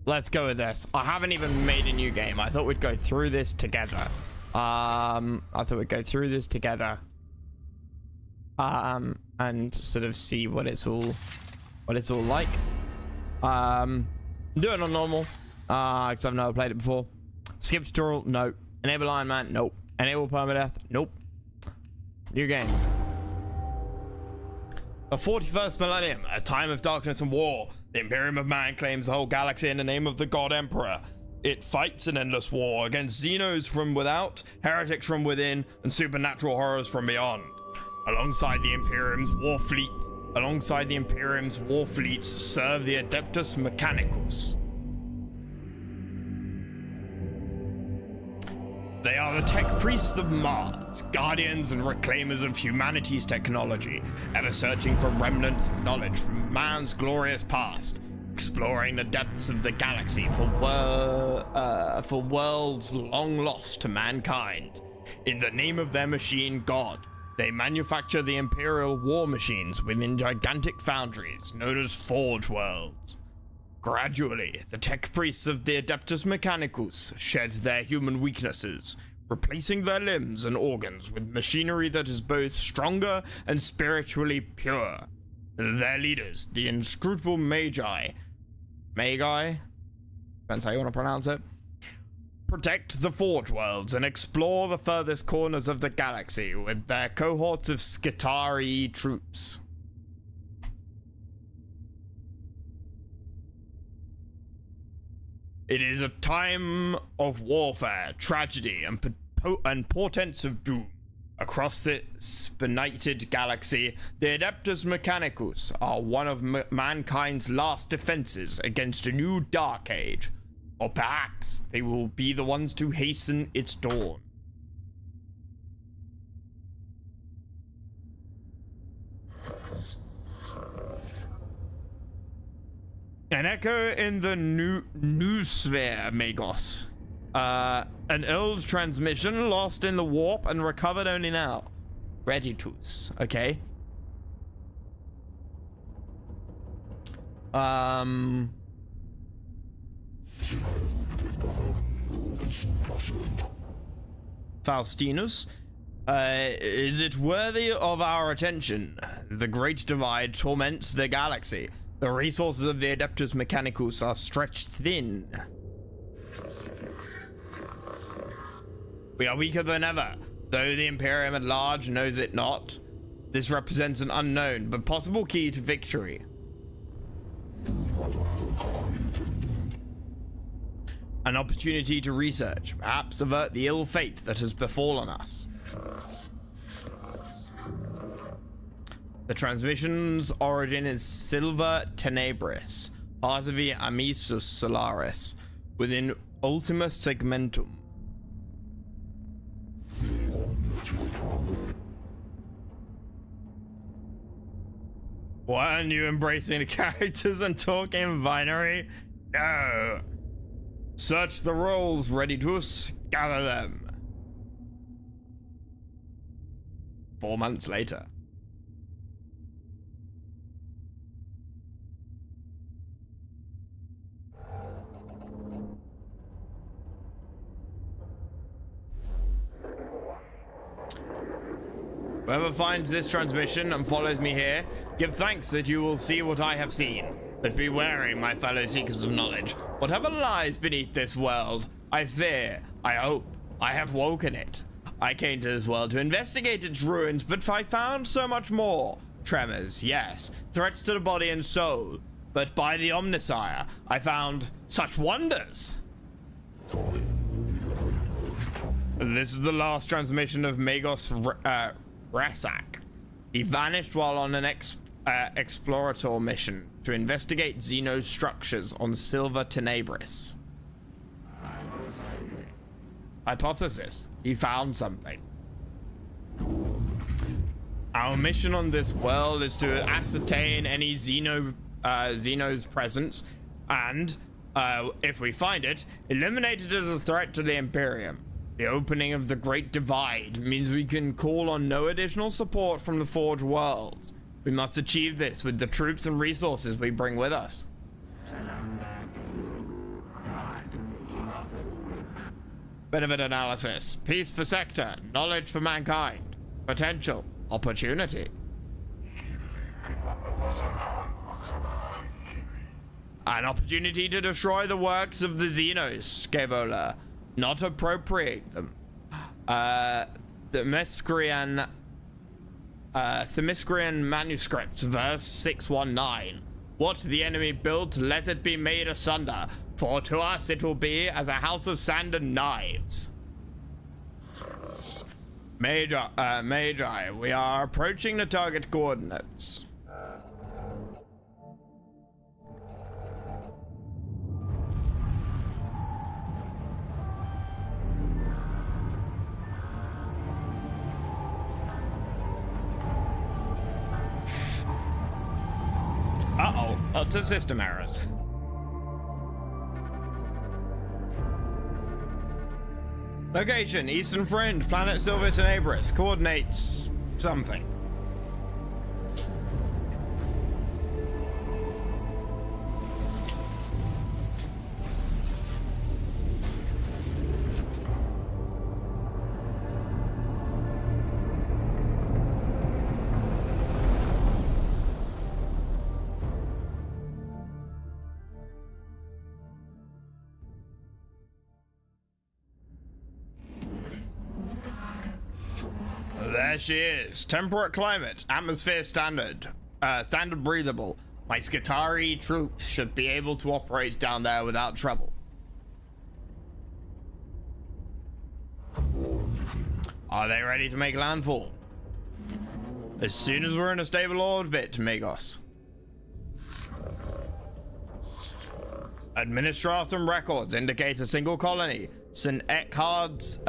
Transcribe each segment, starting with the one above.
Let's go with this. I haven't even made a new game. I thought we'd go through this together. And sort of see what it's all like. Do it on normal, because I've never played it before. Skip tutorial, no. Enable Iron Man, nope. Enable permadeath, nope. New game. The 41st millennium, a time of darkness and war. The Imperium of Man claims the whole galaxy in the name of the God Emperor. It fights an endless war against Xenos from without, heretics from within, and supernatural horrors from beyond. Alongside the Imperium's war fleets serve the Adeptus Mechanicus. They are the tech priests of Mars, guardians and reclaimers of humanity's technology, ever searching for remnants of knowledge from man's glorious past, exploring the depths of the galaxy for worlds long lost to mankind. In the name of their machine God, they manufacture the Imperial war machines within gigantic foundries known as Forge Worlds. Gradually, the tech priests of the Adeptus Mechanicus shed their human weaknesses, replacing their limbs and organs with machinery that is both stronger and spiritually pure. Their leaders, the inscrutable Magi, depends how you want to pronounce it, protect the Forge Worlds and explore the furthest corners of the galaxy with their cohorts of Skitarii troops. It is a time of warfare, tragedy, and portents of doom. Across this benighted galaxy, the Adeptus Mechanicus are one of mankind's last defenses against a new dark age. Or perhaps they will be the ones to hasten its dawn. An echo in the noosphere, Magos. An old transmission lost in the warp and recovered only now. Reditus, okay. Faustinus, is it worthy of our attention? The Great Divide torments the galaxy. The resources of the Adeptus Mechanicus are stretched thin. We are weaker than ever, though the Imperium at large knows it not. This represents an unknown but possible key to victory. An opportunity to research, perhaps avert the ill fate that has befallen us. The transmission's origin is Silva Tenebris, part of the Amisus Solaris, within Ultima Segmentum. Weren't you embracing the characters and talking binary? No. Search the roles, Reditus, gather them. 4 months later. Whoever finds this transmission and follows me here, give thanks that you will see what I have seen. But be wary, my fellow seekers of knowledge. Whatever lies beneath this world, I fear, I hope, I have woken it. I came to this world to investigate its ruins, but I found so much more. Tremors, yes. Threats to the body and soul. But by the Omnisire, I found such wonders. This is the last transmission of Magos Rasak. He vanished while on an explorator mission to investigate Xeno's structures on Silva Tenebris. Hypothesis: he found something. Our mission on this world is to ascertain any Xeno's presence, and if we find it, eliminate it as a threat to the Imperium. The opening of the Great Divide means we can call on no additional support from the Forge Worlds. We must achieve this with the troops and resources we bring with us. Benefit analysis. Peace for sector. Knowledge for mankind. Potential. Opportunity. An opportunity to destroy the works of the Xenos, Scaevola, not appropriate them. Themyscrian manuscripts, verse 619. What the enemy built, let it be made asunder, for to us it will be as a house of sand and knives. Magi, we are approaching the target coordinates. Uh-oh, lots of system errors. Location, Eastern Fringe, planet Silver Tenebris, coordinates something. There she is. Temperate climate, atmosphere standard, standard breathable. My Skitarii troops should be able to operate down there without trouble. Are they ready to make landfall? As soon as we're in a stable orbit, Magos. Administratum records indicate a single colony, St. Eckhart's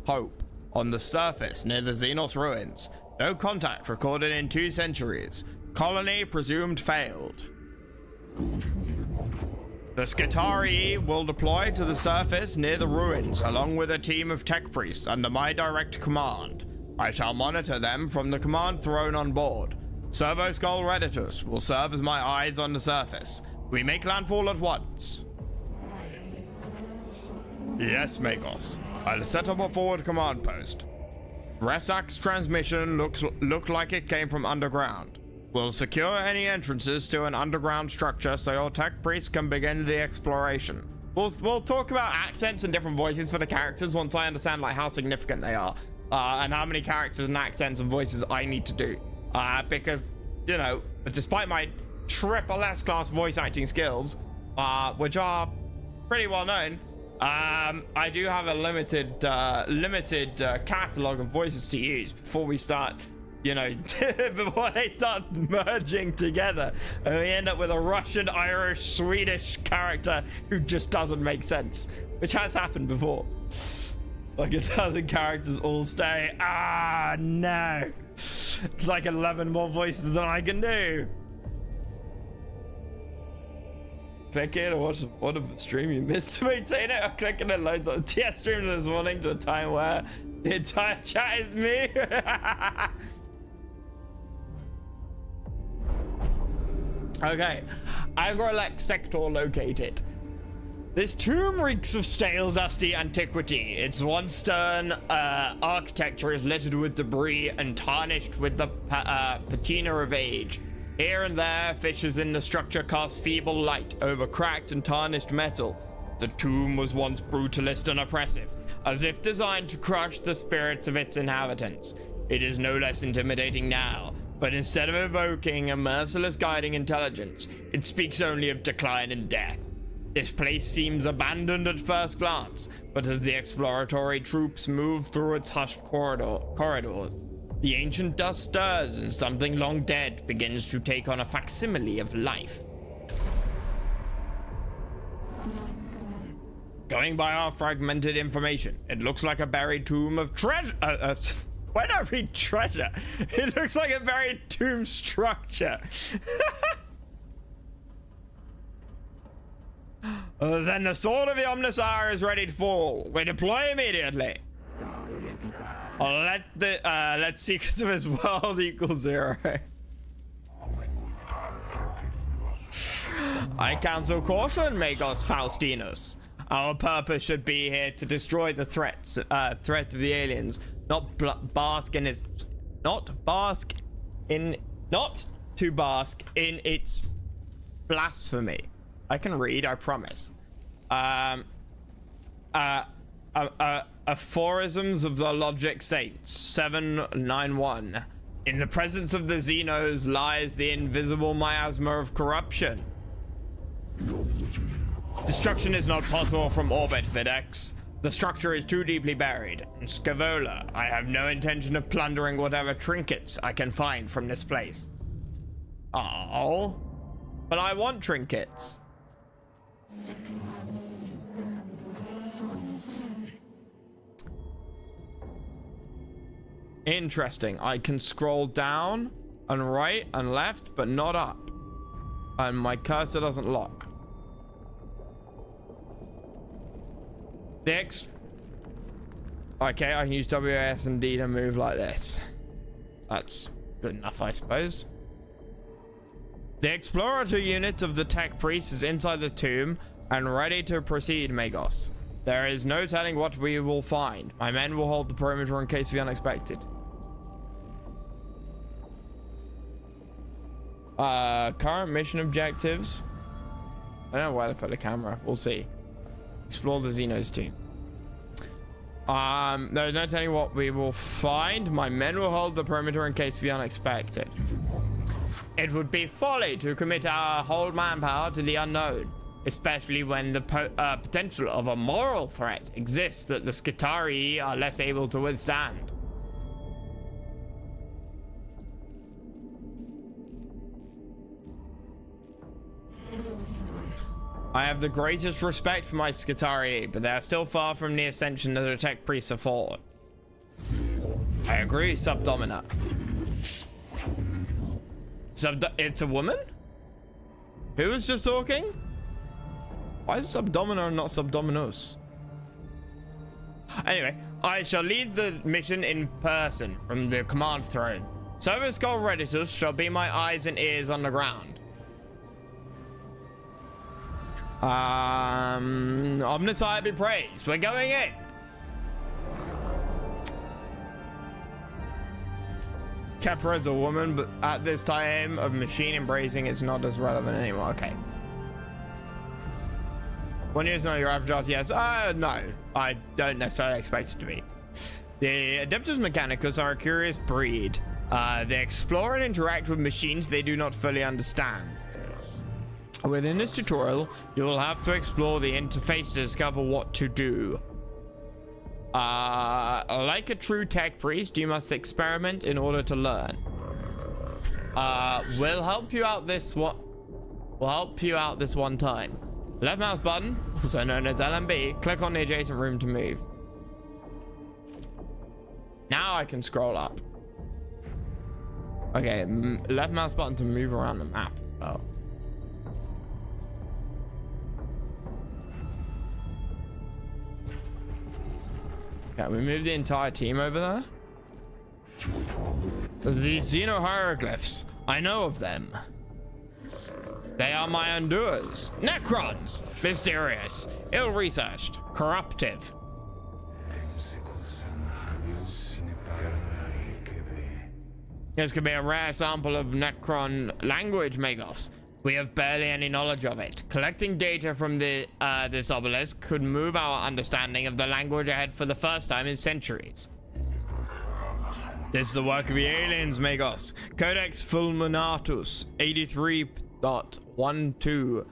Hope, on the surface near the Xenos ruins. No contact recorded in 2 centuries. Colony presumed failed. The Skitarii will deploy to the surface near the ruins along with a team of tech priests under my direct command. I shall monitor them from the command throne on board. Servo Skull Redditus will serve as my eyes on the surface. We make landfall at once. Yes, Magos. I'll set up a forward command post. Resak's transmission looked like it came from underground. We'll secure any entrances to an underground structure so your tech priests can begin the exploration. We'll talk about accents and different voices for the characters once I understand like how significant they are, and how many characters and accents and voices I need to do. Because, you know, despite my triple S class voice acting skills, which are pretty well known, I do have a limited catalog of voices to use before we start, you know, before they start merging together and we end up with a Russian, Irish, Swedish character who just doesn't make sense, which has happened before. Like 1,000 characters all stay. Ah, no. It's like 11 more voices than I can do. Click it or what a stream you missed to maintain it, or clicking it loads on TS stream this morning to a time where the entire chat is me. Okay, Agrolek sector located. This tomb reeks of stale, dusty antiquity. Its once stern architecture is littered with debris and tarnished with the patina of age. Here and there, fissures in the structure cast feeble light over cracked and tarnished metal. The tomb was once brutalist and oppressive, as if designed to crush the spirits of its inhabitants. It is no less intimidating now, but instead of evoking a merciless guiding intelligence, it speaks only of decline and death. This place seems abandoned at first glance, but as the exploratory troops move through its hushed corridors, the ancient dust stirs and something long dead begins to take on a facsimile of life. Going by our fragmented information, it looks like a buried tomb of treasure. Why not read treasure? It looks like a buried tomb structure. Then the sword of the Omnissiah is ready to fall. We deploy immediately. Let secrets of his world equal 0. I counsel caution, Magos Faustinus. Our purpose should be here to destroy the threat of the aliens, not to bask in its blasphemy. I can read, I promise. Aphorisms of the Logic Saints 791. In the presence of the Xenos lies the invisible miasma of corruption. Destruction is not possible from orbit, Videx. The structure is too deeply buried. In Scavola, I have no intention of plundering whatever trinkets I can find from this place. Oh, but I want trinkets. Interesting. I can scroll down and right and left, but not up. And my cursor doesn't lock. Okay, I can use WAS and D to move like this. That's good enough, I suppose. The Explorator unit of the Tech Priest is inside the tomb and ready to proceed, Magos. There is no telling what we will find. My men will hold the perimeter in case of the unexpected. Current mission objectives. I don't know where to put the camera. We'll see. Explore the Xenos team. There's no telling what we will find. My men will hold the perimeter in case of the unexpected. It would be folly to commit our whole manpower to the unknown, especially when the potential of a moral threat exists that the Skitarii are less able to withstand. I have the greatest respect for my Skitarii, but they are still far from the ascension that the Tech Priests afford. I agree, Subdomina. It's a woman? Who was just talking? Why is it Subdomina and not Subdominus? Anyway, I shall lead the mission in person from the command throne. Service Skull Reditus shall be my eyes and ears on the ground. Omnissiah be praised. We're going in. Kepra is a woman, but at this time of machine embracing, it's not as relevant anymore. Okay. 1 year's not your average RTS. No, I don't necessarily expect it to be. The Adeptus Mechanicus are a curious breed. They explore and interact with machines they do not fully understand. Within this tutorial, you will have to explore the interface to discover what to do. Like a true tech priest, you must experiment in order to learn. We'll help you out this one time. Left mouse button, also known as LMB, click on the adjacent room to move. Now I can scroll up. Okay, left mouse button to move around the map as well. Okay, we move the entire team over there. The Xeno hieroglyphs. I know of them. They are my undoers. Necrons. Mysterious. Ill-researched. Corruptive. This could be a rare sample of Necron language, Magos. We have barely any knowledge of it. Collecting data from this obelisk could move our understanding of the language ahead for the first time in centuries. This is the work of the aliens, Magos. Codex Fulminatus 83.12.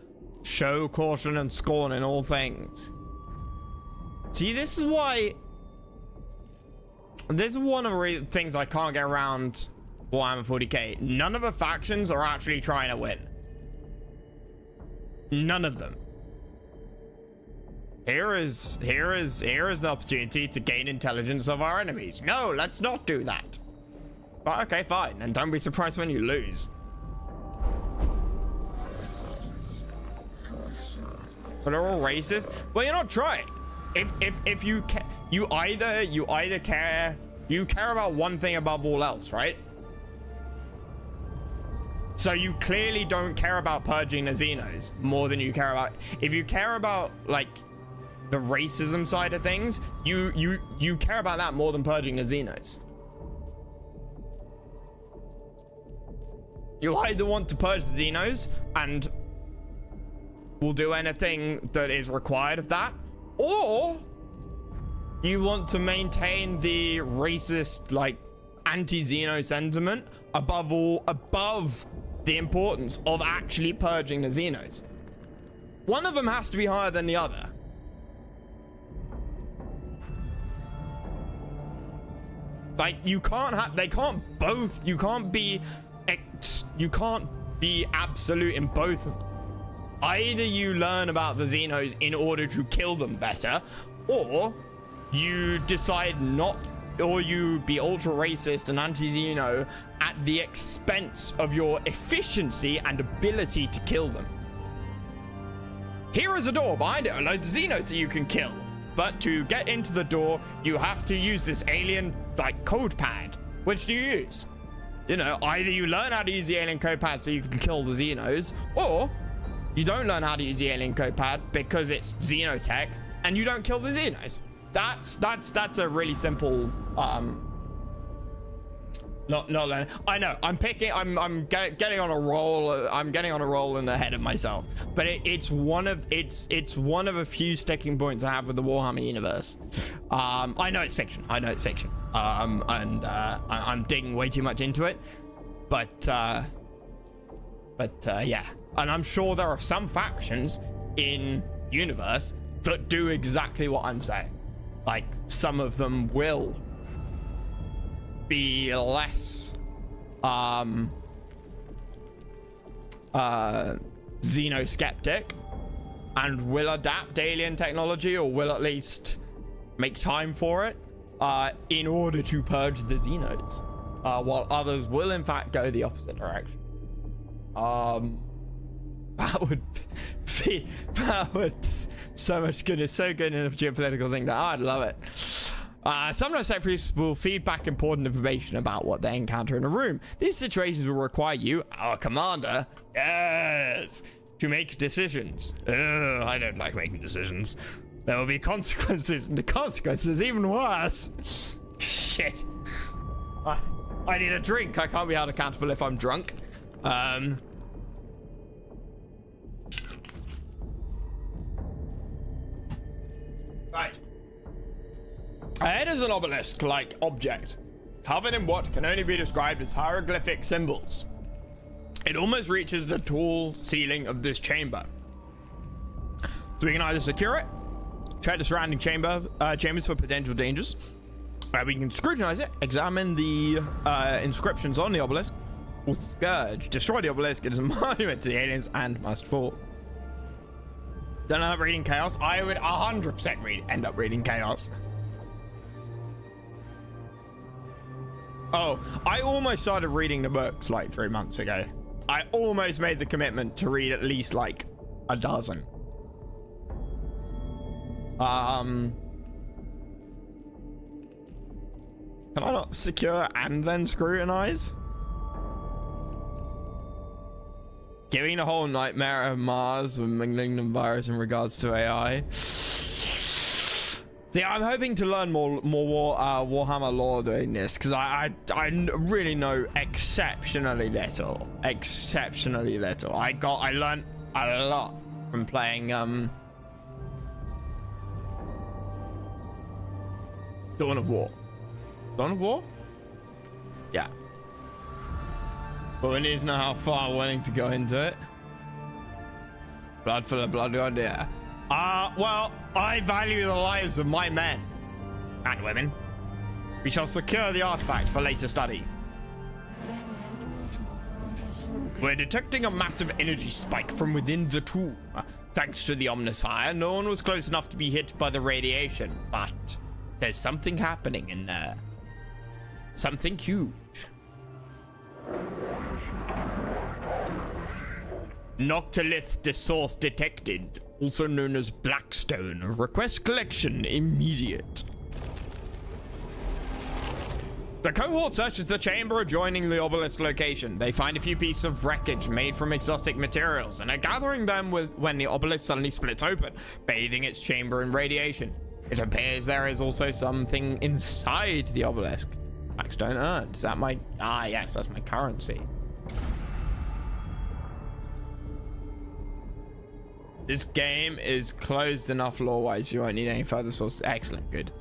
Show caution and scorn in all things. See, this is why... This is one of the things I can't get around Warhammer 40k. None of the factions are actually trying to win. None of them. Here is the opportunity to gain intelligence of our enemies. No, let's not do that. But okay, fine. And don't be surprised when you lose. But they're all racist. Well, you're not trying. If you either care about one thing above all else, right? So you clearly don't care about purging the Xenos more than you care about... If you care about, like, the racism side of things, you care about that more than purging the Xenos. You either want to purge the Xenos and will do anything that is required of that, or you want to maintain the racist, like, anti-Xeno sentiment above the importance of actually purging the Xenos. One of them has to be higher than the other. Like, you can't have, they can't both, you can't be absolute in both of them. Either you learn about the Xenos in order to kill them better, or you decide not, or you be ultra racist and anti-Xeno at the expense of your efficiency and ability to kill them. Here is a door. Behind it are loads of Xenos that you can kill. But to get into the door, you have to use this alien, like, code pad. Which do you use? You know, either you learn how to use the alien code pad so you can kill the Xenos, or you don't learn how to use the alien code pad because it's Xenotech and you don't kill the Xenos. That's a really simple, not learning. I know, I'm getting on a roll. I'm getting on a roll and ahead of myself, but it's one of a few sticking points I have with the Warhammer universe. I know it's fiction. I'm digging way too much into it, but yeah, and I'm sure there are some factions in universe that do exactly what I'm saying. Like, some of them will be less xenoskeptic and will adapt alien technology, or will at least make time for it in order to purge the Xenos, while others will in fact go the opposite direction. That would so much good. It's so good in a geopolitical thing that I'd love it. Sometimes tech priests will feed back important information about what they encounter in a room. These situations will require you, our commander, yes, to make decisions. I don't like making decisions. There will be consequences, and the consequences even worse. Shit. I need a drink. I can't be held accountable if I'm drunk. Right. Ahead is an obelisk-like object, covered in what can only be described as hieroglyphic symbols. It almost reaches the tall ceiling of this chamber. So we can either secure it, check the surrounding chambers for potential dangers. We can scrutinize it, examine the inscriptions on the obelisk, or scourge. Destroy the obelisk. It is a monument to the aliens and must fall. Don't end up reading Chaos. I would 100% end up reading Chaos. Oh, I almost started reading the books like 3 months ago. I almost made the commitment to read at least like a dozen. Can I not secure and then scrutinize? Giving the whole nightmare of Mars with malignant virus in regards to AI. See, I'm hoping to learn more Warhammer lore doing this, because I really know exceptionally little. Exceptionally little. I learned a lot from playing Dawn of War. Dawn of War? Yeah. But we need to know how far we're willing to go into it. Blood for the bloody idea. Well, I value the lives of my men and women. We shall secure the artifact for later study. We're detecting a massive energy spike from within the tomb. Thanks to the Omnissiah, no one was close enough to be hit by the radiation, but there's something happening in there. Something huge. Noctilith the source detected, also known as Blackstone. Request collection immediate. The cohort searches the chamber adjoining the obelisk location. They find a few pieces of wreckage made from exotic materials and are gathering them when the obelisk suddenly splits open, bathing its chamber in radiation. It appears there is also something inside the obelisk. Blackstone urn. Is that my... Ah, yes, that's my currency. This game is closed enough lore-wise. You won't need any further sources. Excellent. Good.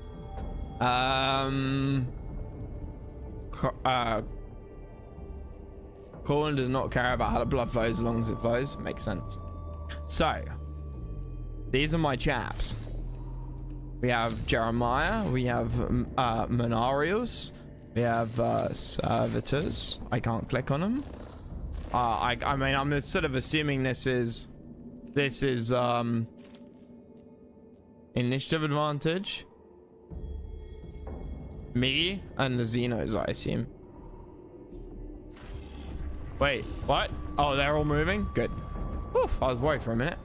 Corwin does not care about how the blood flows as long as it flows. Makes sense. So, these are my chaps. We have Jeremiah. We have Monarius. We have servitors. I can't click on them. I mean, I'm sort of assuming this is initiative advantage. Me and the Xenos, I assume. Wait, what? Oh, they're all moving? Good. Oof, I was worried for a minute.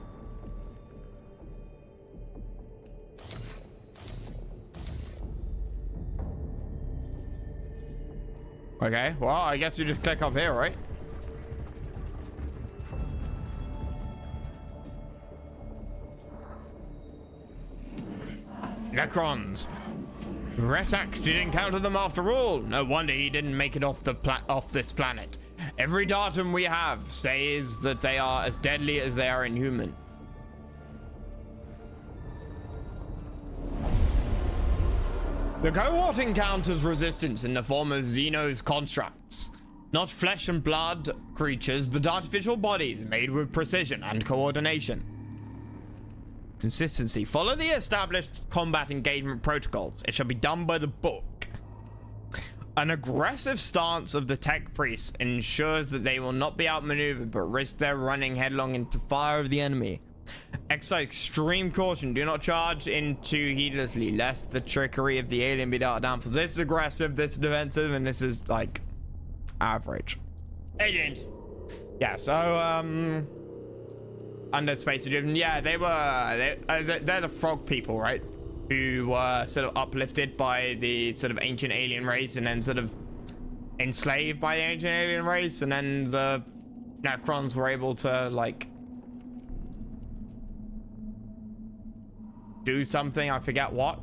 Okay, well, I guess you just click up here, right? Necrons. Retak did encounter them after all. No wonder he didn't make it off this planet. Every datum we have says that they are as deadly as they are inhuman. The cohort encounters resistance in the form of Xenos constructs. Not flesh and blood creatures, but artificial bodies made with precision and coordination. Consistency. Follow the established combat engagement protocols. It shall be done by the book. An aggressive stance of the tech priests ensures that they will not be outmaneuvered, but risk their running headlong into fire of the enemy. Exercise extreme caution. Do not charge into heedlessly, lest the trickery of the alien be dealt down. For this is aggressive, this is defensive, and this is like average. Hey, James. Yeah. So under space adrift, yeah, they're the frog people, right? Who were sort of uplifted by the sort of ancient alien race and then sort of enslaved by the ancient alien race, and then the Necrons were able to like do something. I forget what.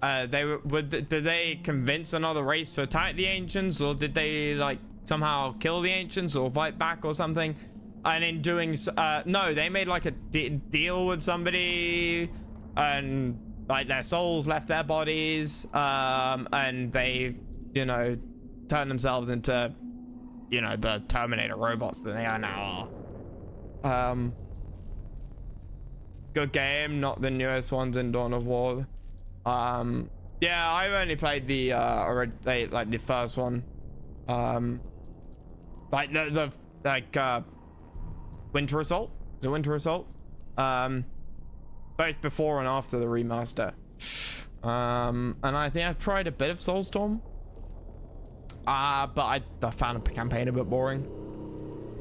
Did they convince another race to attack the ancients, or did they like somehow kill the ancients or fight back or something? And in doing no, they made like a deal with somebody, and like their souls left their bodies, and they, you know, turned themselves into, you know, the Terminator robots that they are now. Good game, not the newest ones in Dawn of War. Yeah, I've only played the like the first one, like the Winter Assault. Is it Winter Assault? Both before and after the remaster. And I think I've tried a bit of Soulstorm, but I found the campaign a bit boring.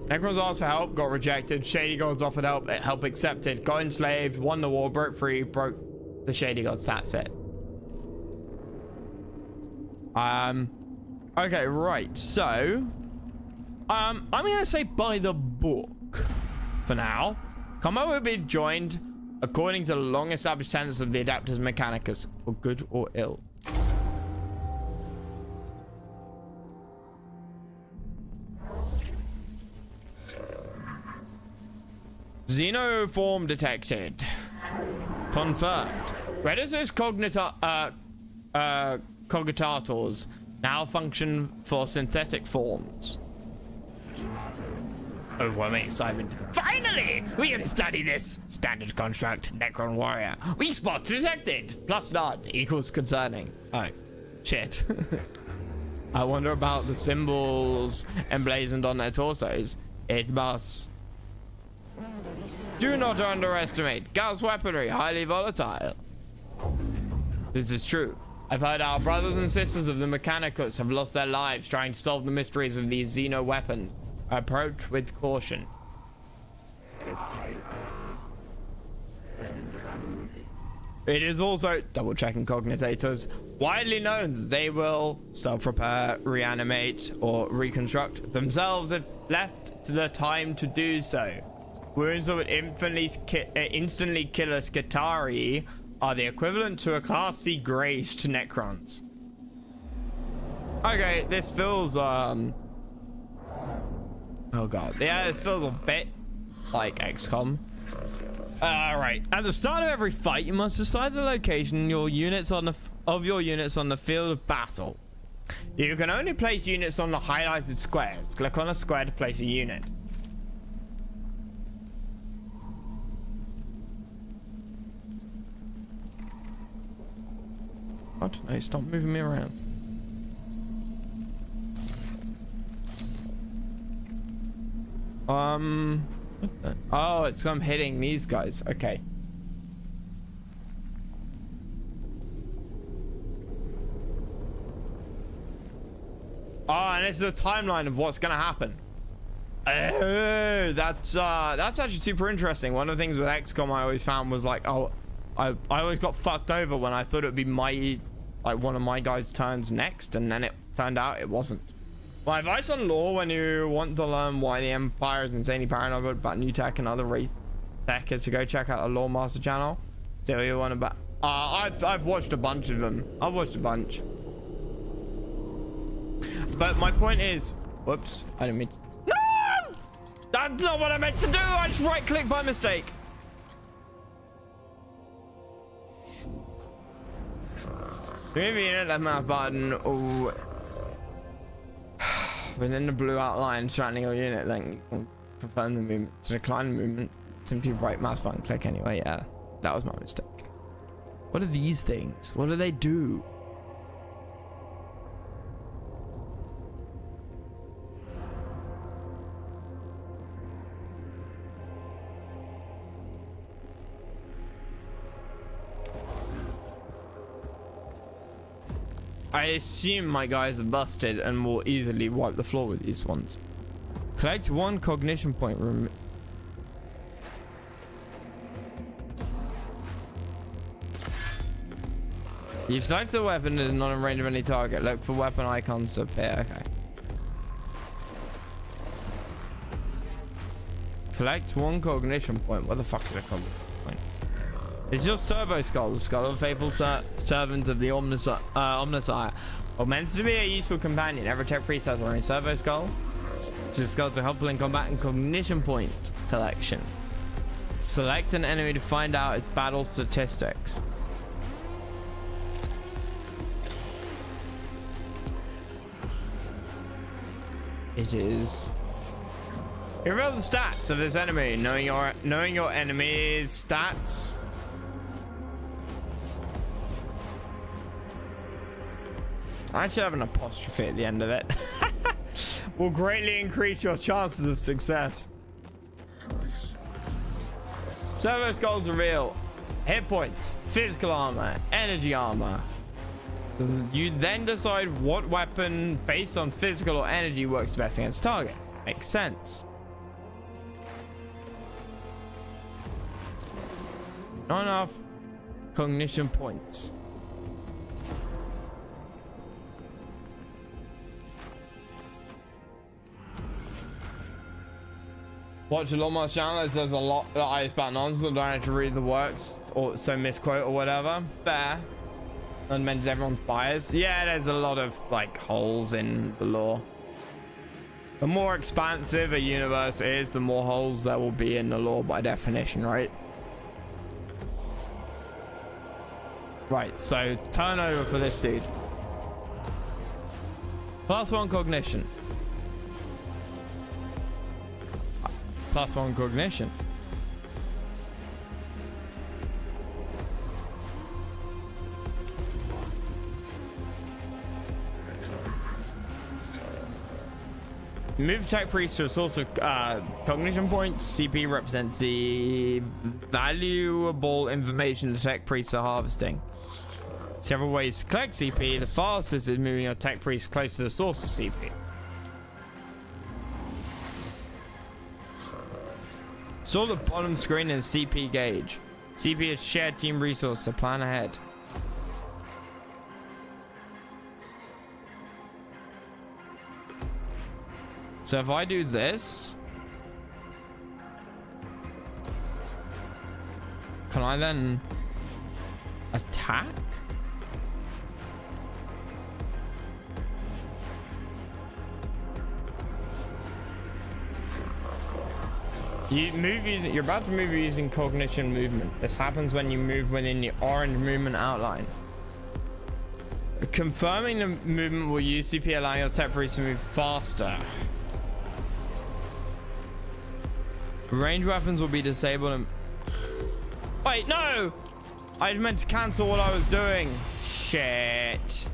Necrons asked for help, got rejected. Shady Gods offered help accepted. Got enslaved, won the war, broke free, broke the Shady Gods. That's it. Okay, right. So, I'm gonna say by the book for now. Combat will be joined according to the long-established tenets of the Adapters Mechanicus, for good or ill. Xenoform detected. Confirmed. Redis's cogitators now function for synthetic forms. Overwhelming excitement. Finally! We can study this! Standard construct, Necron warrior. Weak spots detected! Plus none equals concerning. Oh, shit. I wonder about the symbols emblazoned on their torsos. It must... Do not underestimate. Gauss weaponry, highly volatile. This is true. I've heard our brothers and sisters of the Mechanicus have lost their lives trying to solve the mysteries of these Xeno weapons. Approach with caution. It is also, double checking cognitators, widely known that they will self-repair, reanimate, or reconstruct themselves if left to the time to do so. Wounds that would instantly kill a Skitarii are the equivalent to a Class C grace to Necrons. Okay, this feels, oh god. Yeah, this feels a bit like XCOM. Right. At the start of every fight, you must decide the location of your units on the field of battle. You can only place units on the highlighted squares. Click on a square to place a unit. What? No, stop moving me around. What the? Oh, it's I'm hitting these guys. Okay. Oh, and this is a timeline of what's gonna happen. Oh, that's actually super interesting. One of the things with XCOM I always found was like, oh, I always got fucked over when I thought it would be my, like, one of my guys' turns next, and then it turned out it wasn't. My advice on lore when you want to learn why the Empire is insanely paranoid about new tech and other race tech is to go check out a Lore Master channel. See what you want about. I've watched a bunch of them. I've watched a bunch. But my point is, whoops, I didn't mean to. No! That's not what I meant to do. I just right clicked by mistake. Move the unit left mouse button. Oh. Within the blue outline surrounding your unit, then confirm the movement. To decline the movement, simply right mouse button click anyway. Yeah, that was my mistake. What are these things? What do they do? I assume my guys are busted and will easily wipe the floor with these ones. Collect one cognition point. You've selected a weapon that is not in range of any target. Look for weapon icons to appear. Okay. Collect one cognition point. What the fuck is a cognition point? It's your Servo Skull, the skull of a faithful servant of the Omnissiah. Meant to be a useful companion. Every tech priest has their own Servo Skull. So skulls are helpful in combat and cognition point collection. Select an enemy to find out its battle statistics. It is. Reveal the stats of this enemy. Knowing your enemy's stats. I should have an apostrophe at the end of it. Will greatly increase your chances of success. Servo Skulls reveal hit points, physical armor, energy armor. You then decide what weapon based on physical or energy works best against target. Makes sense. Not enough cognition points. Watch the Lawman's channel. It says a lot that I spent on, so I don't have to read the works or so misquote or whatever. Fair. And mentions everyone's bias. Yeah, there's a lot of like holes in the lore. The more expansive a universe is, the more holes there will be in the lore by definition, right? Right, so turn over for this dude. +1 cognition. +1 cognition. Move tech priest to a source of cognition points. CP represents the valuable information the tech priests are harvesting. Several ways to collect CP. The fastest is moving your tech priest close to the source of CP. Saw the bottom screen in CP gauge. CP is shared team resource, so plan ahead. So if I do this, can I then attack? You're about to move using cognition movement. This happens when you move within the orange movement outline. Confirming the movement will use CP, allowing your tech priest to move faster. Range weapons will be disabled and... Wait, no! I meant to cancel what I was doing. Shit.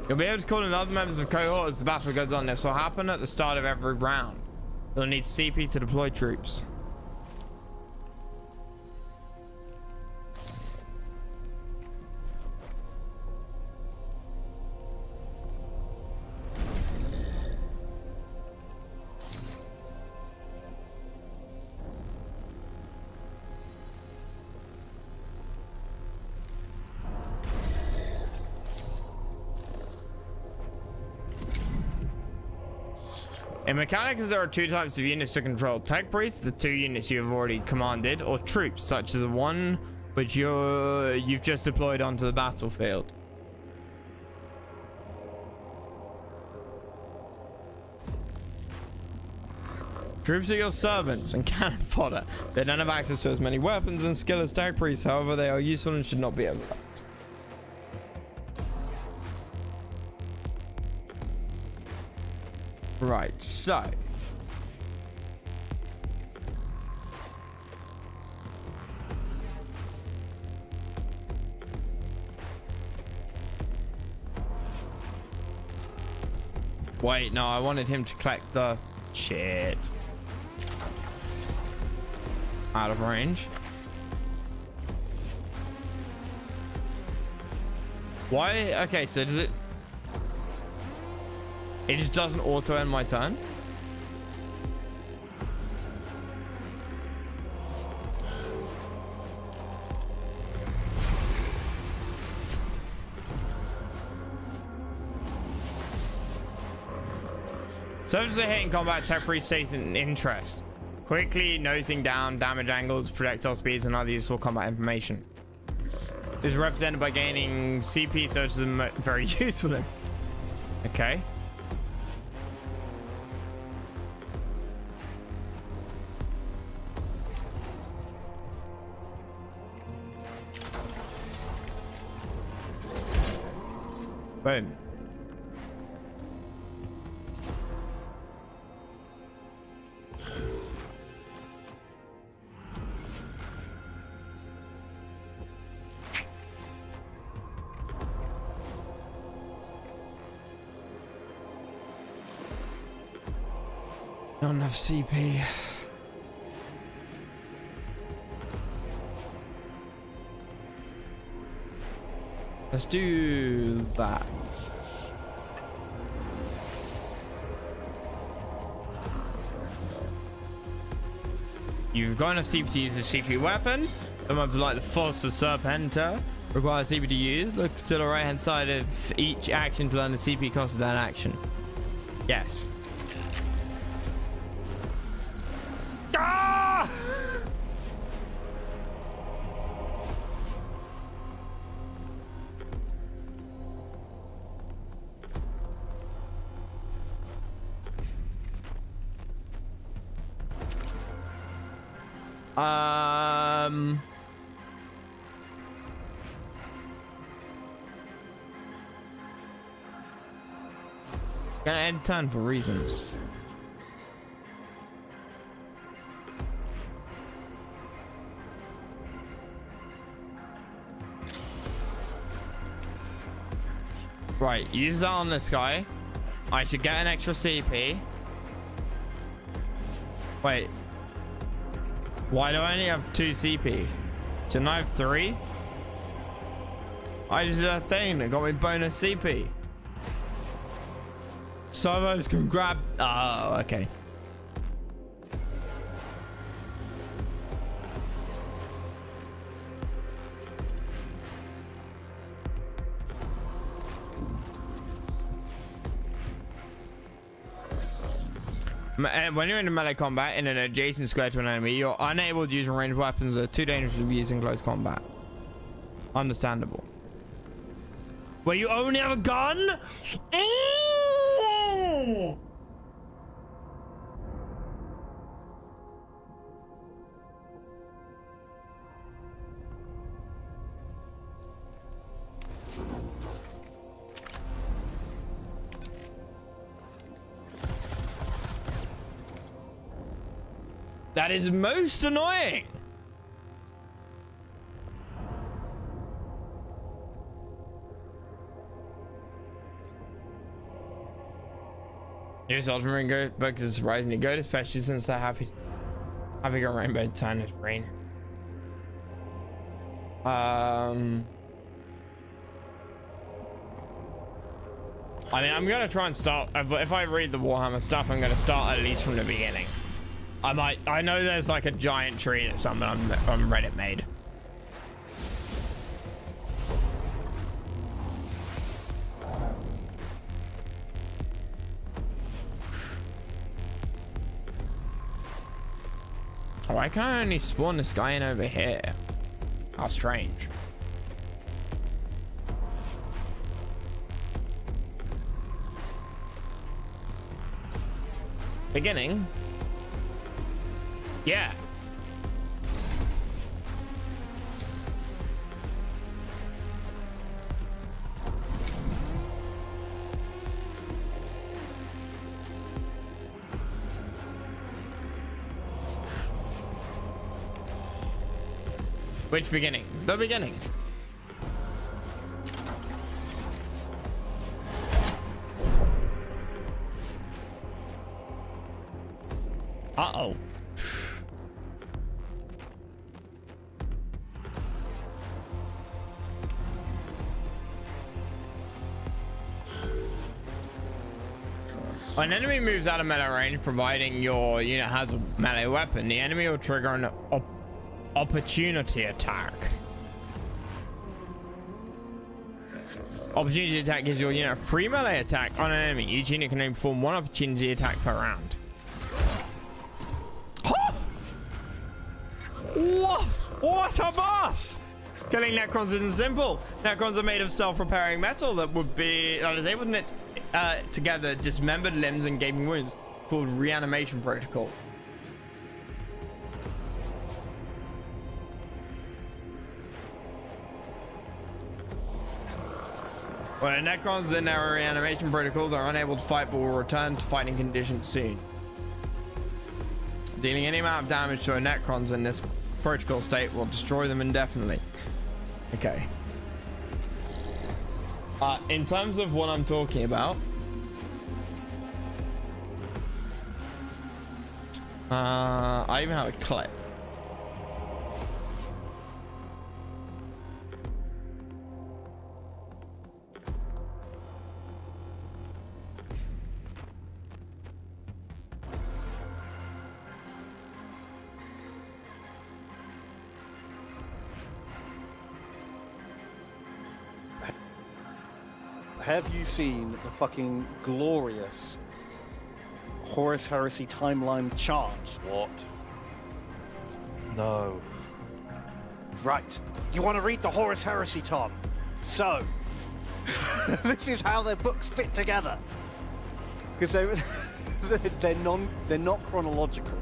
You'll be able to call in other members of cohort as the battle goes on. This will happen at the start of every round. You'll need CP to deploy troops. In Mechanicus, there are two types of units to control: tech priests, the two units you have already commanded, or troops, such as the one which you've just deployed onto the battlefield. Troops are your servants and cannon fodder. They don't have access to as many weapons and skill as tech priests, however, they are useful and should not be overlooked. Right, so wait, no, I wanted him to collect the shit out of range. Why? Okay, so does it just doesn't auto end my turn? Surfaces are hitting combat, tech priest states an interest. Quickly nosing down damage angles, projectile speeds, and other useful combat information. This is represented by gaining CP, so it's very useful. Okay. Boom. Not enough CP. Let's do that. You've got enough CP to use the CP weapon. Some of like the Force of Serpenter requires CP to use. Look to the right hand side of each action to learn the CP cost of that action. Yes. Ah! Gonna end turn for reasons. Right, use that on this guy. I should get an extra CP. Wait. Why do I only have 2 CP? Shouldn't I have 3? I just did a thing that got me bonus CP. Servos can grab. Oh, okay. And when you're in melee combat in an adjacent square to an enemy, you're unable to use ranged weapons that are too dangerous to be used in close combat. Understandable. Where you only have a gun? Ooh! That is most annoying. Here's Ultimate Go because it's surprisingly good, especially since they're having a rainbow turn is rain. I mean, I'm gonna try and start. If I read the Warhammer stuff, I'm gonna start at least from the beginning. I know there's like a giant tree that someone on Reddit made. Why can I only spawn this guy in over here? How strange. Beginning? Yeah. Which beginning? The beginning. Uh-oh. When an enemy moves out of melee range, providing your unit has a melee weapon, the enemy will trigger an opportunity attack. Opportunity attack gives your unit a free melee attack on an enemy. Each unit can only perform one opportunity attack per round. What a boss! Killing Necrons isn't simple. Necrons are made of self-repairing metal that is able to knit together dismembered limbs and gaping wounds, called reanimation protocol. When Necrons in their reanimation protocol, they're unable to fight but will return to fighting conditions soon. Dealing any amount of damage to a Necrons in this protocol state will destroy them indefinitely. Okay. In terms of what I'm talking about, I even have a clip. Have you seen the fucking glorious Horus Heresy timeline charts? What? No. Right. You want to read the Horus Heresy, Tom? So, this is how their books fit together. Because they're not chronological.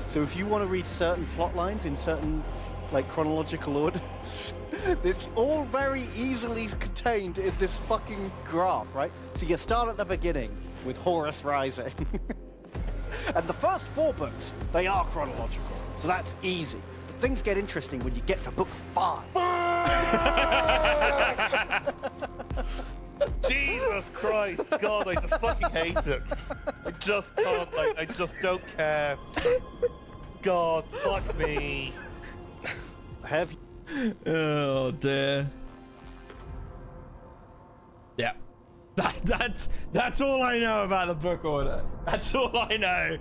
So if you want to read certain plot lines in certain like chronological orders, it's all very easily contained in this fucking graph, right? So you start at the beginning with Horus Rising. And the first 4 books, they are chronological. So that's easy. But things get interesting when you get to book 5. Jesus Christ, God, I just fucking hate it. I just can't, like, I just don't care. God, fuck me. Have you... Oh dear. Yeah. That's all I know about the book order. That's all I know.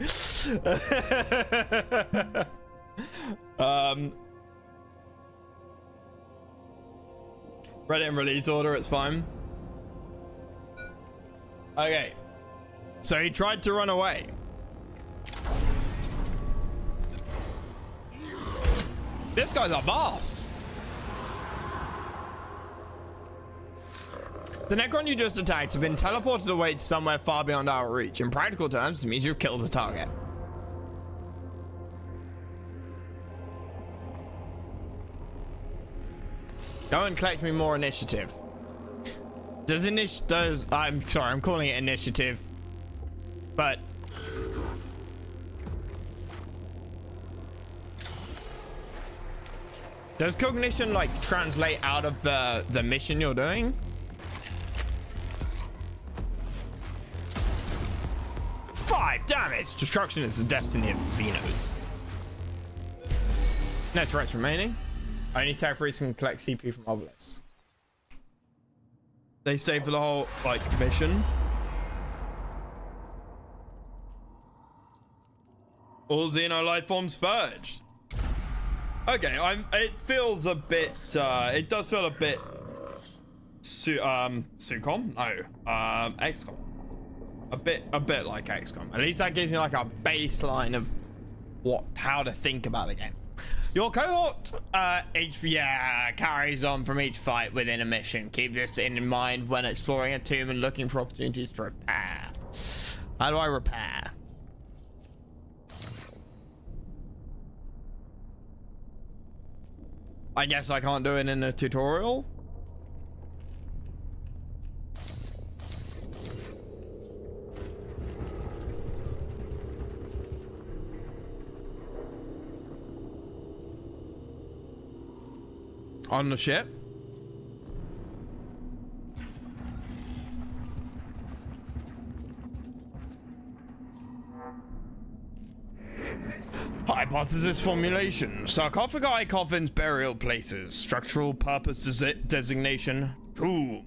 Read it in release order, it's fine. Okay. So he tried to run away. This guy's a boss. The Necron you just attacked have been teleported away to somewhere far beyond our reach. In practical terms, it means you've killed the target. Go and collect me more initiative. I'm sorry, I'm calling it initiative, but does cognition like translate out of the mission you're doing? 5 damage. Destruction is the destiny of Xenos. No threats remaining. Only terrorists can collect CP from obelisks. They stay for the whole like mission. All Xeno life forms purged. Okay, it feels a bit. It does feel a bit. XCOM? No. XCOM. A bit like XCOM. At least that gives me like a baseline of how to think about the game. Your cohort carries on from each fight within a mission. Keep this in mind when exploring a tomb and looking for opportunities to repair. How do I repair? I guess I can't do it in a tutorial. On the ship. Hypothesis formulation. Sarcophagi, coffins, burial places. Structural purpose designation. Tomb.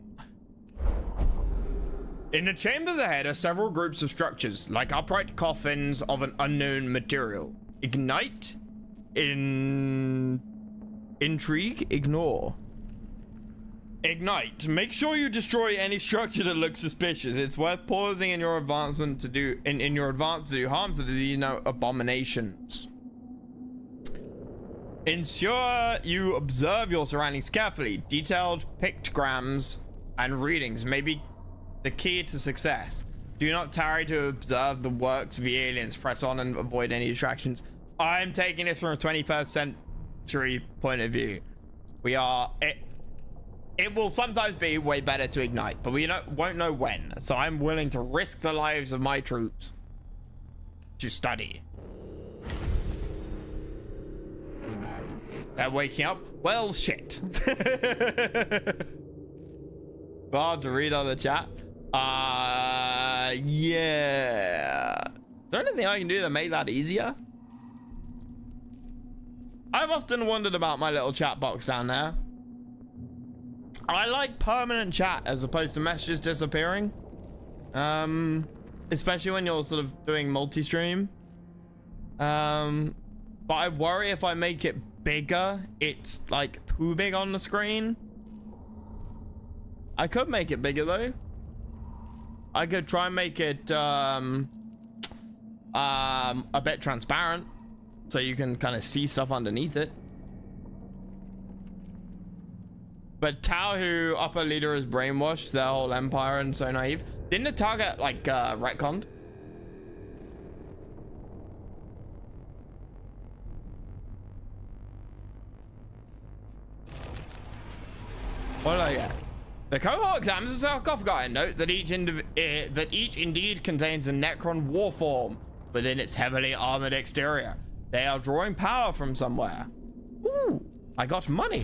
In the chambers ahead are several groups of structures, like upright coffins of an unknown material. Ignite. Intrigue, ignore. Ignite. Make sure you destroy any structure that looks suspicious. It's worth pausing in your advancement to do in your advance to do harm to the abominations. Ensure you observe your surroundings carefully. Detailed pictograms and readings may be the key to success. Do not tarry to observe the works of the aliens. Press on and avoid any distractions. I'm taking this from a 21st century point of view. It will sometimes be way better to ignite, but we won't know when. So I'm willing to risk the lives of my troops to study. They're waking up? Well, shit. Hard to read on the chat. Yeah. Is there anything I can do to make that easier? I've often wondered about my little chat box down there. I like permanent chat as opposed to messages disappearing. Especially when you're sort of doing multi-stream. But I worry if I make it bigger, it's like too big on the screen. I could make it bigger though. I could try and make it a bit transparent so you can kind of see stuff underneath it. But Tau, upper leader, is brainwashed their whole empire and so naive. Didn't the target like retconned? What did I get? The cohort examines the sarcophagi and note that each indeed contains a Necron war form within its heavily armored exterior. They are drawing power from somewhere. Ooh, I got money.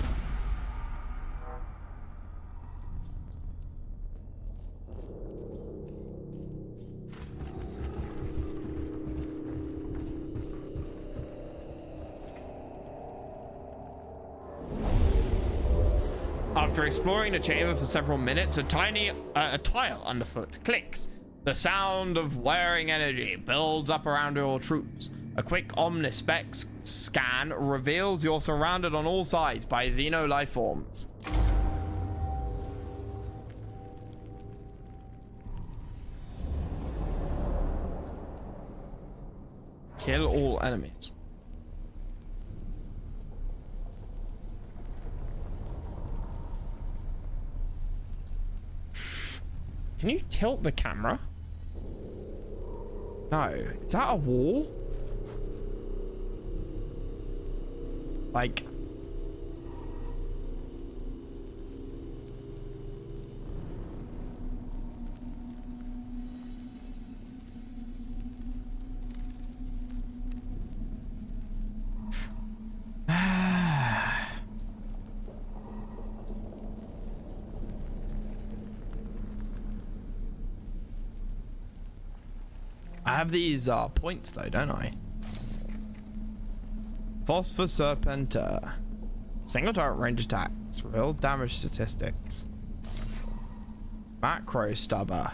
After exploring the chamber for several minutes, a tile underfoot clicks. The sound of wearing energy builds up around your troops. A quick omnispec scan reveals you're surrounded on all sides by xeno life forms. Kill all enemies. Can you tilt the camera? No. Is that a wall? Like... I have these points though, don't I? Phosphor Serpenter. Single target range attacks. Real damage statistics. Macro Stubber.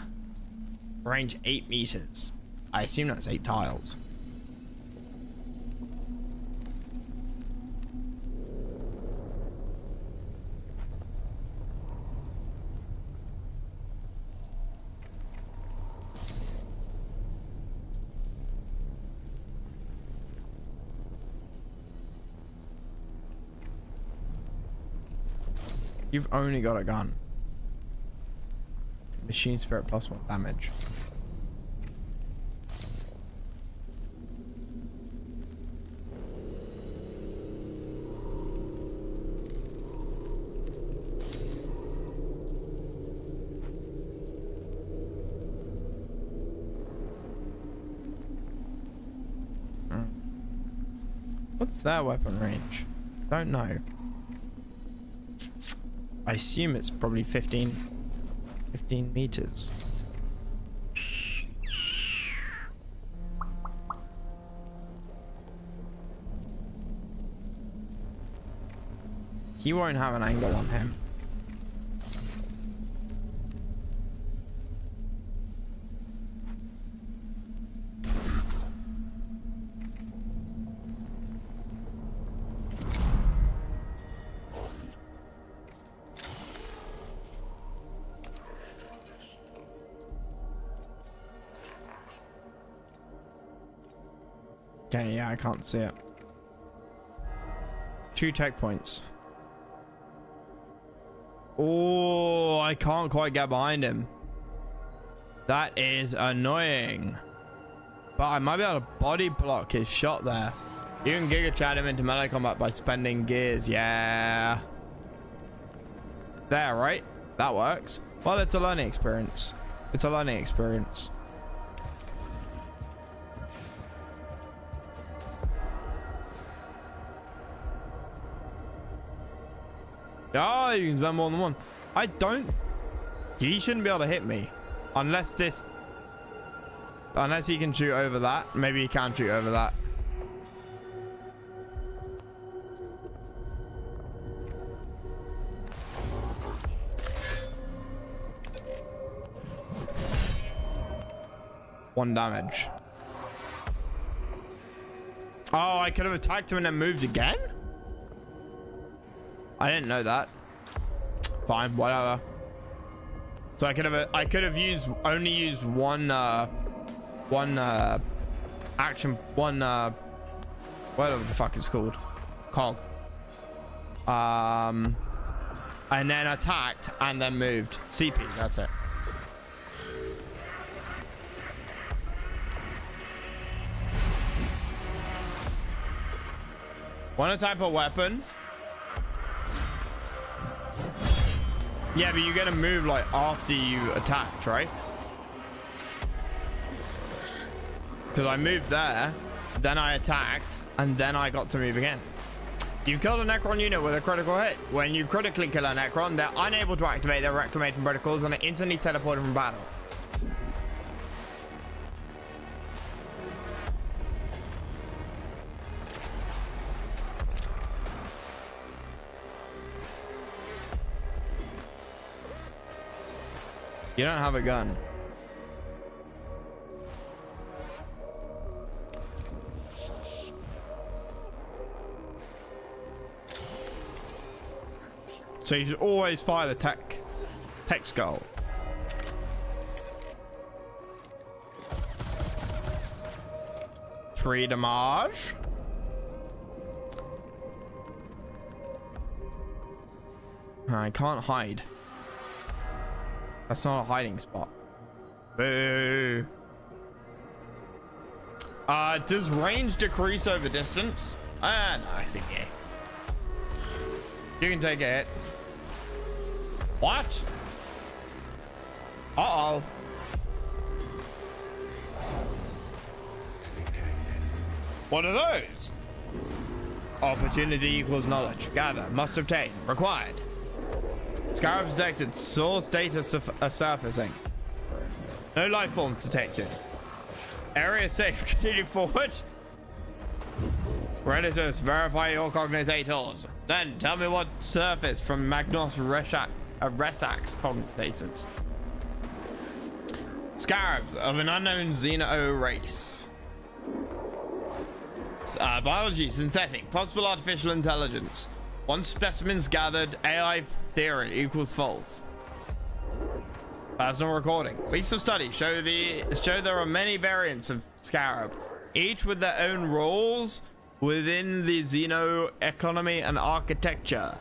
Range 8 meters. I assume that's 8 tiles. You've only got a gun. Machine spirit plus 1 damage. What's their weapon range? Don't know. I assume it's probably 15 meters. He won't have an angle on him. Okay, yeah, I can't see it. 2 tech points. Oh, I can't quite get behind him. That is annoying. But I might be able to body block his shot there. You can Giga Chat him into melee combat by spending gears. Yeah. There, right? That works. Well, it's a learning experience. It's a learning experience. Oh, you can spend more than one. I don't... He shouldn't be able to hit me. Unless this... Unless he can shoot over that. Maybe he can shoot over that. One damage. Oh, I could have attacked him and then moved again? I didn't know that. Fine, whatever. So I could have only used one action, whatever the fuck it's called, cog. And then attacked and then moved. CP, that's it. One type of weapon. Yeah, but you get to move like after you attacked, right? Because I moved there, then I attacked, and then I got to move again. You've killed a Necron unit with a critical hit. When you critically kill a Necron, they're unable to activate their reclamation protocols and are instantly teleported from battle. You don't have a gun. So you should always fire the tech skull. Free damage. I can't hide. That's not a hiding spot. Boo. Does range decrease over distance? No, I see. Yeah. You can take a hit. What? Uh-oh. What are those? Opportunity equals knowledge. Gather. Must obtain. Required. Scarab detected. Source data surfacing. No life forms detected. Area safe. Continue forward. Reditors. Verify your cognitators. Then tell me what surface from Magnus Resac's cognitators. Scarabs of an unknown Xeno race. Biology, synthetic, possible artificial intelligence. Once specimens gathered, AI theory equals false. Personal recording. Weeks of study show there are many variants of Scarab, each with their own roles within the Xeno economy and architecture.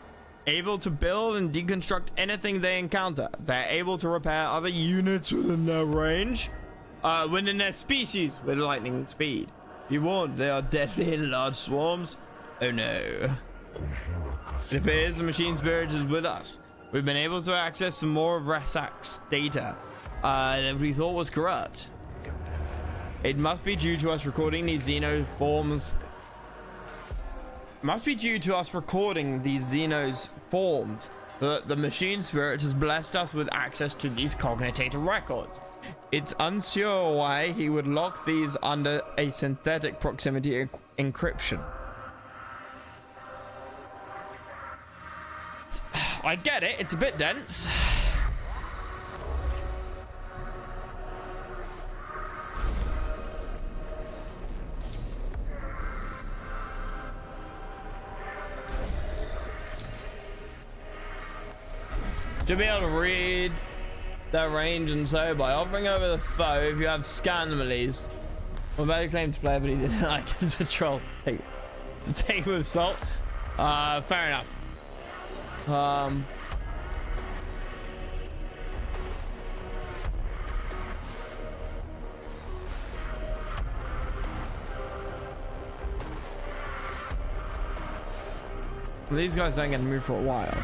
Able to build and deconstruct anything they encounter. They're able to repair other units within their range, within their species with lightning speed. Be warned, they are deadly in large swarms. Oh no. It appears the machine spirit is with us. We've been able to access some more of Resac's data that we thought was corrupt. It must be due to us recording these Xeno forms. Must be due to us recording these Xeno's forms that the machine spirit has blessed us with access to these cognitator records. It's unsure why he would lock these under a synthetic proximity encryption. I get it, it's a bit dense. To be able to read their range and so by hovering over the foe, if you have scan anomalies. Well, better claim to play, but he didn't like it to troll. To take with salt. Fair enough. These guys don't get to move for a while.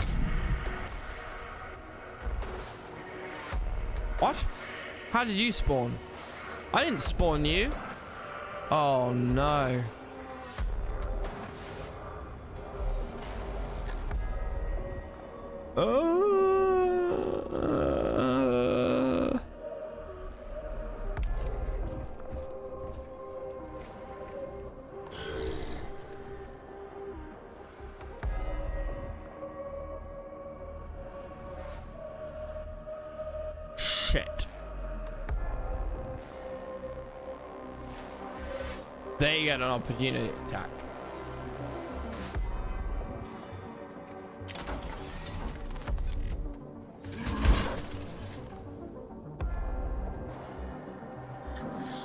What? How did you spawn? I didn't spawn you. Oh no. Shit. They get an opportunity attack.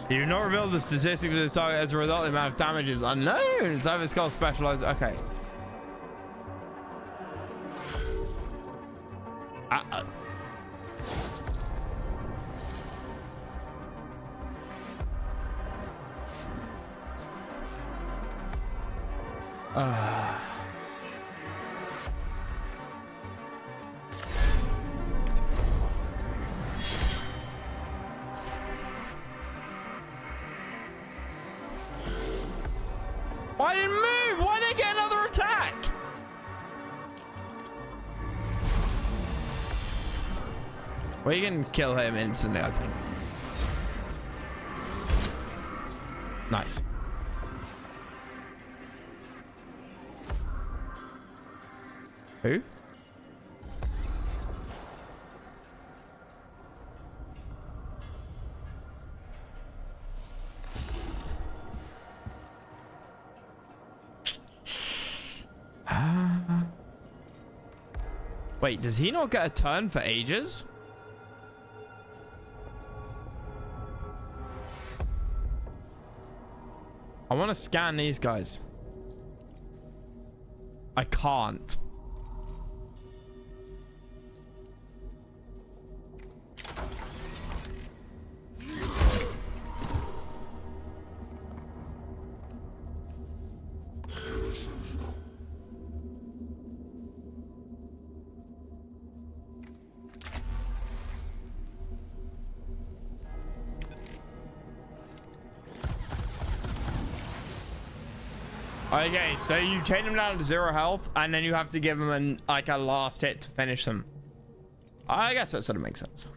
You do not reveal the statistics of this target as a result. The amount of damage is unknown. Cyber Skull specialized. Okay. Why didn't move? Why did I get another attack? Well, you can kill him instantly, I think. Nice. Who? Wait, does he not get a turn for ages? I want to scan these guys. I can't. Okay, so you take them down to 0 health, and then you have to give them like a last hit to finish them. I guess that sort of makes sense.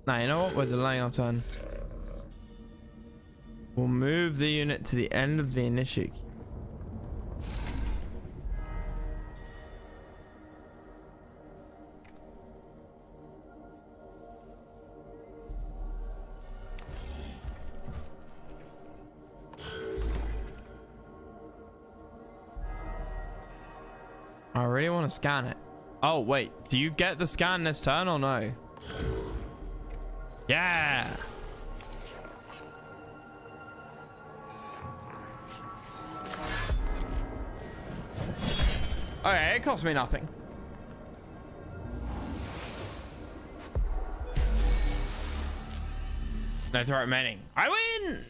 Now, you know what? We're delaying our turn. We'll move the unit to the end of the initiative. I really want to scan it. Oh, wait. Do you get the scan this turn or no? Yeah. Okay, it cost me nothing. No throw remaining. I win!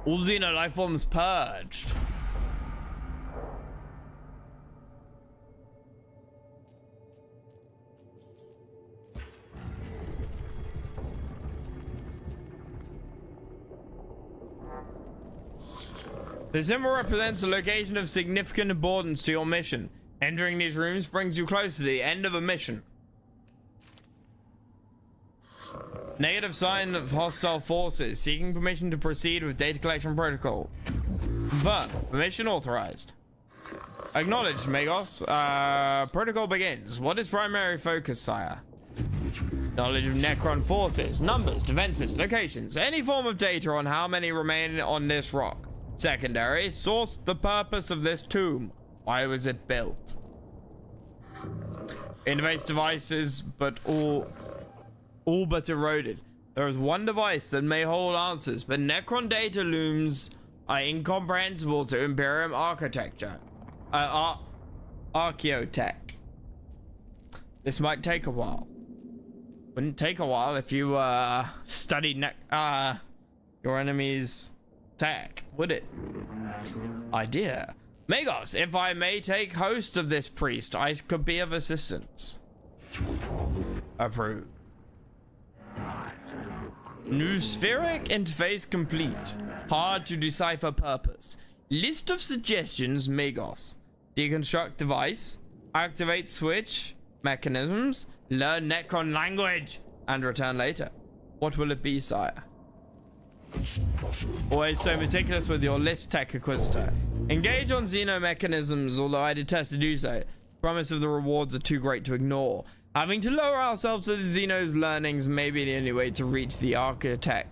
All Xeno life forms purged. The symbol represents a location of significant importance to your mission. Entering these rooms brings you closer to the end of a mission. Negative sign of hostile forces. Seeking permission to proceed with data collection protocol. Permission authorized. Acknowledged, Magos. Protocol begins. What is primary focus, sire? Knowledge of Necron forces, numbers, defenses, locations, any form of data on how many remain on this rock. Secondary, source the purpose of this tomb. Why was it built? Interface devices, but all but eroded. There is one device that may hold answers, but Necron data looms are incomprehensible to Imperium architecture. Archaeotech. This might take a while. Wouldn't take a while if you studied your enemy's tech, would it? Idea. Magos, if I may take host of this priest, I could be of assistance. Approved. New spheric interface complete. Hard to decipher purpose. List of suggestions, Magos. Deconstruct device. Activate switch. Mechanisms. Learn Necron language. And return later. What will it be, sire? Always so meticulous with your list, Tech Inquisitor. Engage on Xeno mechanisms, although I detest to do so. Promise of the rewards are too great to ignore. Having to lower ourselves to the Xeno's learnings may be the only way to reach the Archaeotech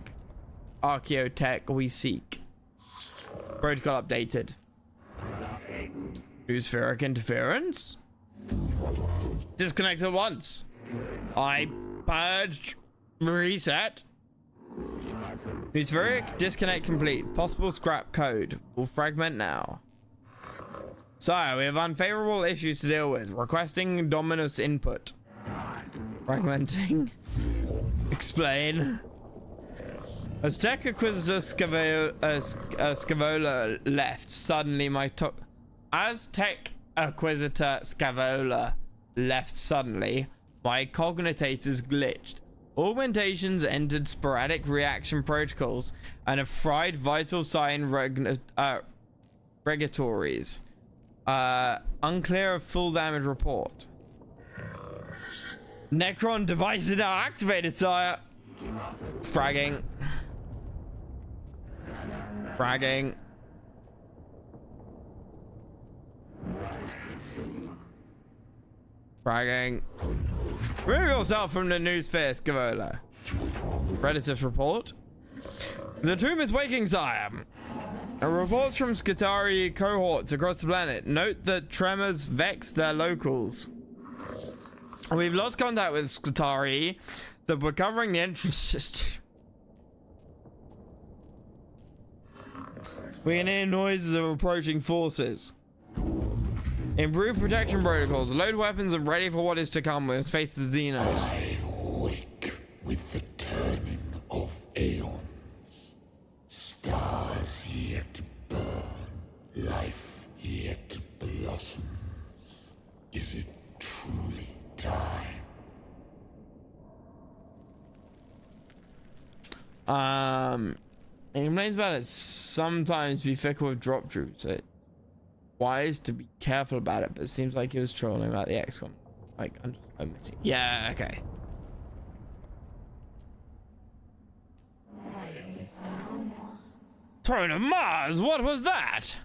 we seek. Protocol updated. Spheric interference? Disconnect at once. I purge. Reset. Spheric disconnect complete. Possible scrap code. Will fragment now. Sire, we have unfavorable issues to deal with. Requesting Dominus input. Fragmenting. Explain. As Tech Inquisitor Scavola left, suddenly As Tech Inquisitor Scavola left suddenly, my cognitators glitched. Augmentations entered sporadic reaction protocols and have fried vital sign regulatories. Unclear of full damage report. Necron device is now activated, sire. Fragging. Fragging. Fragging. Remove yourself from the noosphere, Scavola. Predators report. The tomb is waking, sire. Reports from Skitari cohorts across the planet note that tremors vex their locals. We've lost contact with Skitari, that we're covering the entrance system. We can hear noises of approaching forces. Improve protection protocols. Load weapons and ready for what is to come. Let's face the Xenos. I wake with the turning of aeons. Stars yet to burn. Life yet blossoms. Is it truly time? He complains about it sometimes be fickle with drop troops. It wise to be careful about it, but it seems like he was trolling about the XCOM. Like, yeah, okay. Throne of Mars, what was that?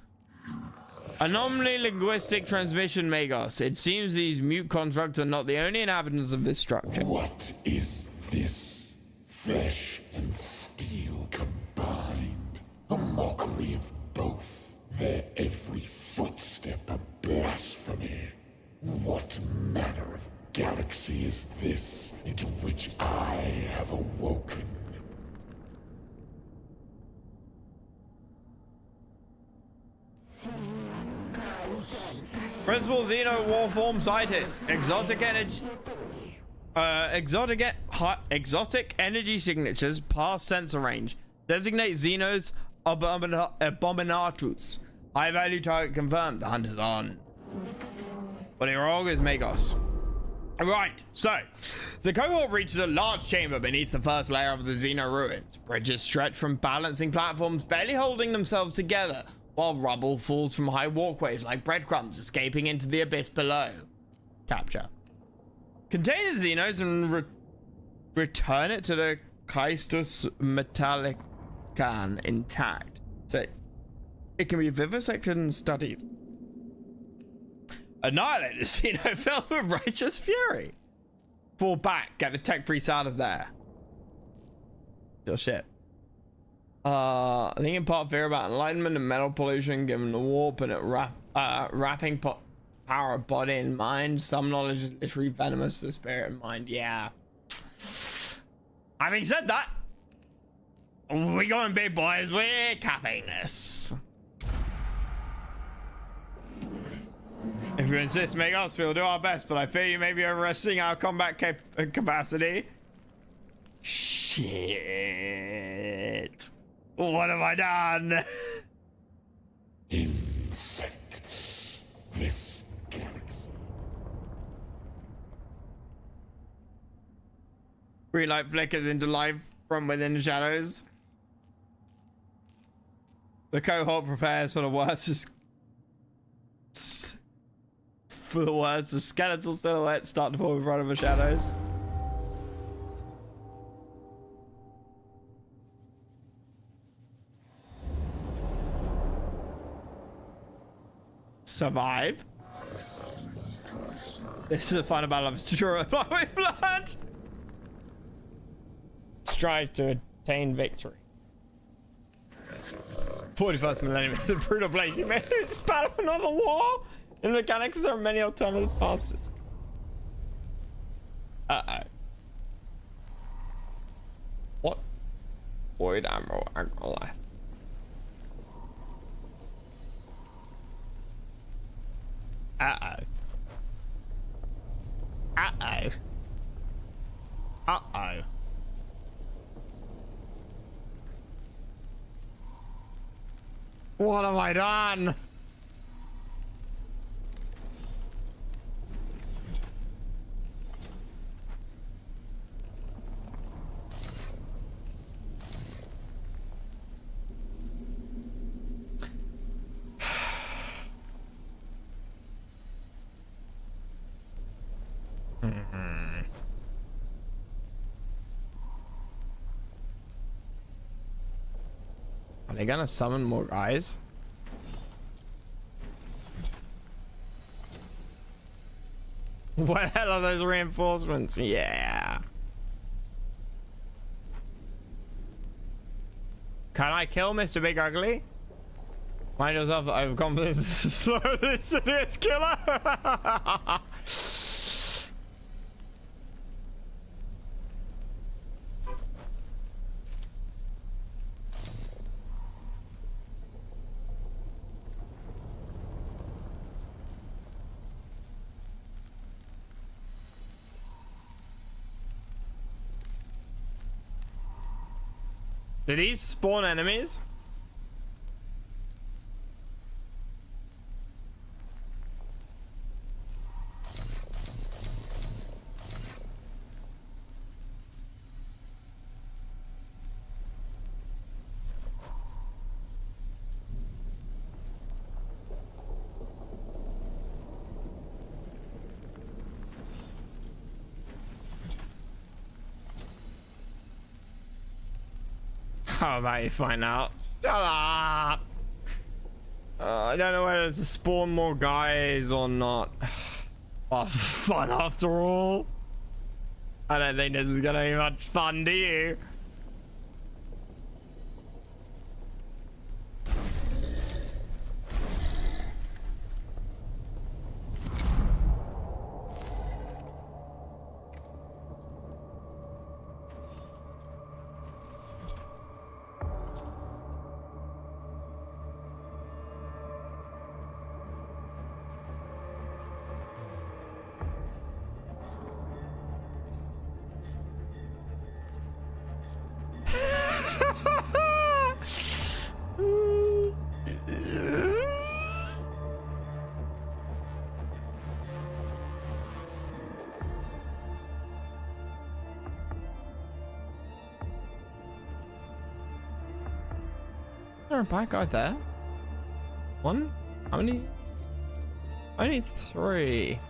Anomaly linguistic transmission, Magos. It seems these mute constructs are not the only inhabitants of this structure. What is this? Flesh and steel combined. A mockery of both. Their every footstep a blasphemy. What manner of galaxy is this into which I have awoken? Principal Xeno Warform sighted. Exotic energy. Exotic energy signatures past sensor range. Designate Xenos Abominatus. High value target confirmed. The hunt is on. But your org is Magos. Right, so the cohort reaches a large chamber beneath the first layer of the Xeno ruins. Bridges stretch from balancing platforms, barely holding themselves together, while rubble falls from high walkways like breadcrumbs escaping into the abyss below. Capture. Contain the Xenos and return it to the Caestus Metallican intact, so it can be vivisected and studied. Annihilate the Xeno filled with righteous fury. Fall back, get the tech priest out of there. Your shit. I think in part fear about enlightenment and metal pollution, given the warp and it wrapping power of body and mind. Some knowledge is literally venomous to the spirit and mind. Yeah. Having said that, we going big boys. We're capping this. If you insist, make us feel do our best, but I fear you may be overestimating our combat capacity. Shit. What have I done? Insects. This galaxy. Green light flickers into life from within the shadows. The cohort prepares for the worst. For the worst, the skeletal silhouettes start to form in front of the shadows. Survive. This is a final battle of true blood. Strive to attain victory. 41st millennium is a brutal place. You may lose this battle in another war. In Mechanicus, there are many alternative passes. Uh-oh. What? Void Admiral Agrolife. Uh-oh. Uh-oh. Uh-oh. What have I done? Are they gonna summon more guys? What the hell are those reinforcements? Yeah. Can I kill Mr. Big Ugly? Find yourself overconfidence. Slow this serious killer. Did these spawn enemies? How about you find out? Shut up! I don't know whether to spawn more guys or not. Oh, fun after all. I don't think this is gonna be much fun, do you? There a bad guy there? One? How many? Only 3.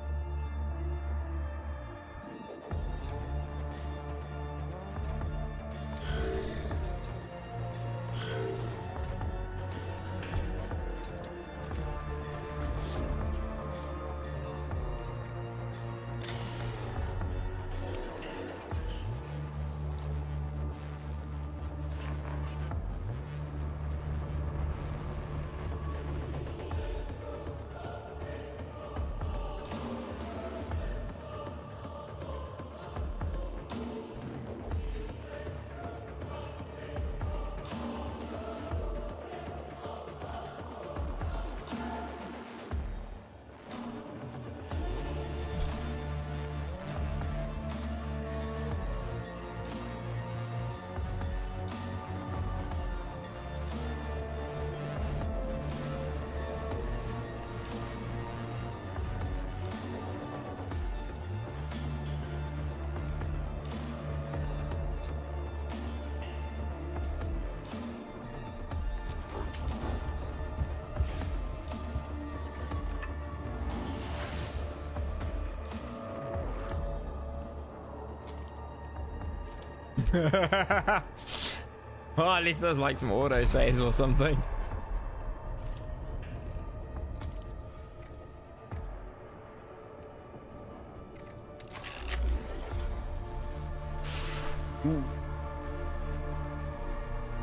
Well, at least there's like some auto saves or something.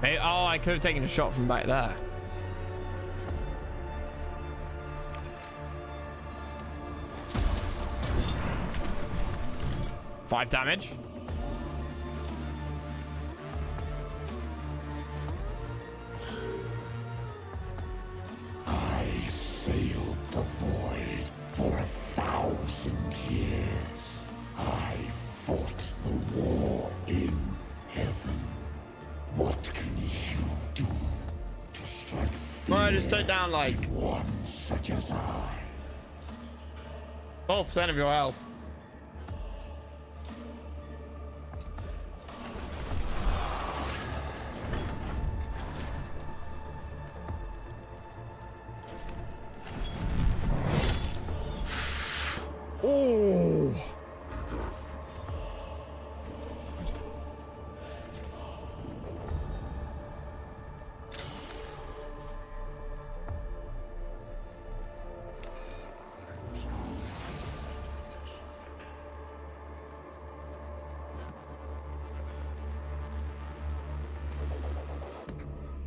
Hey, oh, I could have taken a shot from back there. Five damage. Just take down like one such as I. 12% of your health. Oh.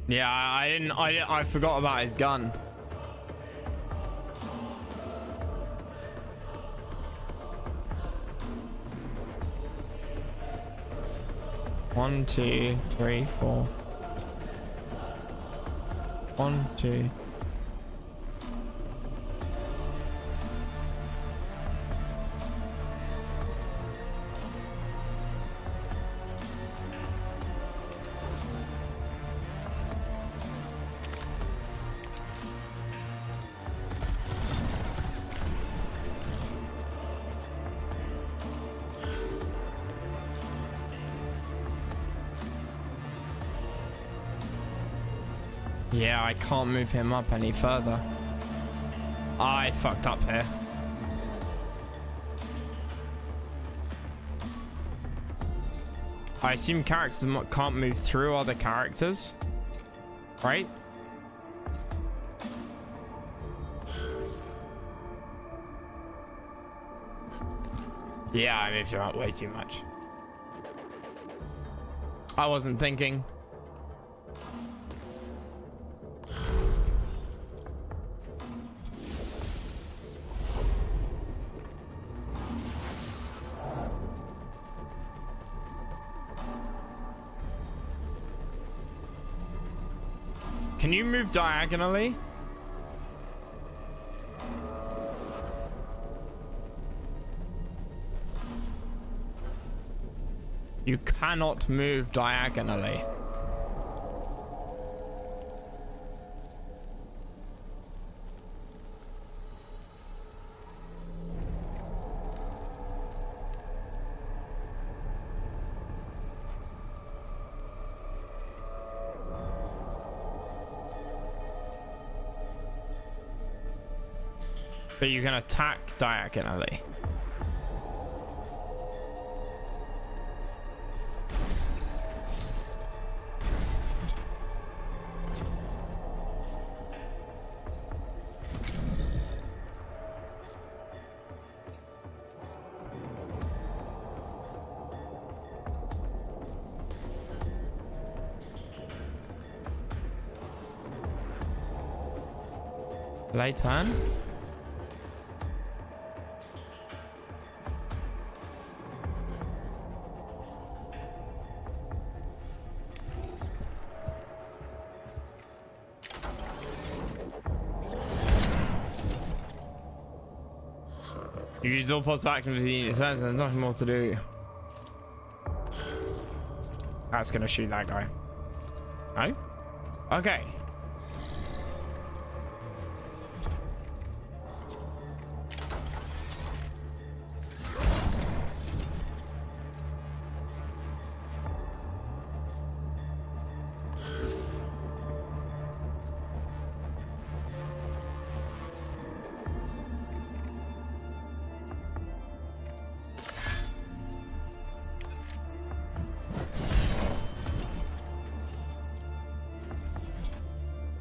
Yeah, I forgot about his gun. One, two, three, four. 1, 2. Yeah, I can't move him up any further. I fucked up here. I assume characters can't move through other characters, right? Yeah, I moved him up way too much. I wasn't thinking. Can you move diagonally? You cannot move diagonally. But you can attack diagonally. Late turn. You use all possible actions with the unit turns, there's nothing more to do. That's gonna shoot that guy. No? Okay.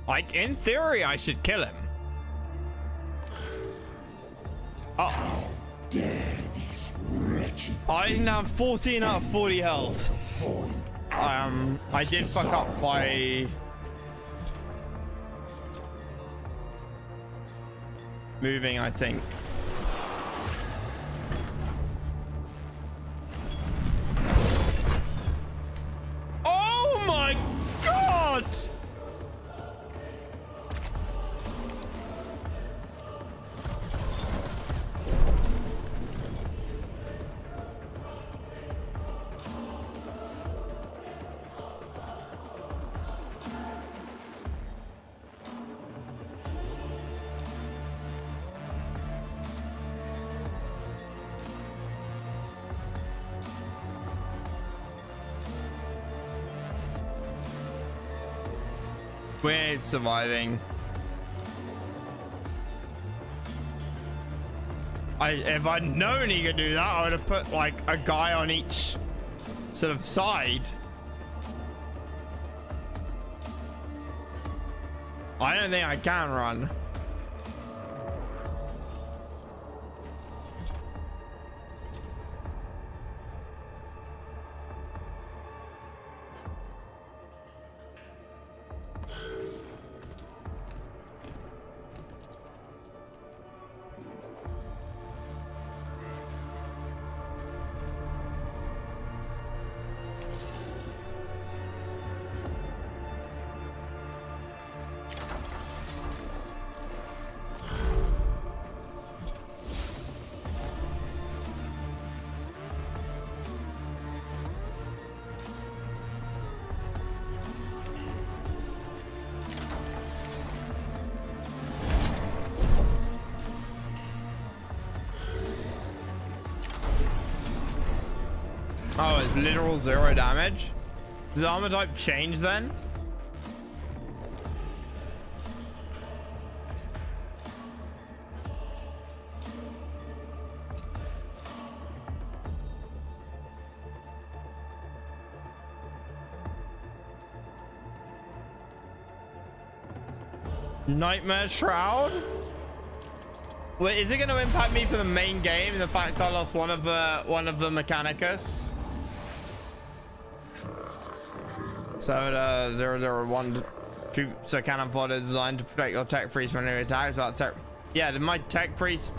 Like, in theory, I should kill him. Oh. I didn't have 14 out of 40 health. I did fuck up by moving, I think. Oh my god! We're surviving. If I'd known he could do that, I would have put like a guy on each sort of side. I don't think I can run. literal 0 damage. Does the armor type change then? Nightmare Shroud? Wait, is it going to impact me for the main game? The fact I lost one of the Mechanicus. So 001 troops are cannon fodder designed to protect your tech priest from enemy attacks. Yeah, did my tech priest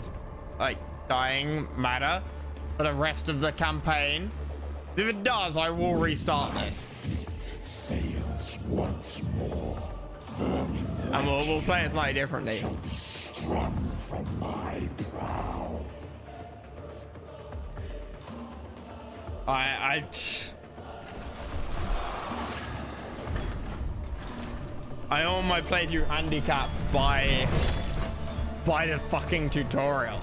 like dying matter for the rest of the campaign? If it does, I will restart this. Sails once more. And we'll play it slightly differently. Shall be strung from my prow. I own my playthrough handicap by the fucking tutorial.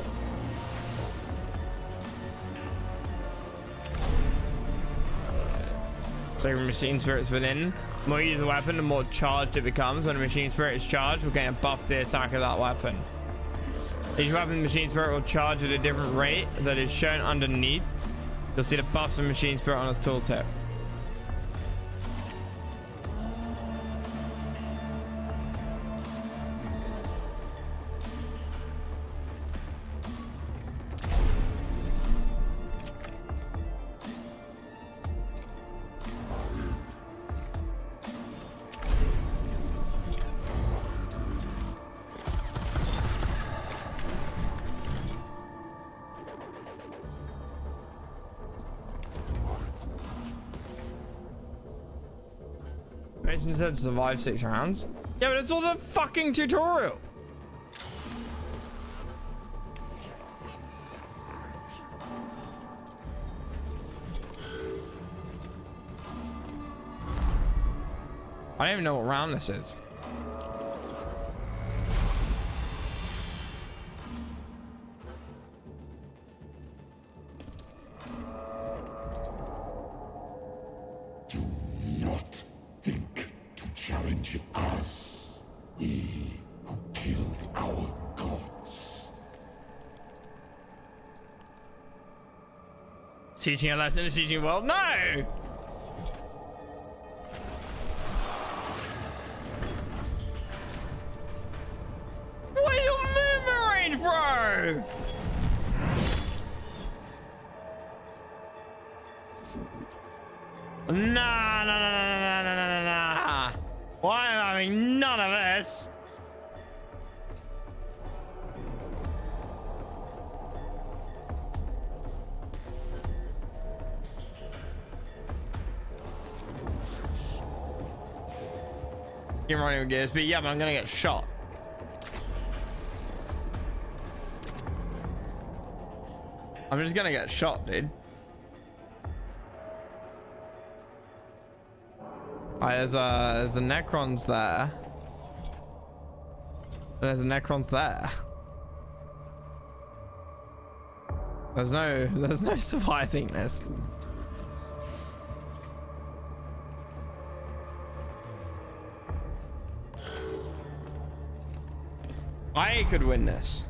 So machine spirits within. The more you use a weapon, the more charged it becomes. When a machine spirit is charged, we'll gain a buff to the attack of that weapon. Each weapon the machine spirit will charge at a different rate that is shown underneath. You'll see the buffs of machine spirit on the tooltip. Mission said survive 6 rounds. Yeah, but it's all the fucking tutorial. I don't even know what round this is. Teaching a lesson is teaching a world? No! What are your movement range, bro? Nah. Why am I having none of this? Running with gears, but yeah, but I'm gonna get shot. I'm just gonna get shot, dude. There's the Necrons there. There's Necrons there. There's no surviving this. I could win this.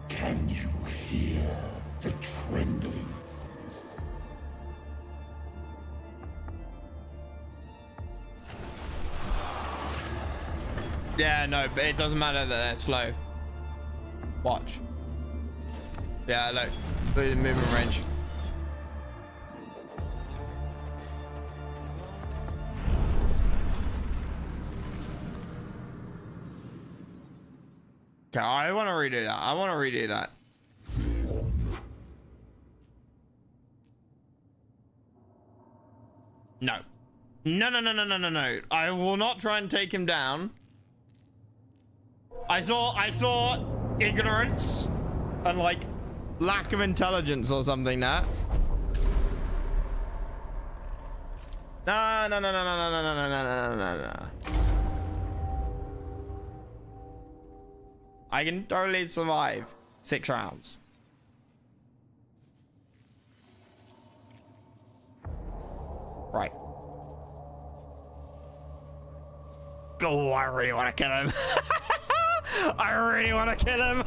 Can you hear the trembling? Yeah, no, but it doesn't matter that they're slow. Watch. Yeah, look at the movement range. Okay, I want to redo that. No. No. I will not try and take him down. I saw ignorance and like lack of intelligence or something there. No. I can totally survive 6 rounds. Right. Oh, I really want to kill him. I really want to kill him.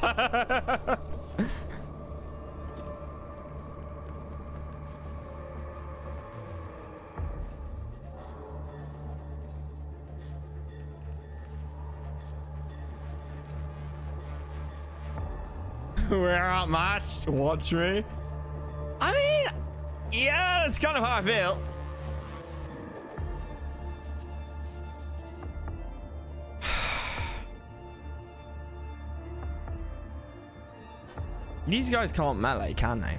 We're outmatched. Watch me. I mean, yeah, that's kind of how I feel. These guys can't melee, can they?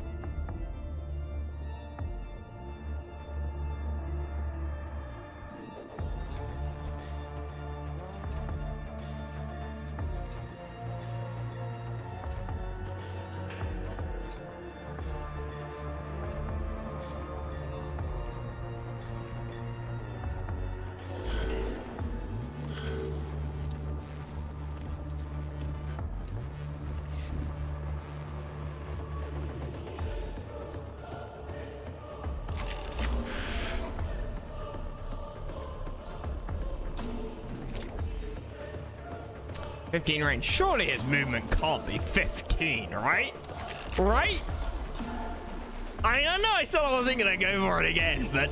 .15 range. Surely his movement can't be 15, right? Right? I don't know. I still was thinking I'd go for it again, but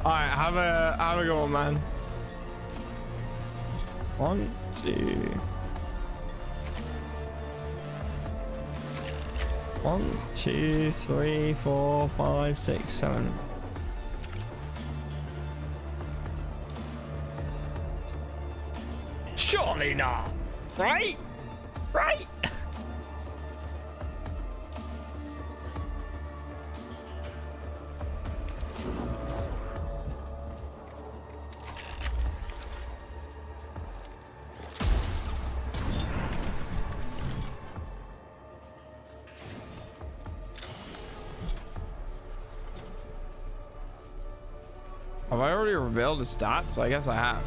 all right, have a go on, man. 1, 2. 1, 2, 3, 4, 5, 6, 7. Surely not, right? Right? Have I already revealed the stats? I guess I have.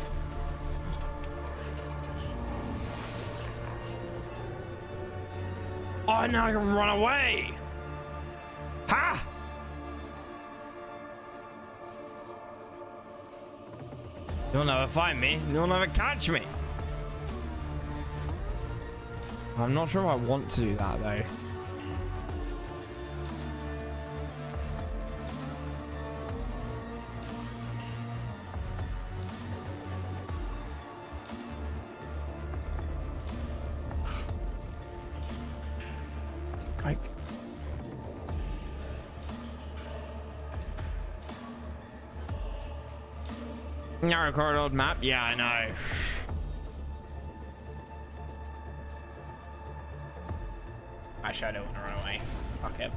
Oh, now I can run away. Ha! You'll never find me. You'll never catch me. I'm not sure if I want to do that, though. Narrow corridor map, yeah, I know. Actually, I don't want to run away. Fuck it.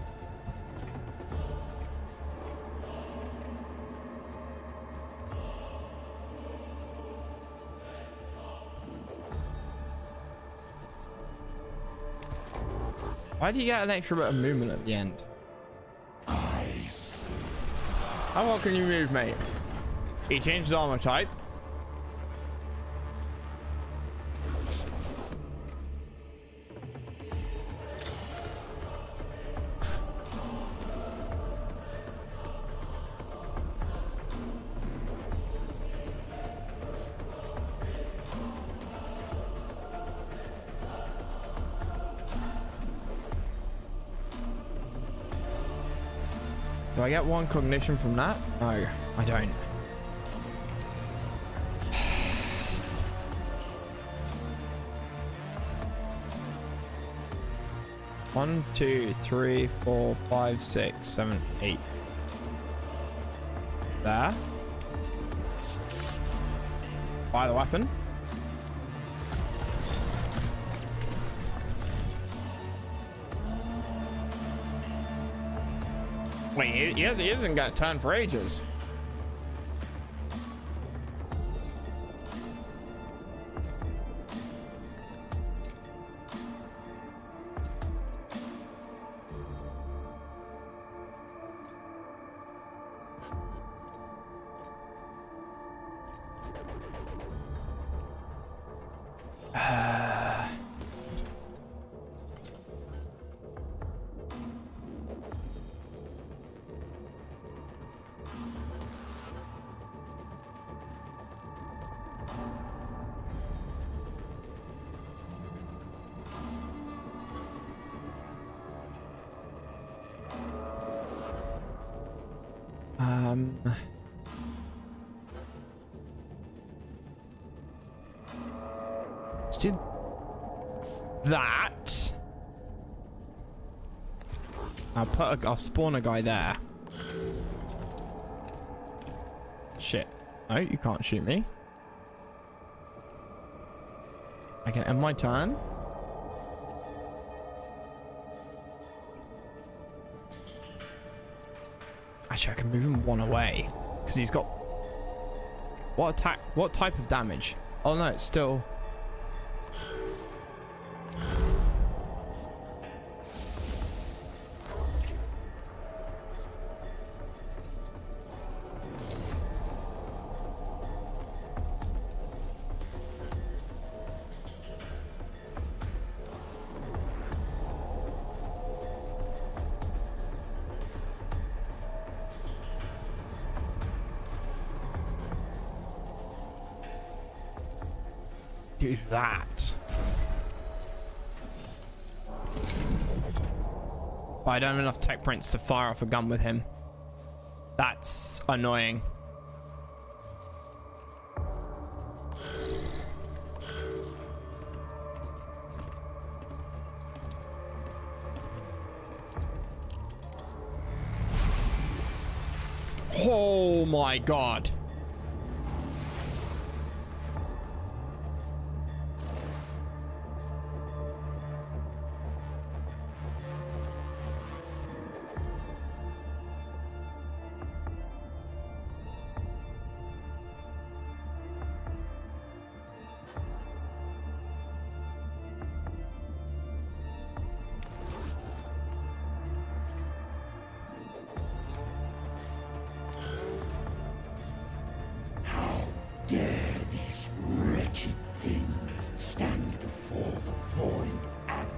Why do you get an extra bit of movement at the end? How well can you move, mate? He changed his armor type. Do I get 1 cognition from that? No, I don't. One, 2, 3, 4, 5, 6, 7, 8. There. Fire the weapon. Wait, he hasn't got a turn for ages. Let's do that. I'll spawn a guy there. Shit. No, you can't shoot me. I can end my turn. Actually, I can move him one away because he's got what attack? What type of damage? Oh no, it's still. Do that. But I don't have enough tech prints to fire off a gun with him. That's annoying. Oh my god. Dare this wretched thing stand before the void and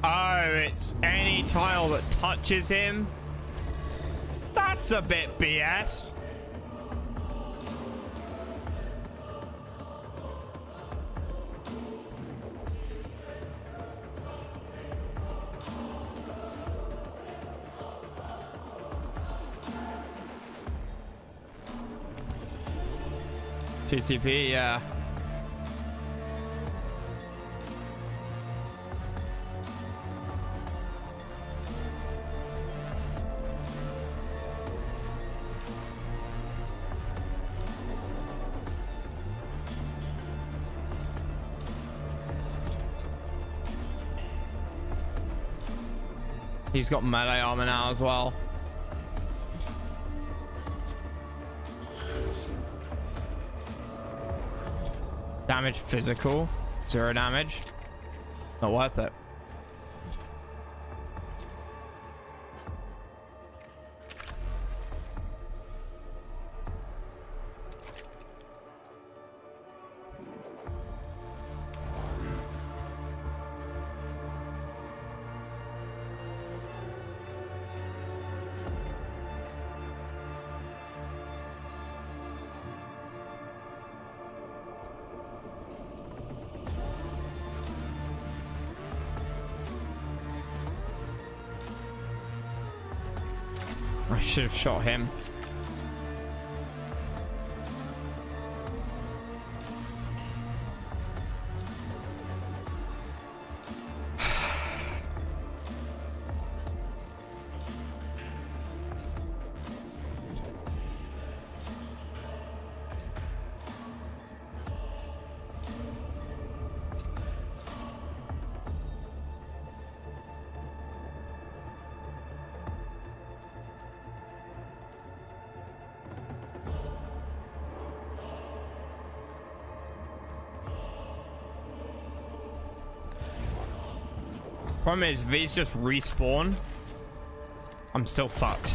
Oh, it's any tile that touches him? That's a bit BS. TCP, yeah. He's got melee armor now as well. Damage physical, 0 damage. Not worth it. I should have shot him. Problem is, if these just respawn, I'm still fucked.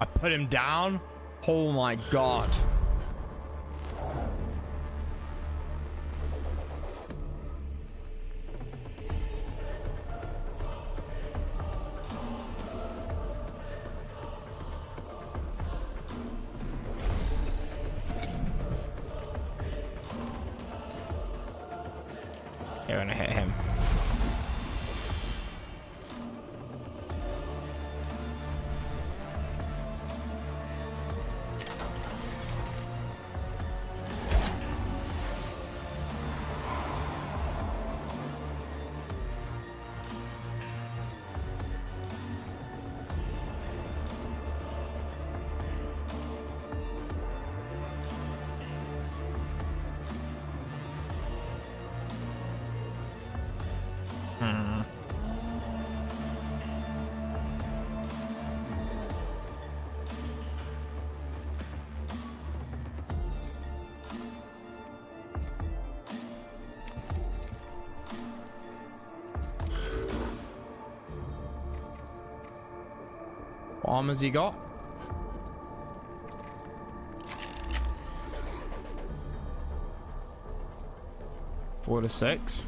I put him down. Oh my god. You're gonna hit him. What armor's he got? 4 to 6.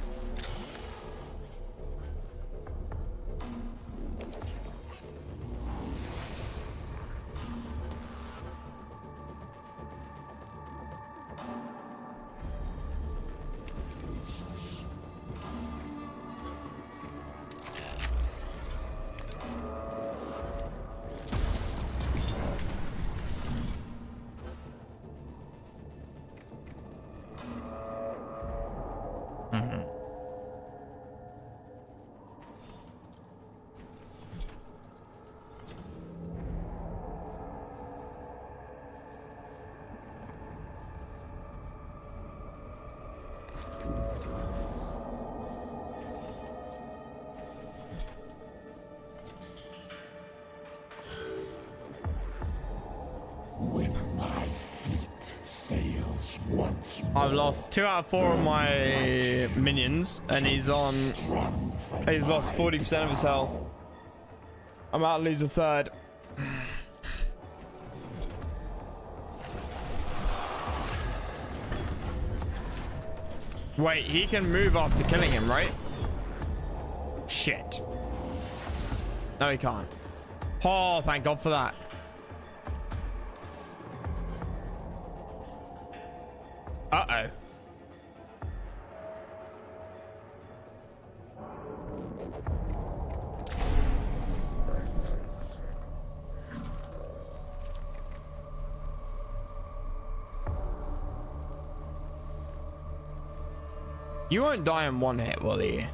When my fleet sails once I've lost 2 out of 4 of my minions, and he's lost 40% of his health. I'm about to lose a third. Wait, he can move after killing him, right? Shit. No, he can't. Oh, thank God for that. Uh-oh. You won't die in 1 hit, will you?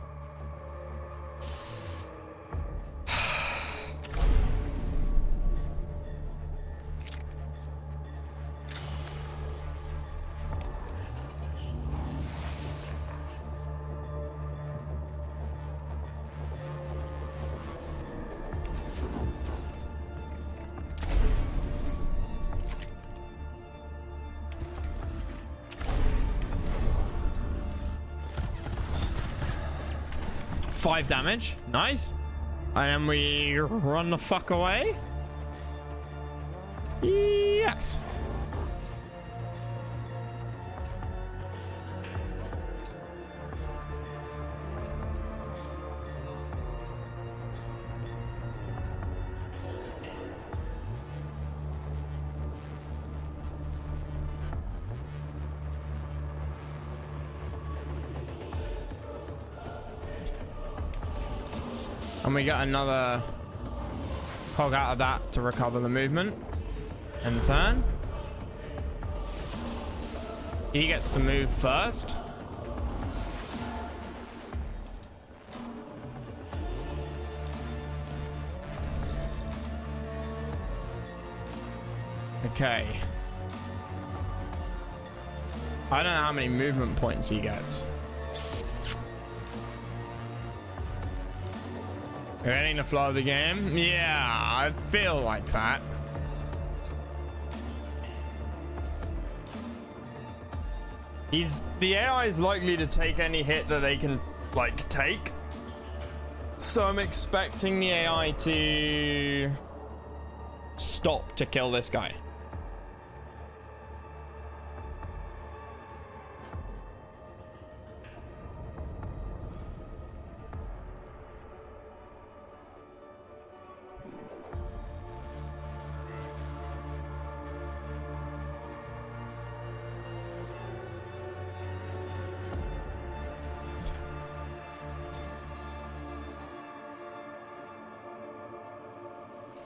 Five damage, nice. And then we run the fuck away. Yes. And we get another cog out of that to recover the movement and turn. He gets to move first. Okay. I don't know how many movement points he gets. We're getting the flow of the game? Yeah, I feel like that. The AI is likely to take any hit that they can, like, take. So I'm expecting the AI to stop to kill this guy.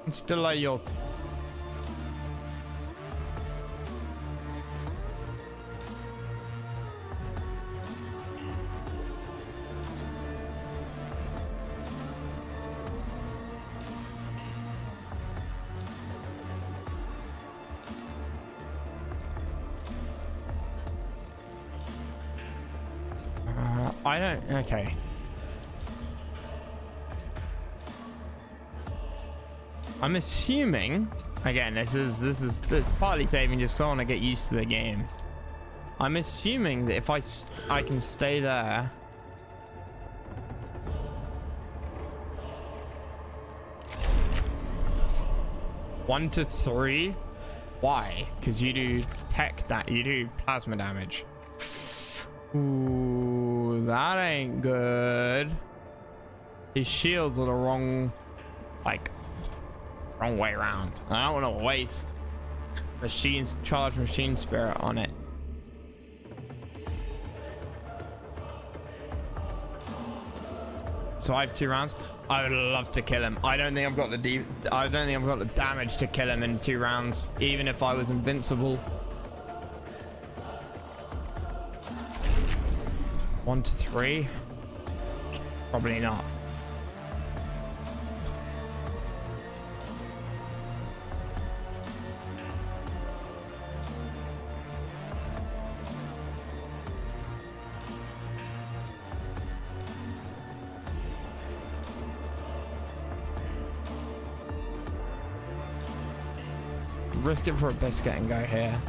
It's delay your. I don't. Okay. I'm assuming. Again, this is partly saving just 'cause I want to get used to the game. I'm assuming that if I can stay there. One to three. Why? Because you do you do plasma damage. Ooh, that ain't good. His shields are the wrong way around. I don't want to waste charge machine spirit on it. So I have 2 rounds. I would love to kill him. I don't think I've got the damage to kill him in 2 rounds, even if I was invincible. 1 to 3? Probably not. Risk it for a biscuit and go here.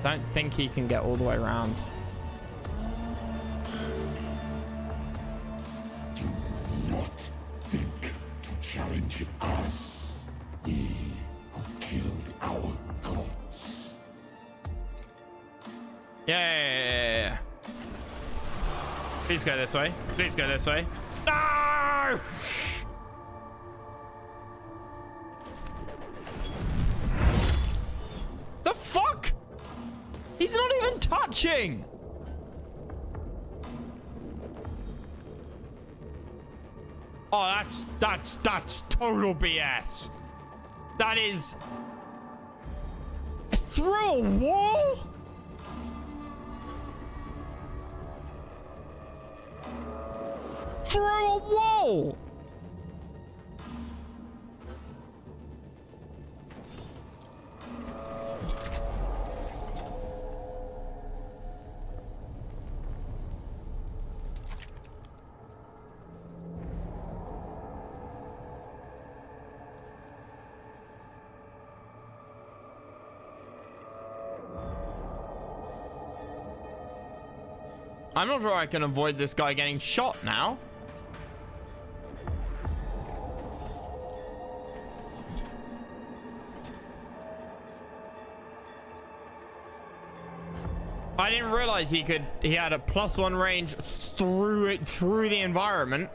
Don't think he can get all the way around. Do not think to challenge us. We who killed our gods. Yeah. Please go this way. Please go this way. No! The fuck? He's not even touching. Oh, that's total BS. That is through a wall? Through a wall? I'm not sure I can avoid this guy getting shot now. I didn't realize he had a +1 range through the environment.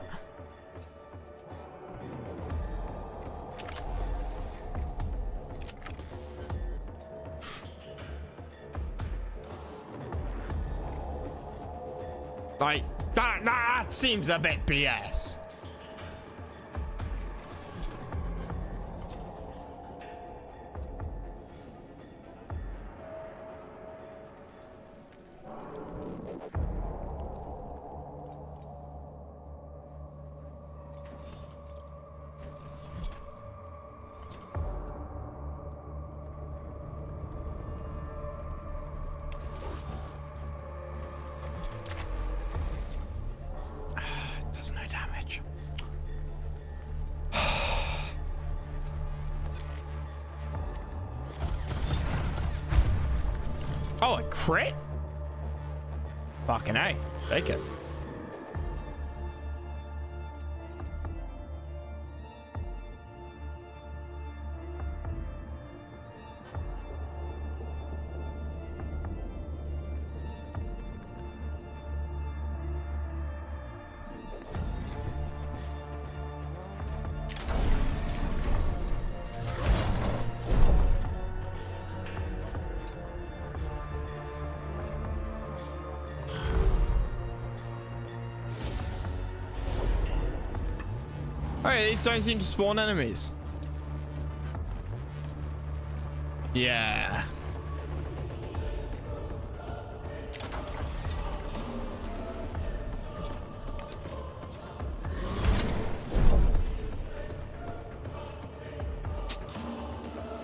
Like, that seems a bit BS. Oh, a crit? Fucking A. Take it. Alright, these don't seem to spawn enemies. Yeah.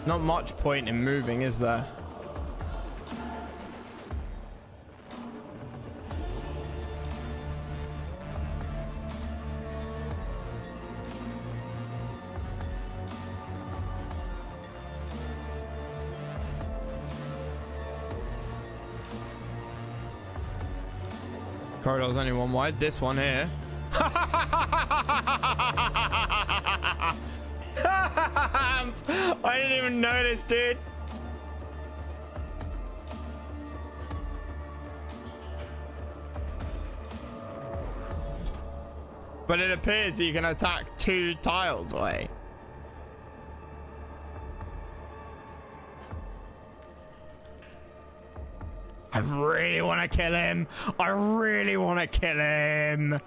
Not much point in moving, is there? Corridor's only one wide. This one here. I didn't even notice, dude. But it appears you can attack 2 tiles away. I really want to kill him. I really want to kill him.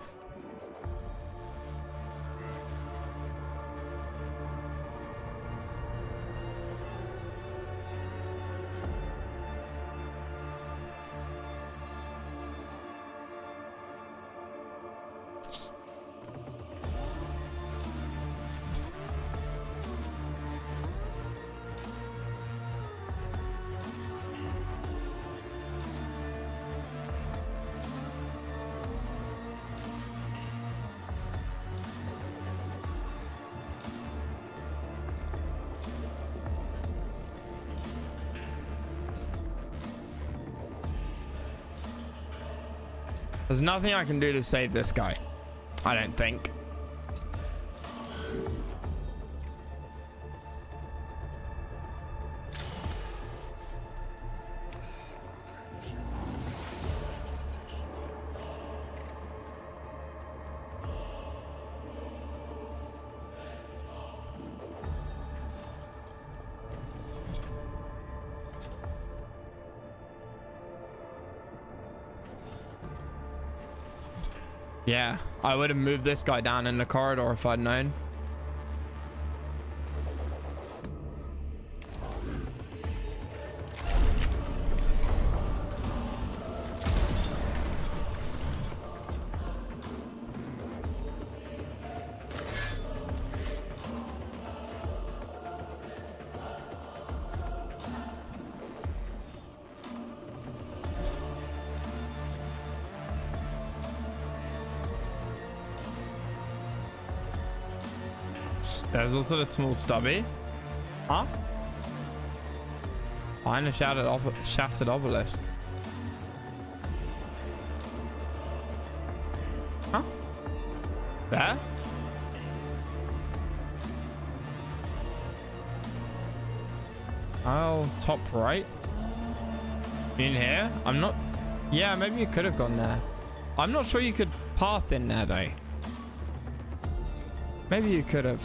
There's nothing I can do to save this guy. I don't think. Yeah, I would have moved this guy down in the corridor if I'd known. There's also the small stubby. Huh? Behind the shattered obelisk. Huh? There? Oh, top right. In here? I'm not... Yeah, maybe you could have gone there. I'm not sure you could path in there, though. Maybe you could have.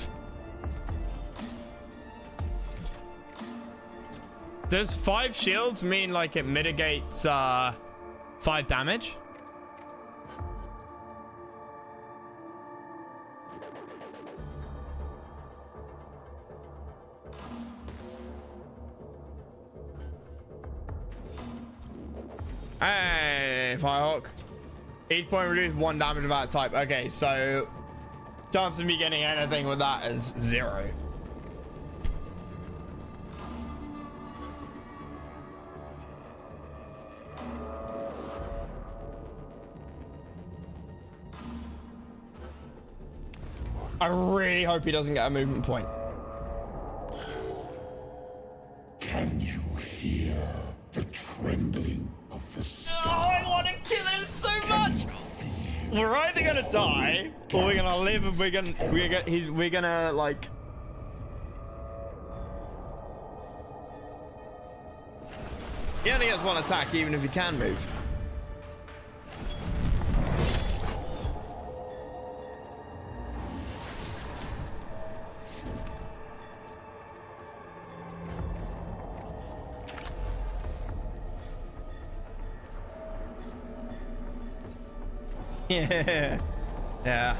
Does 5 shields mean like it mitigates 5 damage? Hey, Firehawk. Each point reduces 1 damage of that type. Okay, so chance of me getting anything with that is 0. I really hope he doesn't get a movement point. Can you hear the trembling of the stars? Oh, I want to kill him so much. We're either gonna die or we're gonna live, and we're gonna like. He only gets 1 attack, even if he can move. Yeah. Yeah.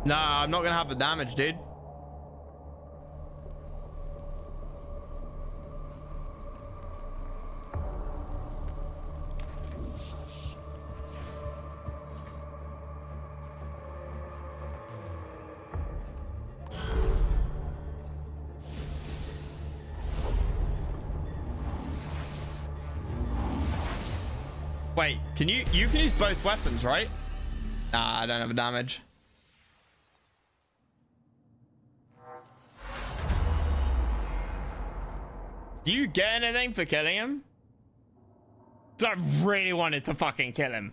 Nah, I'm not gonna have the damage, dude. Wait, can you can use both weapons, right? Nah, I don't have a damage. Do you get anything for killing him? 'Cause I really wanted to fucking kill him.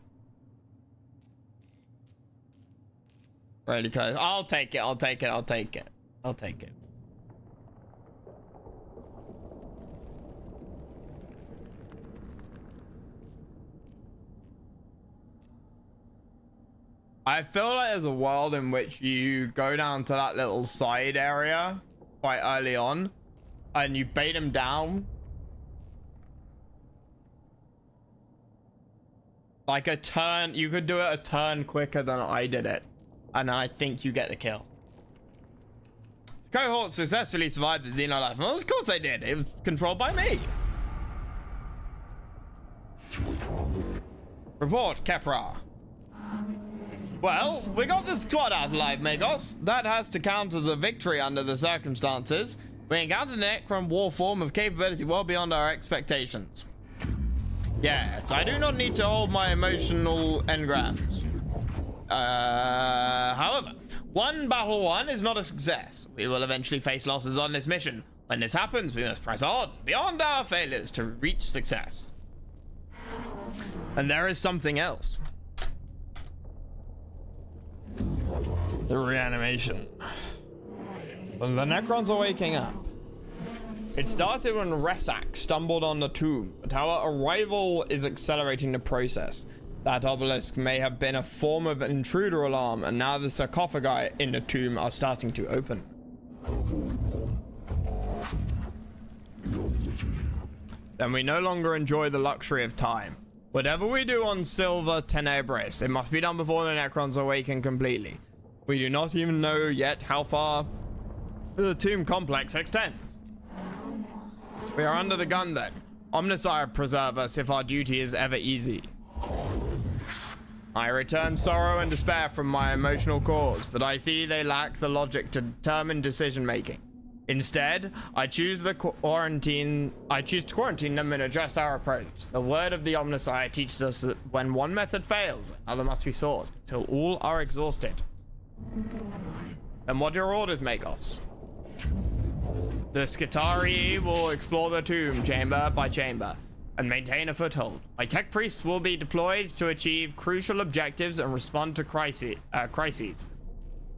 Really close. I'll take it, I'll take it, I'll take it. I'll take it. I feel like there's a world in which you go down to that little side area quite early on and you bait him down. Like a turn, you could do it a turn quicker than I did it. And I think you get the kill. The cohort successfully survived the Xenolife. Well, of course they did. It was controlled by me. Report, Kepra. Well, we got the squad out alive, Megos. That has to count as a victory under the circumstances. We encountered an Necron war form of capability well beyond our expectations. Yes, I do not need to hold my emotional engrams. However, one battle won is not a success. We will eventually face losses on this mission. When this happens, we must press on beyond our failures to reach success. And there is something else. The reanimation. When the Necrons are waking up. It started when Resak stumbled on the tomb, but our arrival is accelerating the process. That obelisk may have been a form of an intruder alarm, and now the sarcophagi in the tomb are starting to open. Then we no longer enjoy the luxury of time. Whatever we do on Silver Tenebris, it must be done before the Necrons awaken completely. We do not even know yet how far the tomb complex extends. We are under the gun then. Omnissiah preserve us if our duty is ever easy. I return sorrow and despair from my emotional cause, but I see they lack the logic to determine decision making. Instead, I choose to quarantine them and adjust our approach. The word of the Omnissiah teaches us that when one method fails, another must be sought, till all are exhausted. And what do your orders, Magos? The Skitarii will explore the tomb chamber by chamber and maintain a foothold. My tech priests will be deployed to achieve crucial objectives and respond to crises.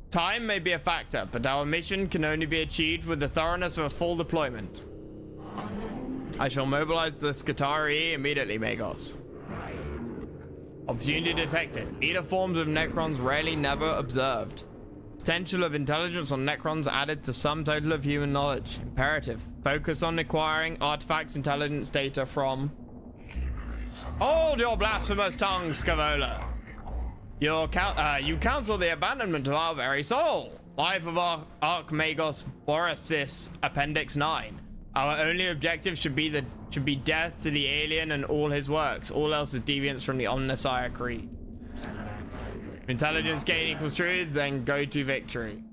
Time may be a factor, but our mission can only be achieved with the thoroughness of a full deployment. I shall mobilize the Skitarii immediately, Magos. Opportunity detected. Either forms of Necrons rarely never observed. Potential of intelligence on Necrons added to sum total of human knowledge. Imperative. Focus on acquiring artifacts intelligence data from... Hold your blasphemous tongue, Scavola. You counsel the abandonment of our very soul. Life of Archmagos Borisis, Appendix 9. Our only objective should be death to the alien and all his works. All else is deviance from the Omnissiah Creed. Intelligence gain equals truth, then go to victory.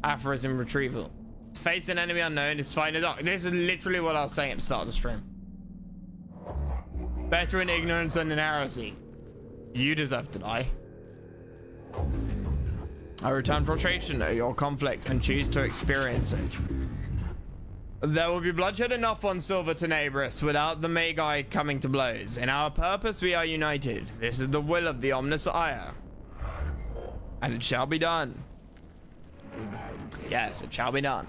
Aphorism retrieval. To face an enemy unknown is to find a dark. This is literally what I was saying at the start of the stream. Better in ignorance than in heresy. You deserve to die. I return frustration at your conflict and choose to experience it. There will be bloodshed enough on Silver Tenebris without the Magi coming to blows. In our purpose we are united. This is the will of the Omnissiah. And it shall be done. Yes, it shall be done.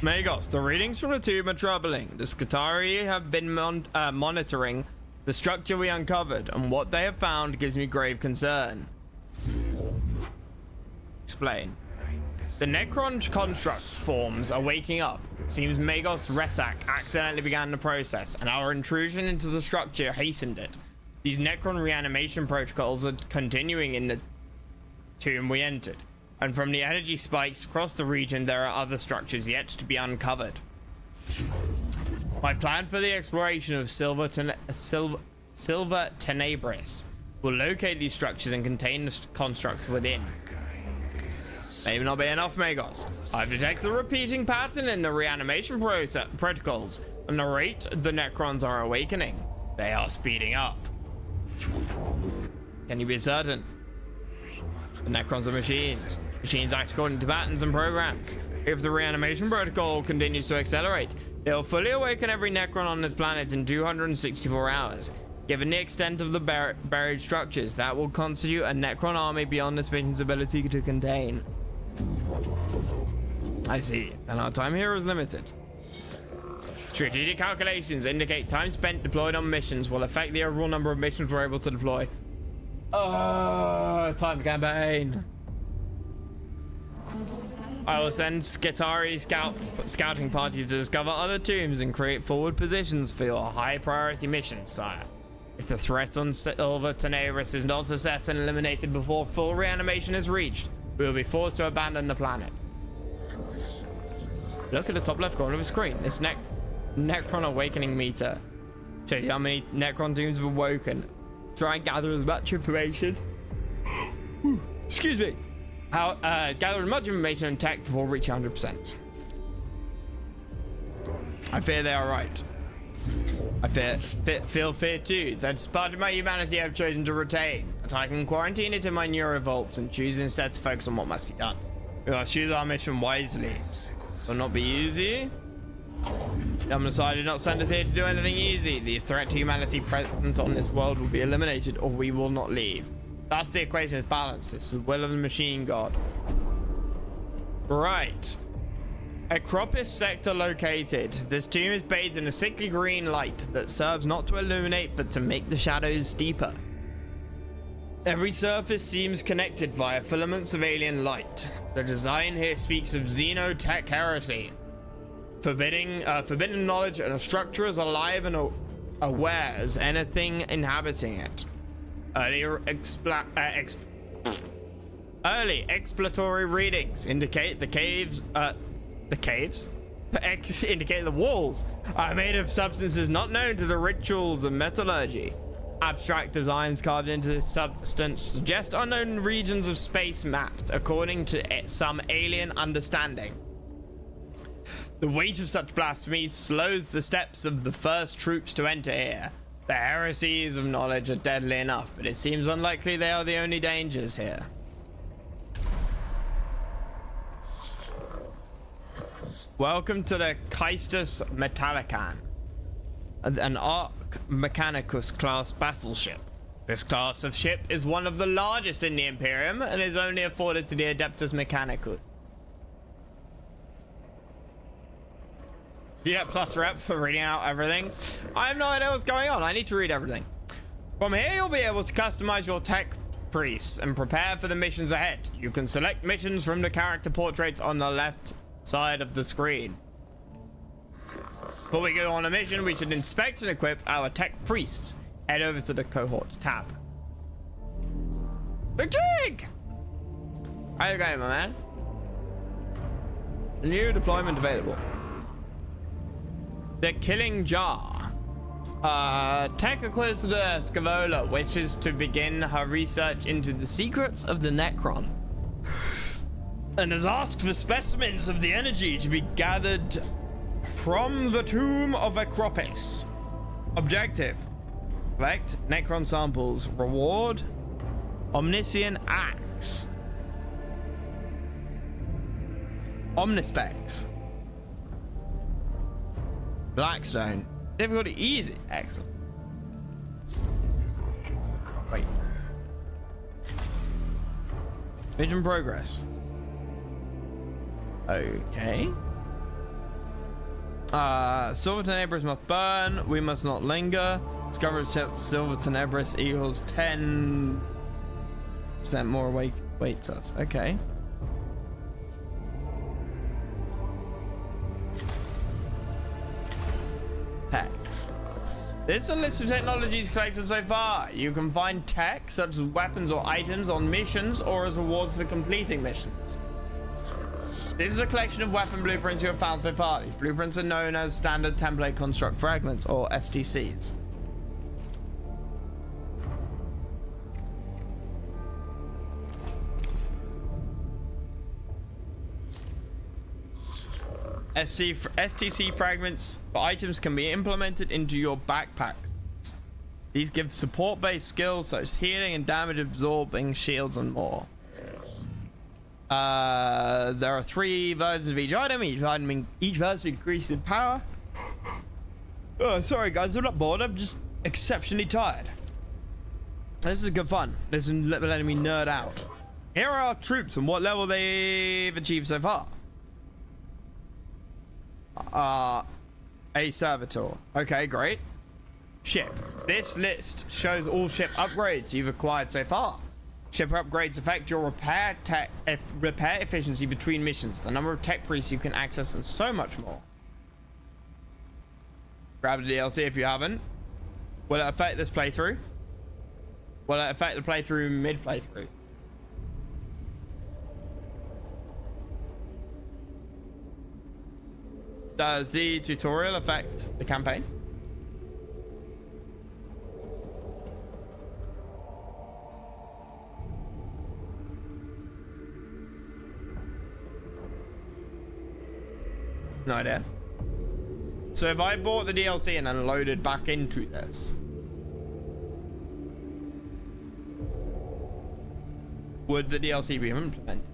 Magos, the readings from the tomb are troubling. The Skitarii have been monitoring the structure we uncovered, and what they have found gives me grave concern. Explain. The Necron construct forms are waking up. Seems Magos Resak accidentally began the process, and our intrusion into the structure hastened it. These Necron reanimation protocols are continuing in the tomb we entered, and from the energy spikes across the region, there are other structures yet to be uncovered. My plan for the exploration of Silver Tenebris will locate these structures and contain the constructs within. Maybe not be enough, Magos. I've detected a repeating pattern in the reanimation protocols, and the rate the Necrons are awakening. They are speeding up. Can you be certain? The Necrons are machines. Machines act according to patterns and programs. If the reanimation protocol continues to accelerate, they'll fully awaken every Necron on this planet in 264 hours. Given the extent of the buried structures, that will constitute a Necron army beyond this mission's ability to contain. I see, and our time here is limited. Strategic calculations indicate time spent deployed on missions will affect the overall number of missions we're able to deploy. Time campaign. I will send Skitari scouting parties to discover other tombs and create forward positions for your high priority missions, sire. If the threat on Silver Tenebris is not assessed and eliminated before full reanimation is reached, we will be forced to abandon the planet. Look at the top left corner of the screen. This Necron awakening meter shows you how many Necron tombs have awoken. Try and gather as much information. Excuse me. Gather as much information and tech before reaching 100%. I fear they are right. I feel fear too. That's part of my humanity I've chosen to retain. But I can quarantine it in my neurovaults and choose instead to focus on what must be done. We must choose our mission wisely. It will not be easy. I'm decided not send us here to do anything easy. The threat to humanity present on this world will be eliminated, or we will not leave. That's the equation is balanced. This is the will of the machine god. Right. Acropis sector located. This tomb is bathed in a sickly green light that serves not to illuminate but to make the shadows deeper. Every surface seems connected via filaments of alien light. The design here speaks of xenotech heresy. Forbidden knowledge and a structure as alive and aware as anything inhabiting it. Early exploratory readings indicate indicate the walls are made of substances not known to the rituals of metallurgy. Abstract designs carved into this substance suggest unknown regions of space mapped according to some alien understanding. The weight of such blasphemy slows the steps of the first troops to enter here. The heresies of knowledge are deadly enough, but it seems unlikely they are the only dangers here. Welcome to the Caestus Metallican, an Arc Mechanicus class battleship. This class of ship is one of the largest in the Imperium and is only afforded to the Adeptus Mechanicus. Yeah, plus rep for reading out everything. I have no idea what's going on. I need to read everything. From here, you'll be able to customize your tech priests and prepare for the missions ahead. You can select missions from the character portraits on the left side of the screen. Before we go on a mission, we should inspect and equip our tech priests. Head over to the cohort tab. The King! How you going, my man? New deployment available. The Killing Jar. Tech Inquisitor Scavola wishes to begin her research into the secrets of the Necron and has asked for specimens of the energy to be gathered from the tomb of Acropis. Objective: collect Necron samples. Reward: Omniscient Axe. Omnispecs. Blackstone. Difficulty easy. Excellent. Wait. Mission progress. Okay. Silver Tenebris must burn. We must not linger. Discover Silver Tenebris equals 10% more waits us. Okay. This is a list of technologies collected so far. You can find tech, such as weapons or items, on missions or as rewards for completing missions. This is a collection of weapon blueprints you have found so far. These blueprints are known as Standard Template Construct Fragments, or STCs. STC fragments for items can be implemented into your backpacks. These give support-based skills such as healing and damage-absorbing shields and more. There are 3 versions of each item. Each version increases in power. Oh, sorry guys, I'm not bored. I'm just exceptionally tired. This is good fun. This is letting me nerd out. Here are our troops and what level they've achieved so far. A servitor. Okay, great. Ship. This list shows all ship upgrades you've acquired so far. Ship upgrades affect your repair efficiency between missions, the number of tech priests you can access, and so much more. Grab the DLC if you haven't. Will it affect this playthrough? Will it affect the playthrough mid-playthrough? Does the tutorial affect the campaign? No idea. So if I bought the DLC and then loaded back into this, would the DLC be implemented?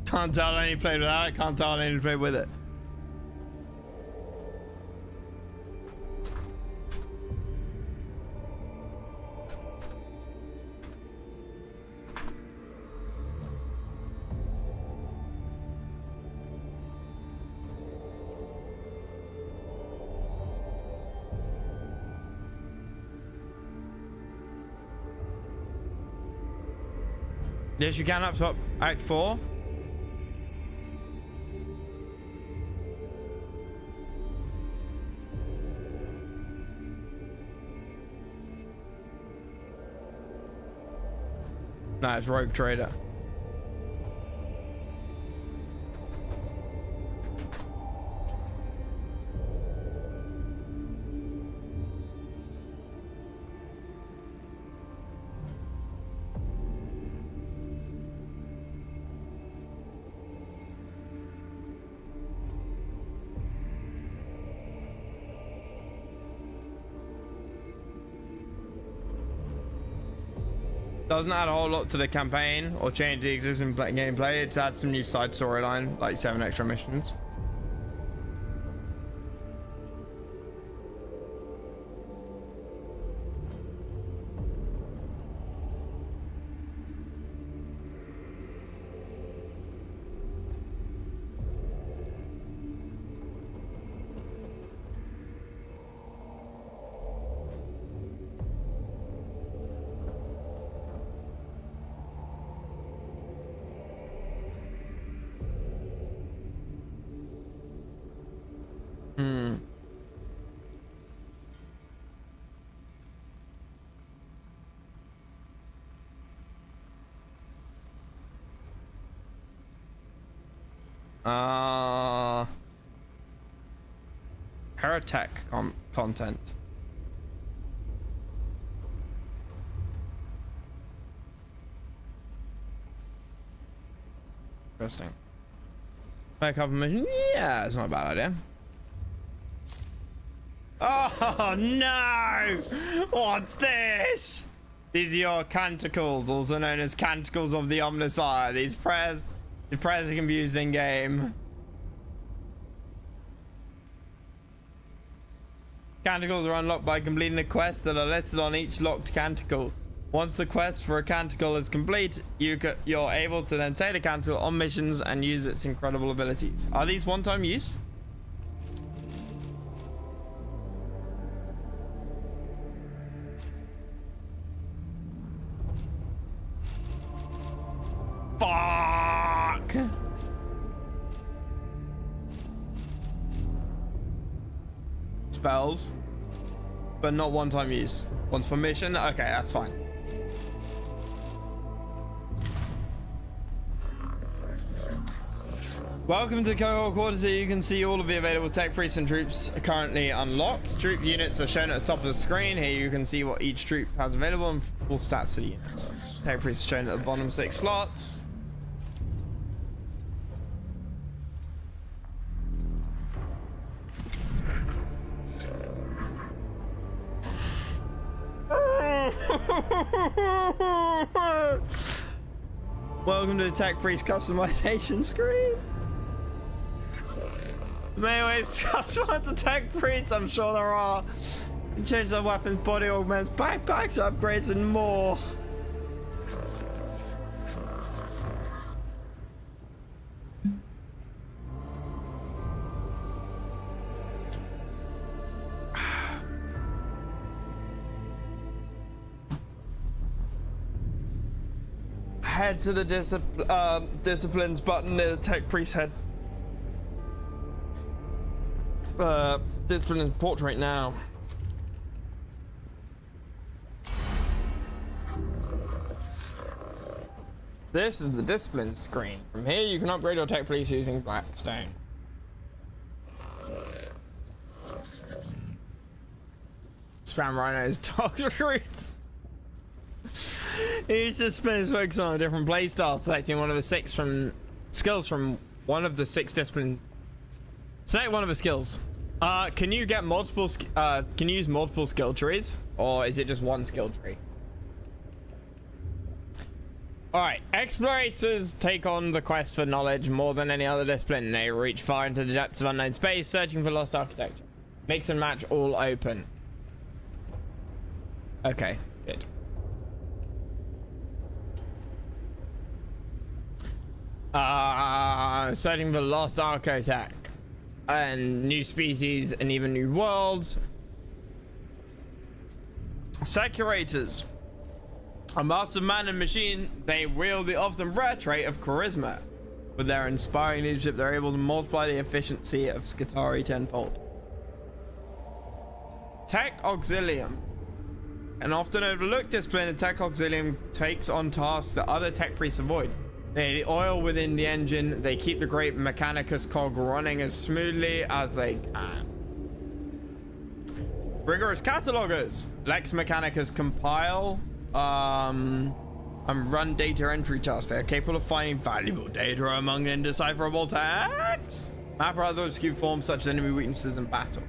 Can't tell any played without it, can't tell any played with it. Yes, you can up top Act 4. No, it's Rogue Trader. Doesn't add a whole lot to the campaign or change the existing gameplay. It's add some new side storyline, like 7 extra missions. Paratech content. Interesting. Make up a mission. Yeah, it's not a bad idea. Oh no! What's this? These are your canticles, also known as canticles of the Omnissiah. These prayers can be used in game. Canticles are unlocked by completing the quests that are listed on each locked canticle. Once the quest for a canticle is complete, you're able to then take the canticle on missions and use its incredible abilities. Are these one-time use? spells, but not one-time use. Once per mission? Okay, that's fine. Welcome to Cohort Quarters. Here you can see all of the available tech priests and troops currently unlocked. Troop units are shown at the top of the screen. Here you can see what each troop has available and full stats for the units. Tech priests are shown at the bottom 6 slots. Welcome to the tech priest customization screen. Many ways to customize a tech priest, I'm sure there are. You can change their weapons, body augments, backpacks, upgrades, and more. Head to the disciplines button near the tech priest head. Discipline portrait now. This is the discipline screen. From here you can upgrade your tech police using Blackstone. Spam rhinos, dogs recruits. Each discipline is focused on a different playstyle, selecting one of the 6 from skills from one of the 6 discipline. Select one of the skills. Can you get multiple? Can you use multiple skill trees, or is it just one skill tree? All right, explorators take on the quest for knowledge more than any other discipline. They reach far into the depths of unknown space, searching for lost architecture. Mix and match all open. Okay, good. Searching for lost architect and new species and even new worlds. Securators. A master of man and machine, they wield the often rare trait of charisma. With their inspiring leadership, they're able to multiply the efficiency of Scutari tenfold. Tech Auxilium. An often overlooked discipline, the Tech Auxilium takes on tasks that other tech priests avoid. They oil within the engine, they keep the great Mechanicus cog running as smoothly as they can. Rigorous catalogers. Lex Mechanicus compile and run data entry tasks. They are capable of finding valuable data among indecipherable texts. Map or other obscure forms such as enemy weaknesses in battle.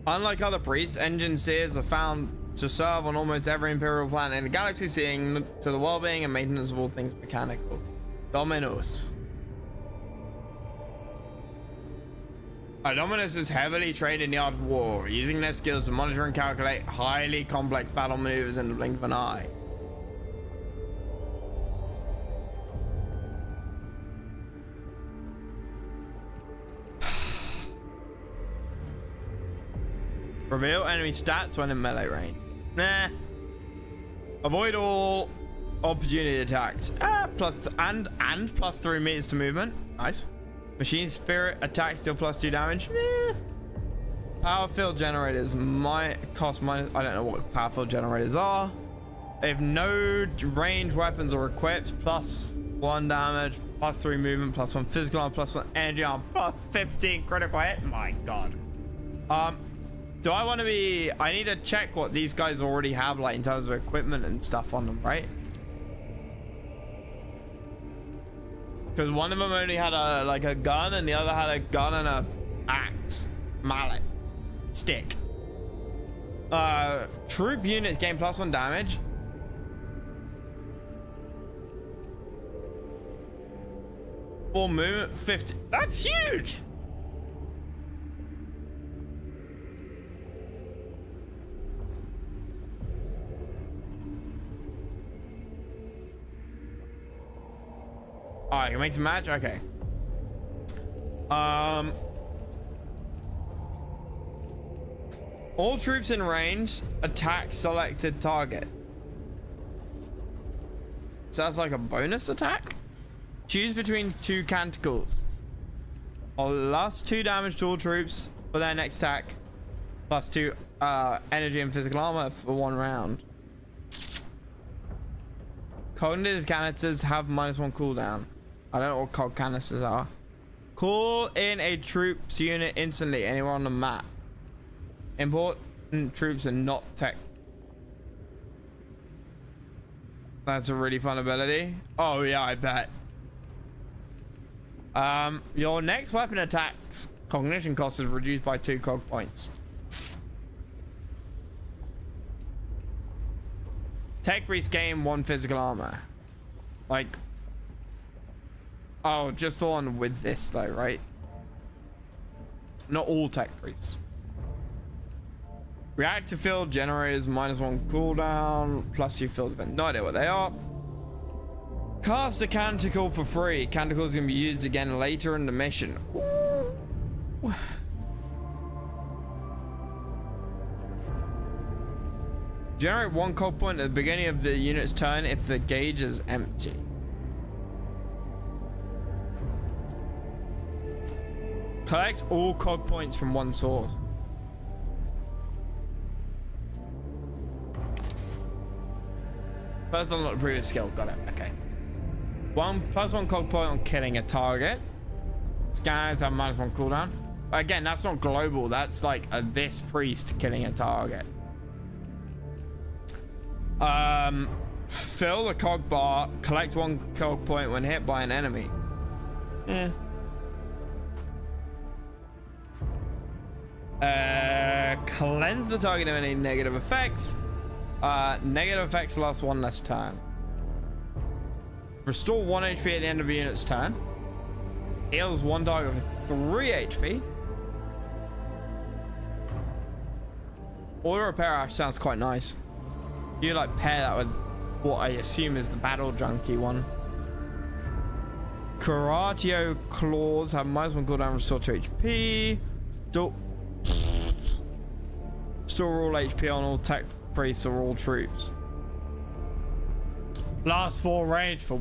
Unlike other priests, engine seers are found to serve on almost every imperial planet in the galaxy, seeing to the well-being and maintenance of all things mechanical. Dominus. Dominus is heavily trained in the art of war, using their skills to monitor and calculate highly complex battle maneuvers in the blink of an eye. Reveal enemy stats when in melee range. Nah. Avoid all opportunity attacks. Plus 3 meters to movement. Nice. Machine spirit attacks deal +2 damage. Power field generators might cost minus. I don't know what power field generators are. If no range weapons are equipped, +1 damage, +3 movement, +1 physical arm, +1 energy arm, +15 critical hit. My god. Do I want to be... I need to check what these guys already have, like, in terms of equipment and stuff on them, right? Because one of them only had a gun, and the other had a gun and a axe, mallet, stick. Troop units gain +1 damage. Full movement, 50. That's huge! Alright, can make some match? Okay. All troops in range attack selected target. So that's like a bonus attack? Choose between 2 canticles. Plus 2 damage to all troops for their next attack. Plus 2 energy and physical armor for 1 round. Cognitive canisters have -1 cooldown. I don't know what cog canisters are. Call in a troops unit instantly anywhere on the map. Important troops are not tech. That's a really fun ability. Oh yeah, I bet. Your next weapon attack's cognition cost is reduced by 2 cog points. Tech priest gain 1 physical armor. Like, oh, just the one with this though, right? Not all tech priests. Reactor field generators -1 cooldown, plus you field event. No idea what they are. Cast a canticle for free. Canticles can be used again later in the mission. Ooh. Generate 1 cog point at the beginning of the unit's turn if the gauge is empty. Collect all cog points from 1 source. First unlock the previous skill. Got it. Okay. +1 cog point on killing a target. Scanners have -1 cooldown. Again, that's not global. That's like this priest killing a target. Fill the cog bar. Collect 1 cog point when hit by an enemy. Yeah. Cleanse the target of any negative effects. Negative effects last 1 less turn. Restore 1 HP at the end of a unit's turn. Heals 1 target for 3 HP. Auto repair actually sounds quite nice. You like pair that with what I assume is the battle junkie one. Karatio claws have -1 cooldown, restore 2 HP. Store all HP on all tech priests or all troops. Last 4 range for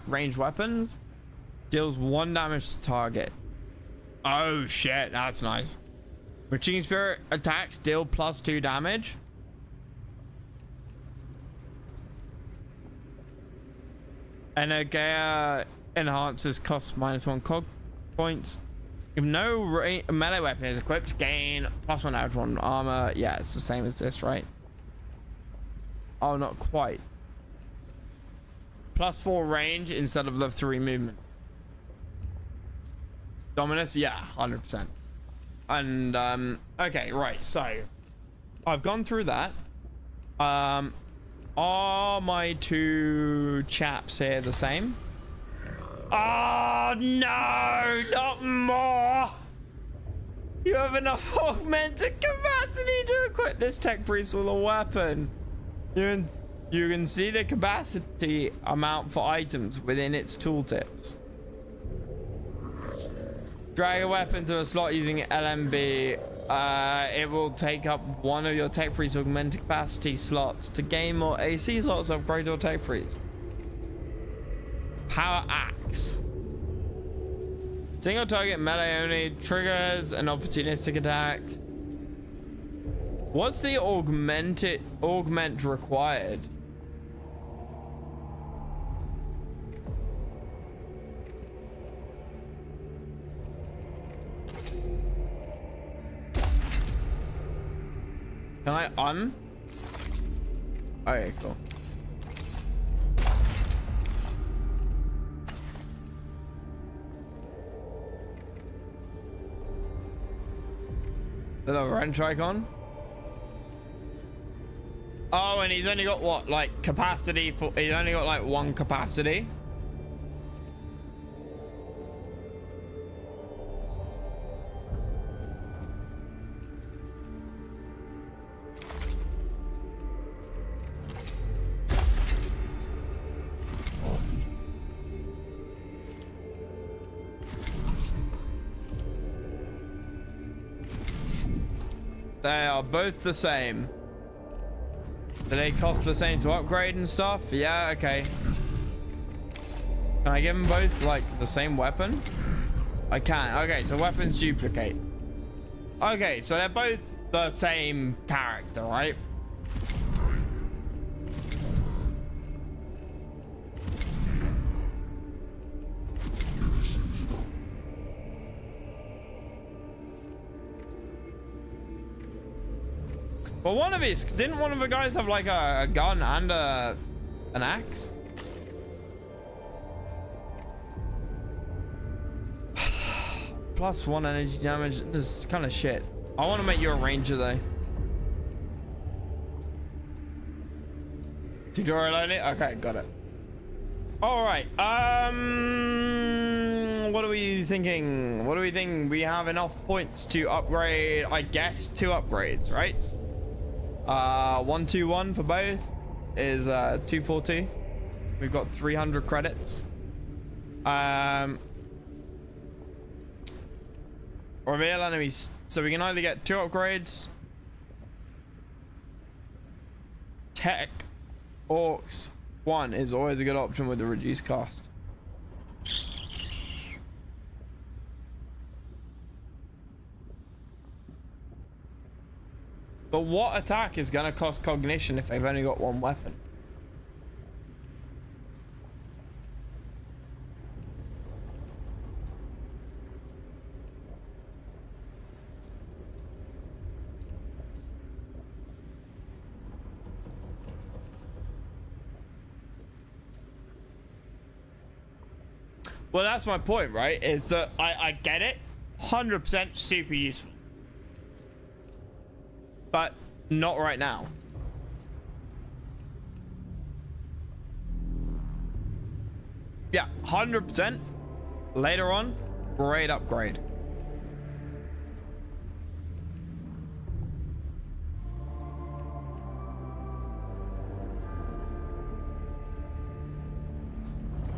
ranged weapons. Deals 1 damage to target. Oh shit, that's nice. Machine spirit attacks deal +2 damage. And Energia enhances cost -1 cog points. If no melee weapon is equipped, gain +1 damage, 1 armor. Yeah, it's the same as this, right? Oh, not quite. +4 range instead of the 3 movement. Dominus, yeah, 100%. And okay, right. So I've gone through that. Are my 2 chaps here the same? Oh no, not more. You have enough augmented capacity to equip this tech priest with a weapon. You can see the capacity amount for items within its tooltips. Drag a weapon to a slot using LMB. It will take up 1 of your tech priest augmented capacity slots. To gain more AC slots, upgrade your tech priest. Power axe. Single target melee only, triggers an opportunistic attack. What's the augment required? Can I Okay, cool. The wrench icon. Oh, and he's only got what, like capacity for? He's only got like 1 capacity. They are both the same. Do they cost the same to upgrade and stuff? Yeah, okay. Can I give them both like the same weapon? I can. Okay, so weapons duplicate. Okay, so they're both the same character, right? Well, one of these, didn't one of the guys have like a gun and an axe? +1 energy damage. This is kind of shit. I want to make you a ranger though. Tutorial only? Okay, got it. All right. What are we thinking? What do we think? We have enough points to upgrade, I guess, 2 upgrades, right? 121 for both is 242. We've got 300 credits. Reveal enemies. So we can either get 2 upgrades. Tech Orcs 1 is always a good option with the reduced cost. But what attack is going to cost cognition if they've only got 1 weapon? Well, that's my point, right? Is that I get it. 100% super useful. But not right now. Yeah, 100%. Later on, great upgrade.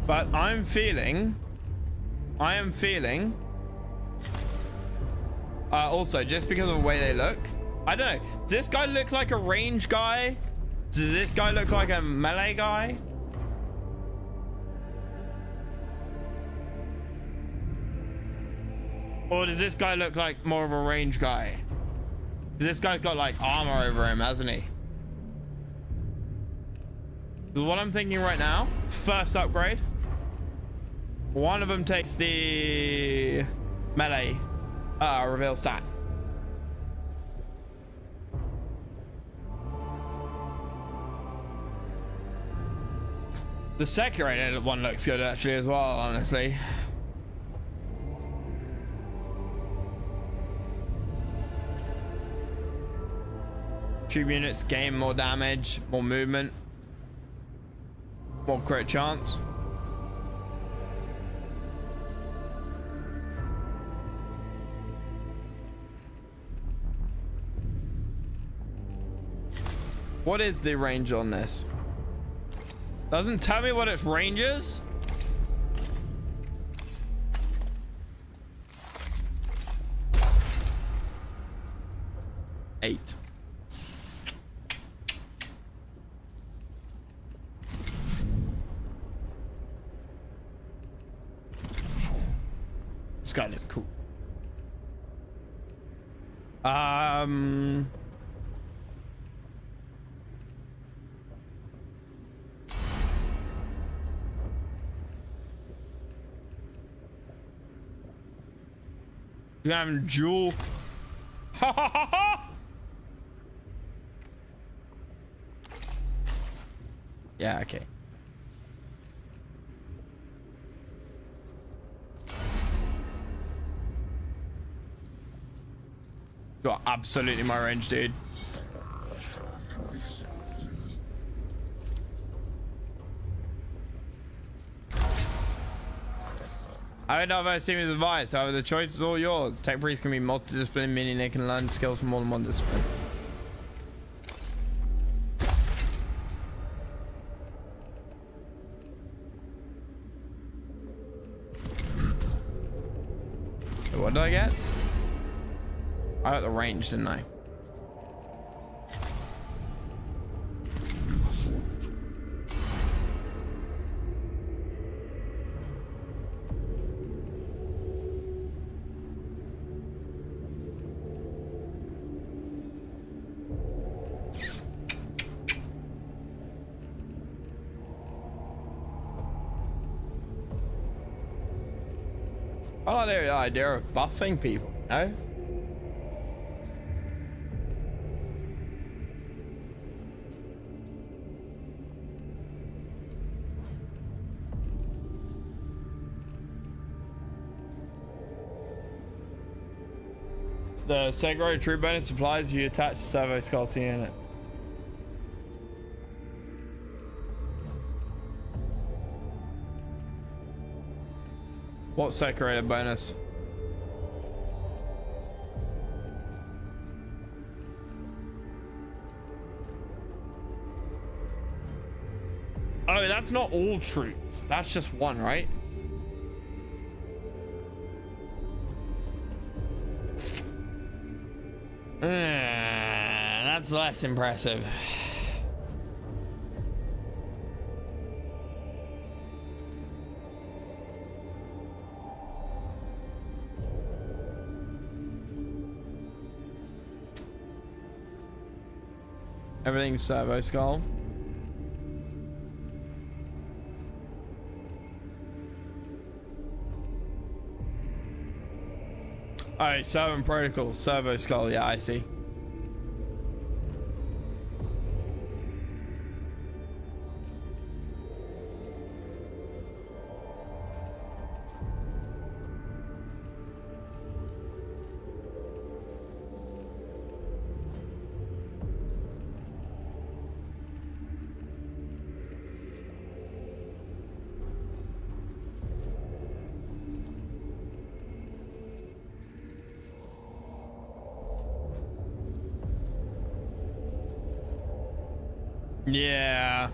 But I am feeling also just because of the way they look, I don't know, does this guy look like a range guy? Does this guy look like a melee guy? Or does this guy look like more of a range guy? This guy's got like armor over him, hasn't he? So what I'm thinking right now, first upgrade, one of them takes the melee reveal stats. The securated one looks good actually as well, honestly. Tube units gain more damage, more movement, more crit chance. What is the range on this? Doesn't tell me what its range is. Eight. This guy looks cool. You have him dual. Ha ha ha ha! Yeah, okay. You are absolutely my range, dude. I don't know if I've seen his advice, however the choice is all yours. Tech Priest can be multidisciplinary, meaning they can learn skills from more than one discipline. So what did I get? I got the range, didn't I? I like the idea of buffing people, you know? The Segro true bonus applies if you attach servo skull to unit. What Segro bonus? Oh, that's not all troops. That's just one, right? That's less impressive. Everything's servo skull. Oh, servo protocol, servo skull. Yeah, I see. Yeah.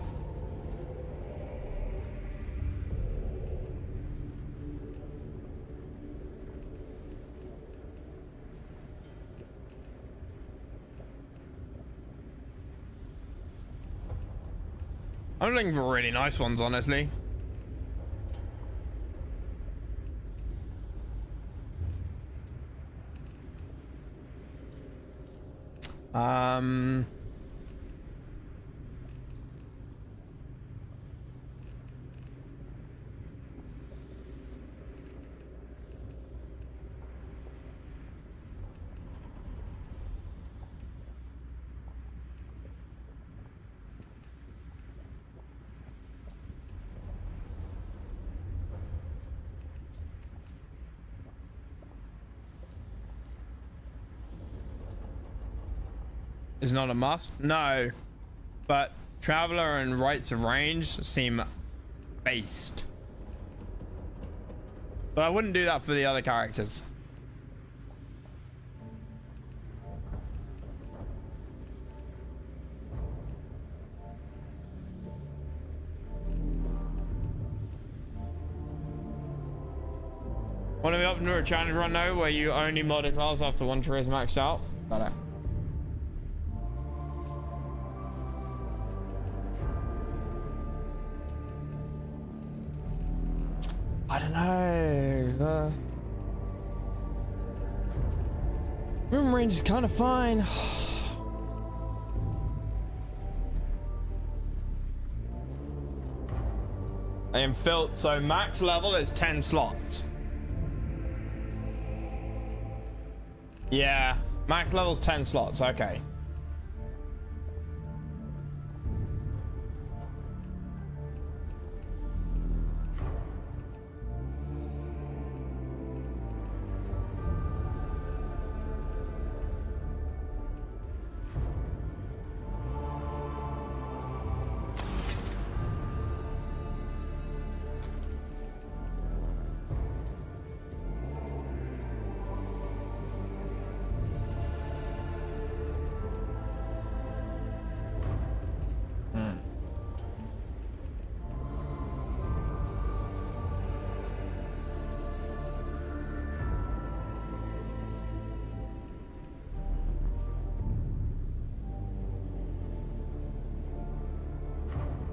I'm looking for really nice ones, honestly. Is not a must? No. But Traveler and Rites of Range seem based. But I wouldn't do that for the other characters. Want to be up to a challenge run now where you only mod a class after one tree is maxed out? Better. I don't know. The room range is kind of fine. I am filled, so max level is 10 slots. Yeah, max level's 10 slots. Okay.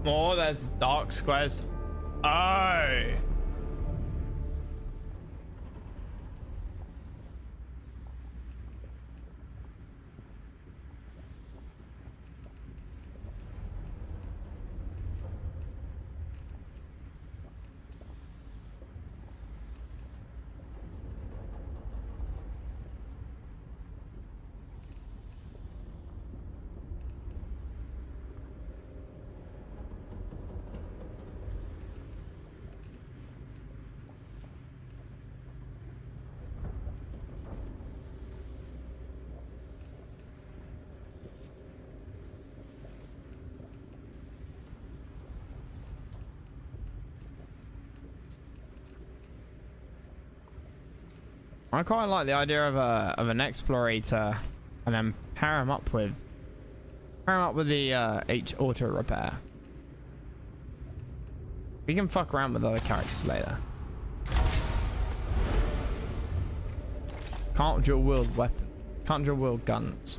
Oh, that's Dark's quest. Oh. I quite like the idea of an explorator, and then pair him up with the H auto repair. We can fuck around with other characters later. Can't dual wield weapon. Can't dual wield guns.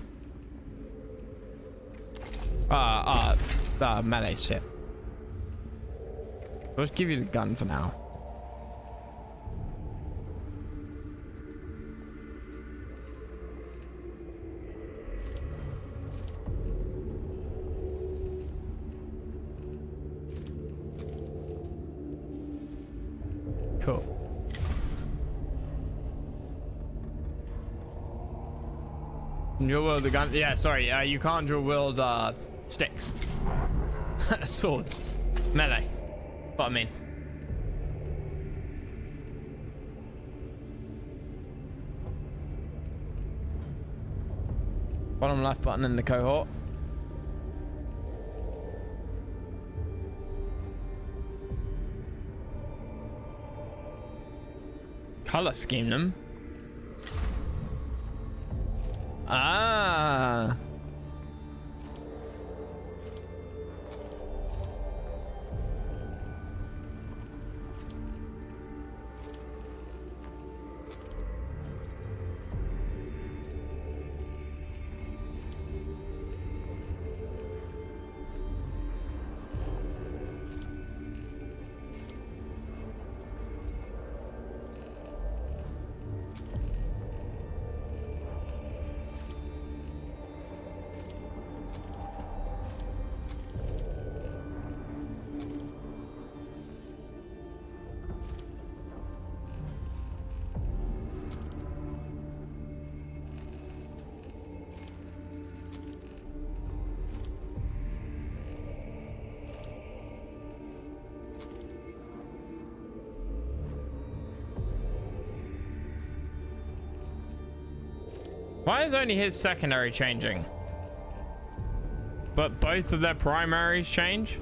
Melee shit. I'll just give you the gun for now. Cool. Dual wield the gun. Yeah, sorry. You can't dual wield sticks. Swords. Melee. What I mean. Bottom left button in the cohort. Color scheme them. Ah. Why is only his secondary changing? But both of their primaries change?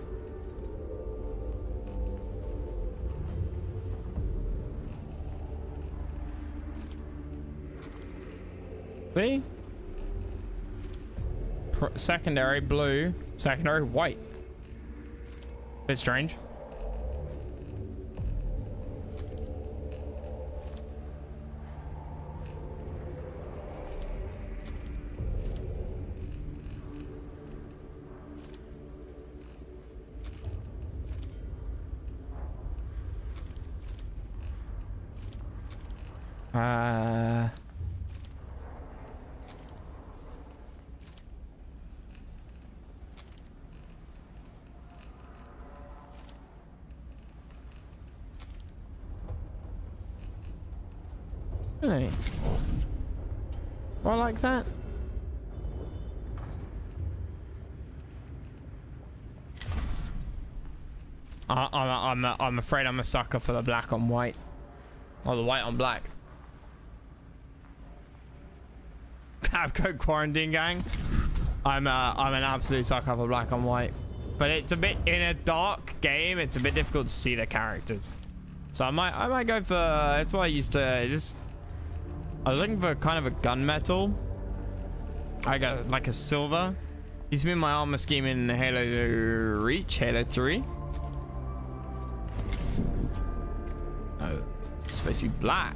See? Secondary blue, secondary white. Bit strange. Really? Well, like that? I'm afraid I'm a sucker for the black on white, or the white on black. Tabco quarantine gang. I'm an absolute sucker for black on white, but it's a bit in a dark game. It's a bit difficult to see the characters, so I might go for. That's what I used to. I was looking for kind of a gunmetal. I got like a silver. Used to be my armor scheme in Halo Reach, Halo 3. Oh, it's supposed to be black.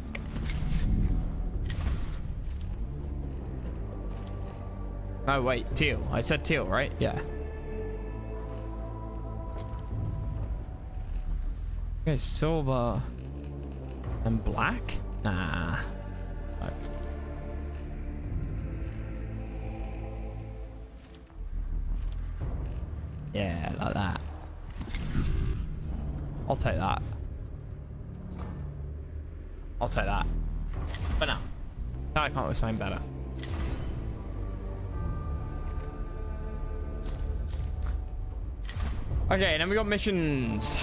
Oh wait, teal. I said teal, right? Yeah. Okay, silver and black? Nah. Fuck. Yeah, like that. I'll take that. I'll take that. But no. I can't with something better. Okay, and then we got missions.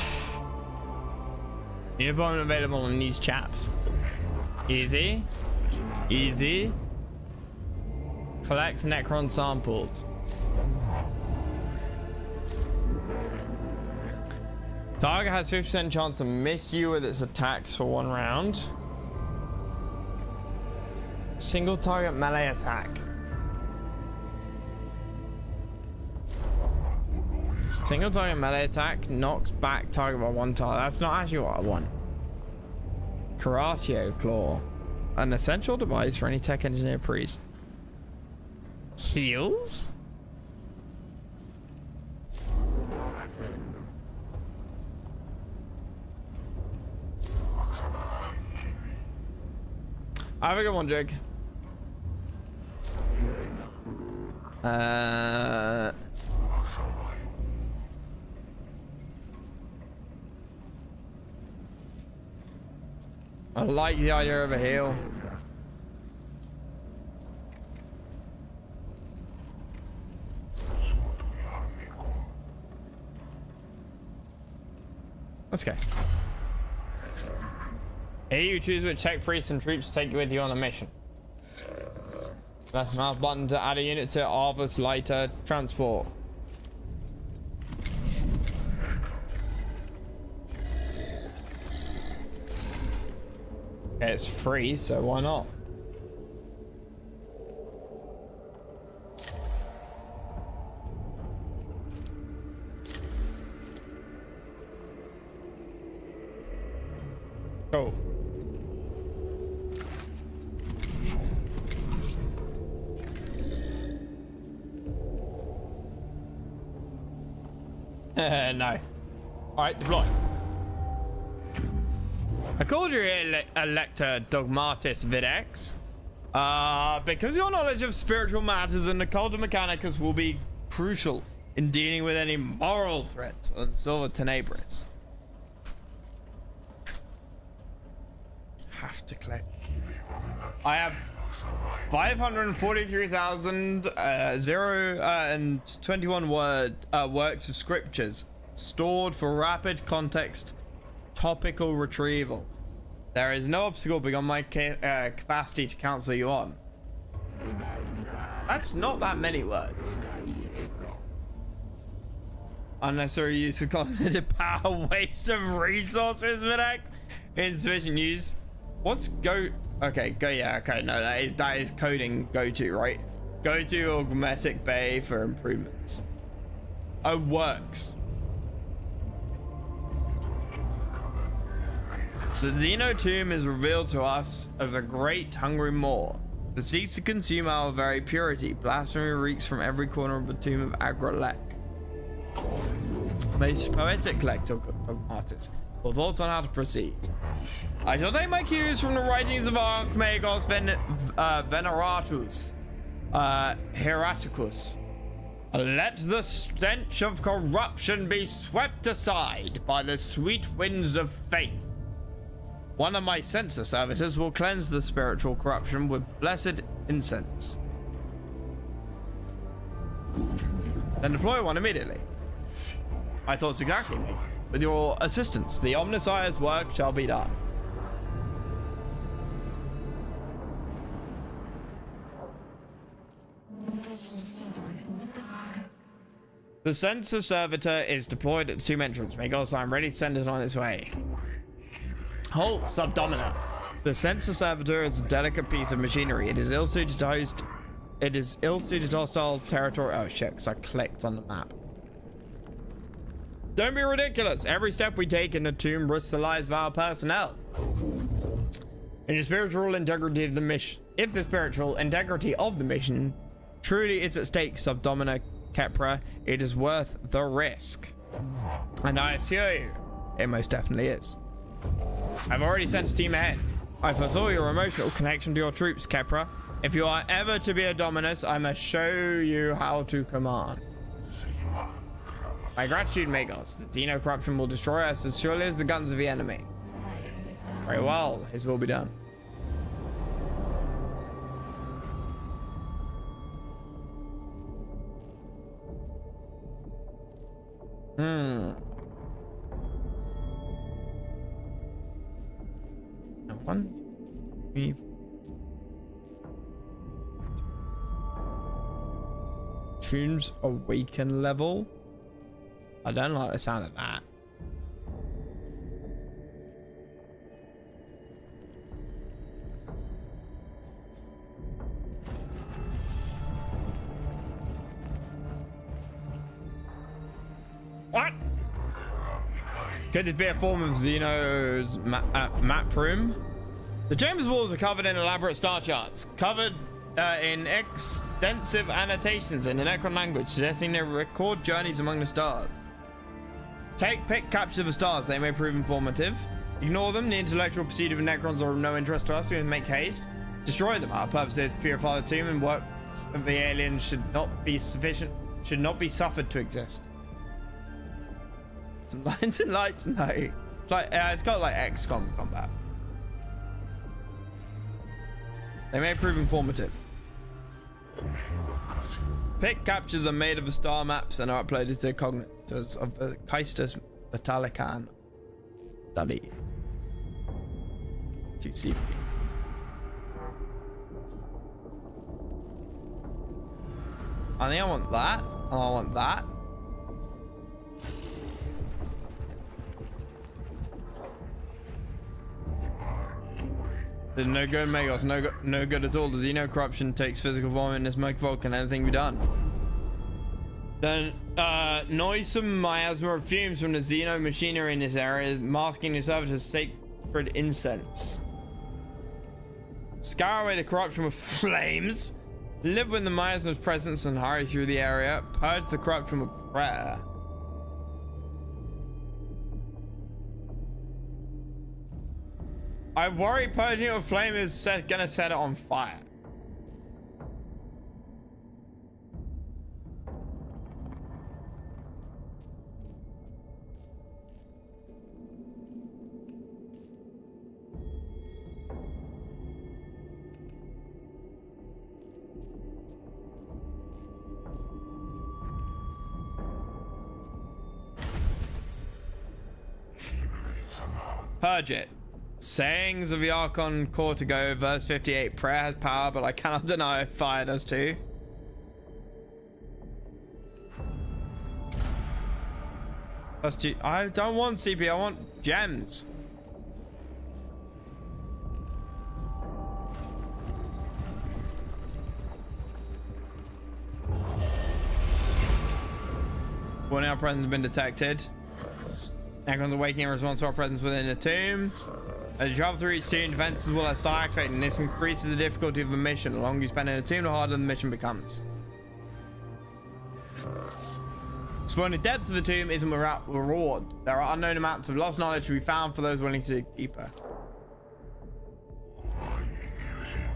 New appointment available on these chaps. Easy. Easy. Collect Necron samples. Target has 50% chance to miss you with its attacks for 1 round. Single target melee attack. Single target melee attack knocks back target by 1 tile. That's not actually what I want. Karatio Claw. An essential device for any tech engineer priest. Heals? Have a good one, Jake. I like the idea of a heal. Let's go. Here you choose which tech priests and troops to take with you on a mission. Left mouse button to add a unit to Arvus lighter transport. It's free, so why not? Cool. No. Alright, deploy. I called you Elector Dogmatis Videx because your knowledge of spiritual matters and the cult of Mechanicus will be crucial in dealing with any moral threats on Silver Tenebris. Have to click. I have 543,021 works of scriptures stored for rapid context topical retrieval. There is no obstacle beyond my capacity to counsel you on. That's not that many words. Unnecessary use of cognitive power, waste of resources, Videx. Insufficient use. What's go? Okay, go. Yeah, okay. No, that is coding. Go to, right? Go to Augmetic Bay for improvements. Oh, works. The Xeno tomb is revealed to us as a great hungry maw that seeks to consume our very purity. Blasphemy reeks from every corner of the tomb of Agralek. Most poetic lector artist. For thoughts on how to proceed. I shall take my cues from the writings of Archmagos Veneratus, Heraticus. Let the stench of corruption be swept aside by the sweet winds of faith. One of my censor servitors will cleanse the spiritual corruption with blessed incense. Then deploy one immediately. My thoughts exactly, mate. With your assistance, the Omnissiah's work shall be done. The censor servitor is deployed at the tomb entrance. Magos, I'm ready to send it on its way. Halt, subdomina. The censor servitor is a delicate piece of machinery. It is ill-suited to host. It is ill-suited to hostile territory. Oh shit, because I clicked on the map. Don't be ridiculous. Every step we take in the tomb risks the lives of our personnel. In the spiritual integrity of the mission. If the spiritual integrity of the mission truly is at stake, Subdomina Kepra, it is worth the risk. And I assure you, it most definitely is. I've already sent a team ahead. I foresaw your emotional connection to your troops, Kepra. If you are ever to be a Dominus, I must show you how to command. My gratitude, Magos. The Xeno corruption will destroy us as surely as the guns of the enemy. Very well, his will be done. One, three. Tomb's awaken level. I don't like the sound of that. Could this be a form of Xeno's map room? The chamber's walls are covered in elaborate star charts, covered in extensive annotations in the Necron language, suggesting they record journeys among the stars. Pick captures of the stars. They may prove informative. Ignore them. The intellectual pursuit of Necrons are of no interest to us. We must make haste. Destroy them. Our purpose is to purify the tomb, and works of the aliens should not be suffered to exist. Some lines and lights, no. It's like it's got like XCOM combat. They may prove informative. Pick captures are made of the star maps and are uploaded to the cognitors of the Kaistus Metallican study. To see. I think I want that. Oh, I want that. There's no good, Megos. No good at all. The Xeno corruption takes physical form in this microvolt. Can anything be done? Then, noisome miasma of fumes from the Xeno machinery in this area, masking the service as sacred incense. Scour away the corruption with flames. Live with the miasma's presence and hurry through the area. Purge the corruption with prayer. I worry purging it with flame is gonna set it on fire. Purge it. Sayings of the Archon Cortigo, verse 58. Prayer has power, but I cannot deny fire does too. I don't want CP, I want gems. Warning, our presence has been detected. Necrons awakening in response to our presence within the tomb. As you travel through each tomb, defenses will start activating. This increases the difficulty of the mission. The longer you spend in the tomb, the harder the mission becomes. Exploring the depths of the tomb isn't without reward. There are unknown amounts of lost knowledge to be found for those willing to dig deeper.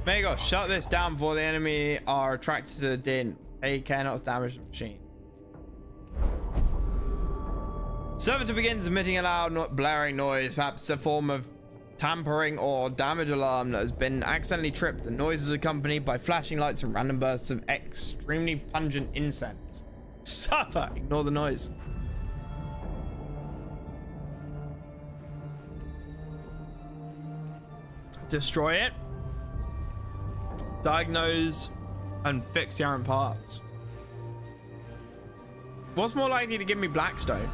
Megos, shut this down before the enemy are attracted to the din. Take care not to damage the machine. Servitor begins emitting a loud blaring noise, perhaps a form of tampering or damage alarm that has been accidentally tripped. The noise is accompanied by flashing lights and random bursts of extremely pungent incense. Suffer! Ignore the noise. Destroy it. Diagnose and fix the errant parts. What's more likely to give me Blackstone?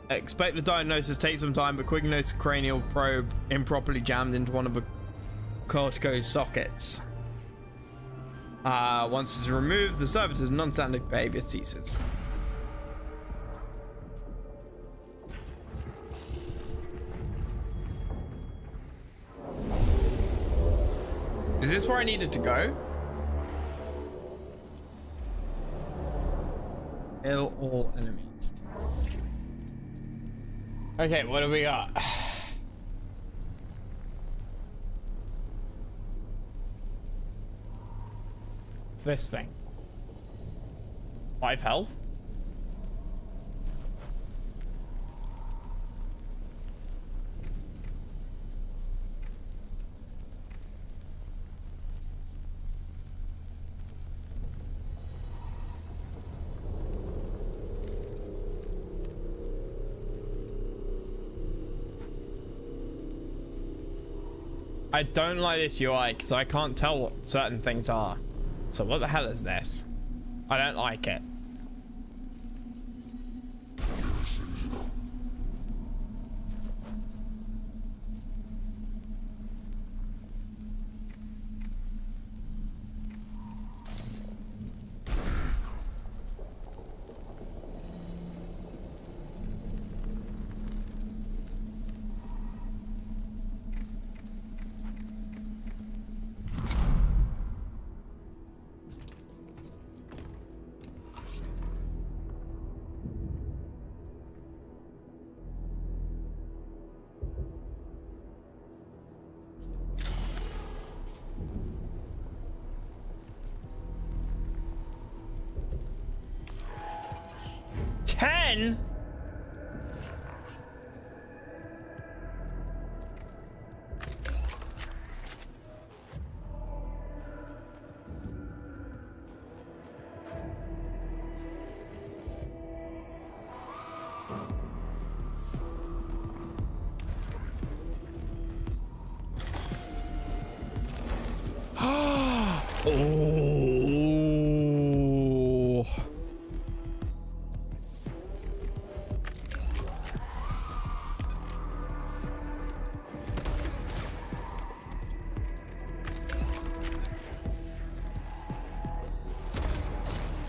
Expect the diagnosis to take some time, but quick notice cranial probe improperly jammed into one of the cortico sockets. Once it's removed, the servitor's non-standard behavior ceases. Is this where I needed to go? Kill all enemies. Okay, what do we got? What's this thing? 5 health? I don't like this UI because I can't tell what certain things are. So what the hell is this? I don't like it. Ten? Oh.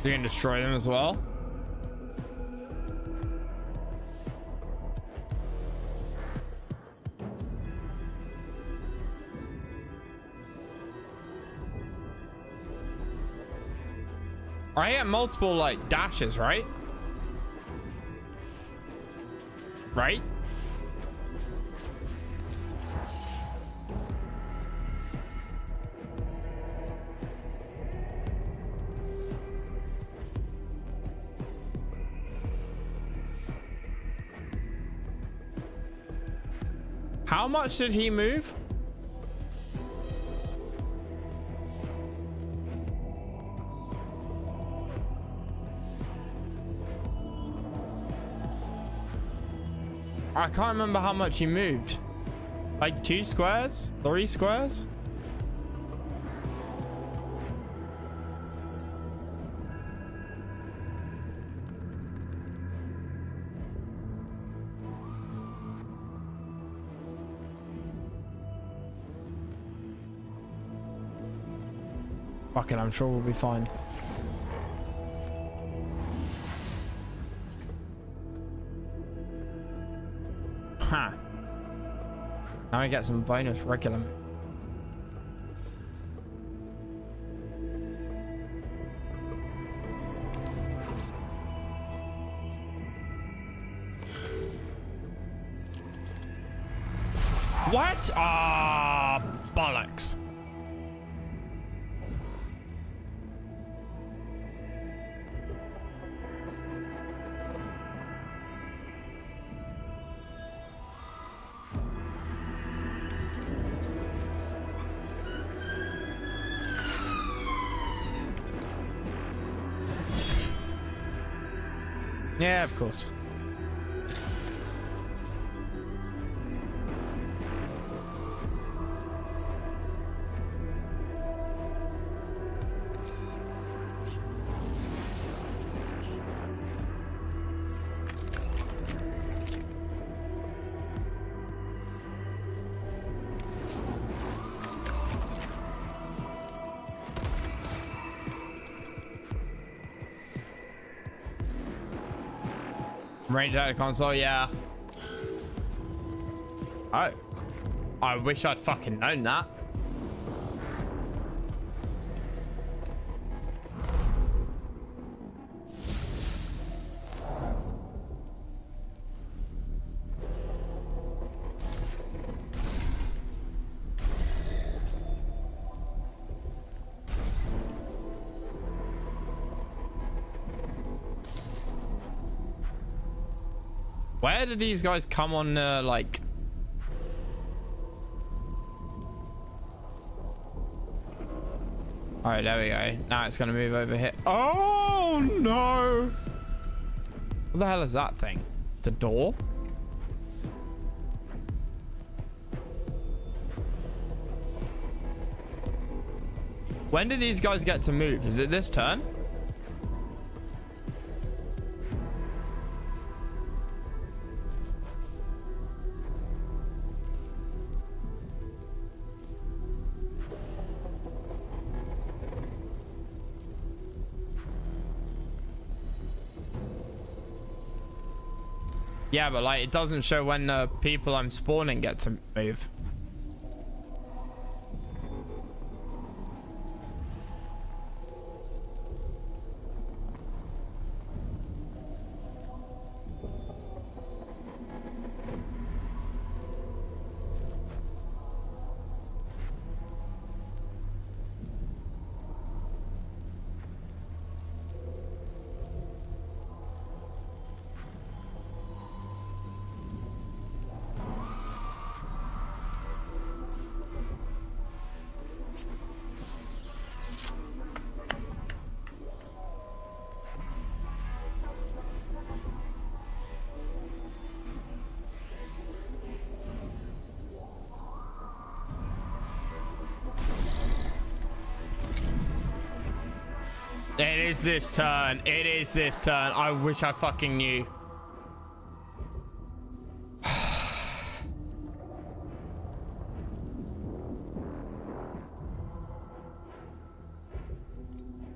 You can destroy them as well. I get multiple like dashes, right? Right? How much did he move? I can't remember how much he moved. Like 2 squares? 3 squares? Fuck it, I'm sure we'll be fine. Ha! Now I get some bonus regular. What? Ah, bollocks. Yeah, of course. Range out of console, yeah. Oh. I wish I'd fucking known that. Where did these guys come on, like... Alright, there we go. Now it's gonna move over here. Oh, no! What the hell is that thing? It's a door? When do these guys get to move? Is it this turn? Yeah, but like it doesn't show when the people I'm spawning get to move. It is this turn. It is this turn. I wish I fucking knew.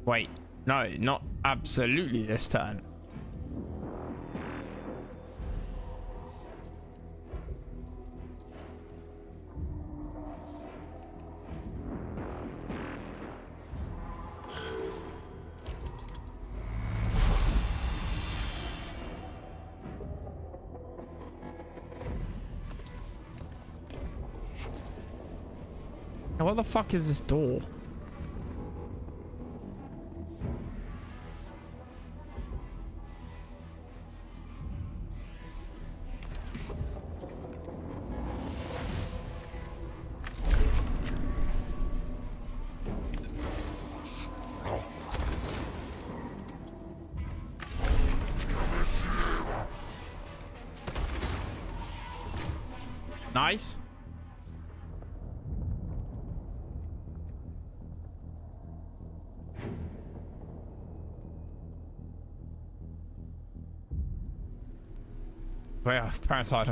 Wait. No, not absolutely this turn. What the fuck is this door? Nice. But yeah, parasite.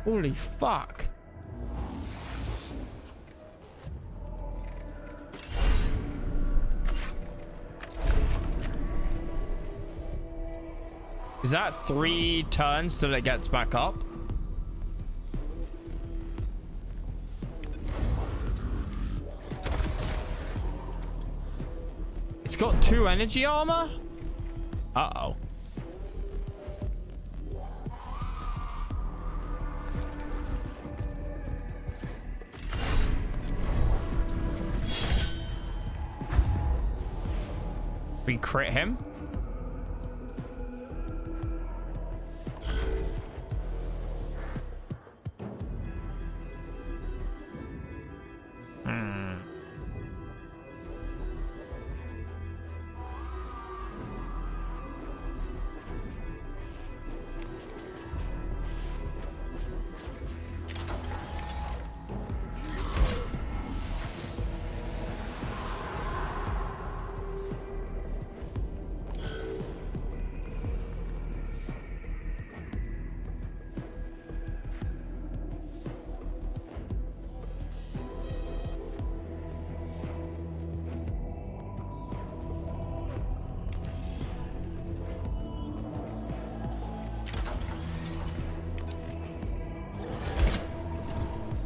Holy fuck. Is that 3 turns till it gets back up? It's got 2 energy armor? Uh-oh. We crit him?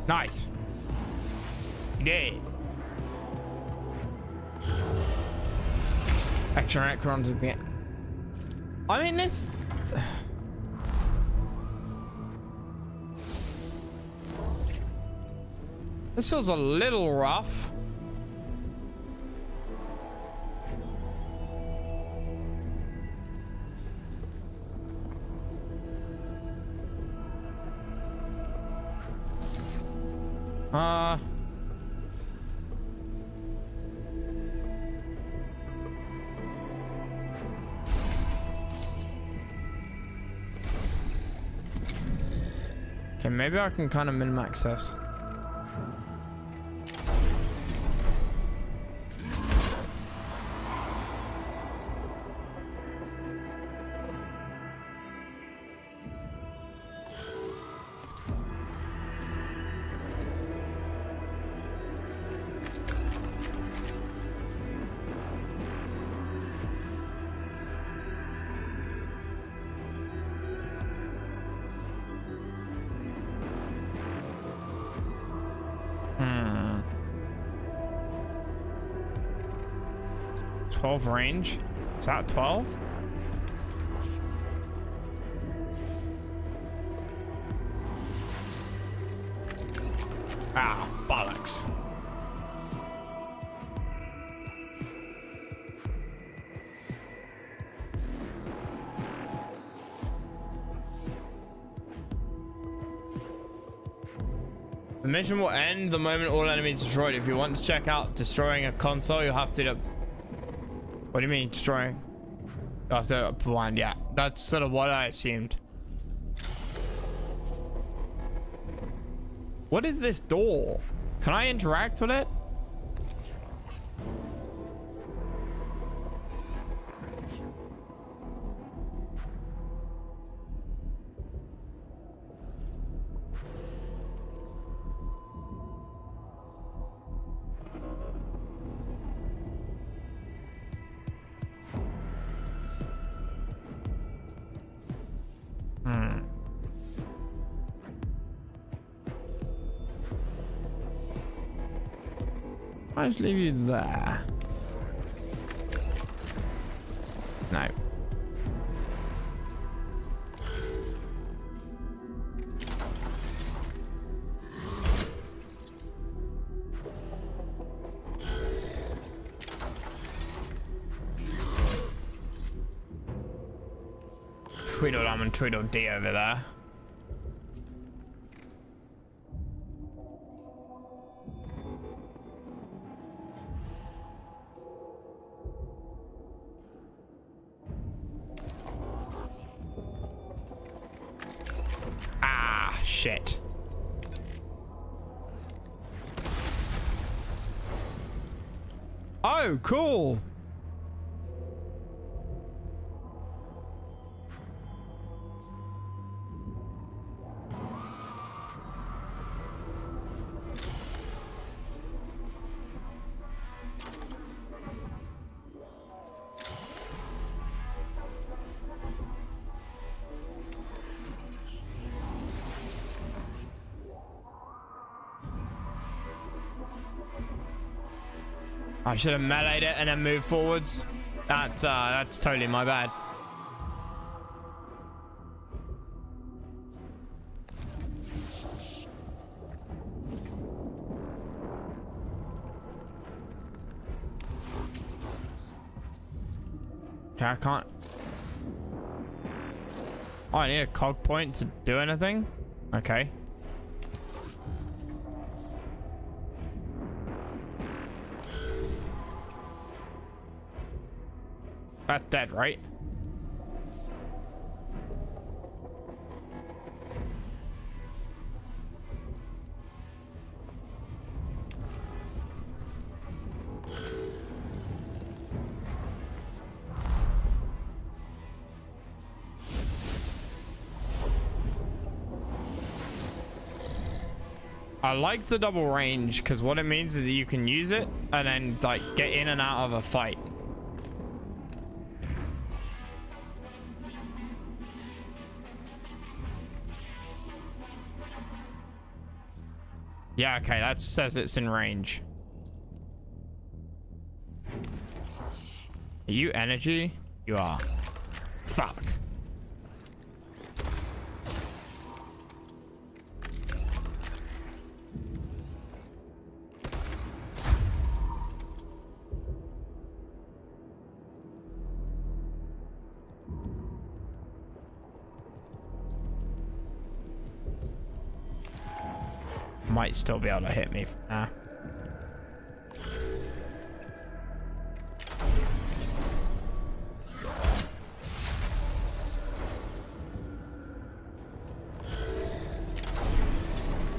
Nice. Yeah. Extra Necrons would be. I mean, this. This feels a little rough. Okay, maybe I can kind of min-max this. 12 range. Is that 12? Ah, bollocks. The mission will end the moment all enemies are destroyed. If you want to check out destroying a console, you'll have to... What do you mean, destroying? Oh, so blind, yeah. That's sort of what I assumed. What is this door? Can I interact with it? I'll just leave you there. No. Tweedledum and Tweedledee over there. Shit. Oh, cool. I should have meleeed it and then moved forwards. That's totally my bad. Okay, I can't. Oh, I need a cog point to do anything? Okay. That's dead, right? I like the double range because what it means is that you can use it and then like get in and out of a fight. Yeah, okay, that says it's in range. Are you energy? You are. Fuck. Might still be able to hit me from there.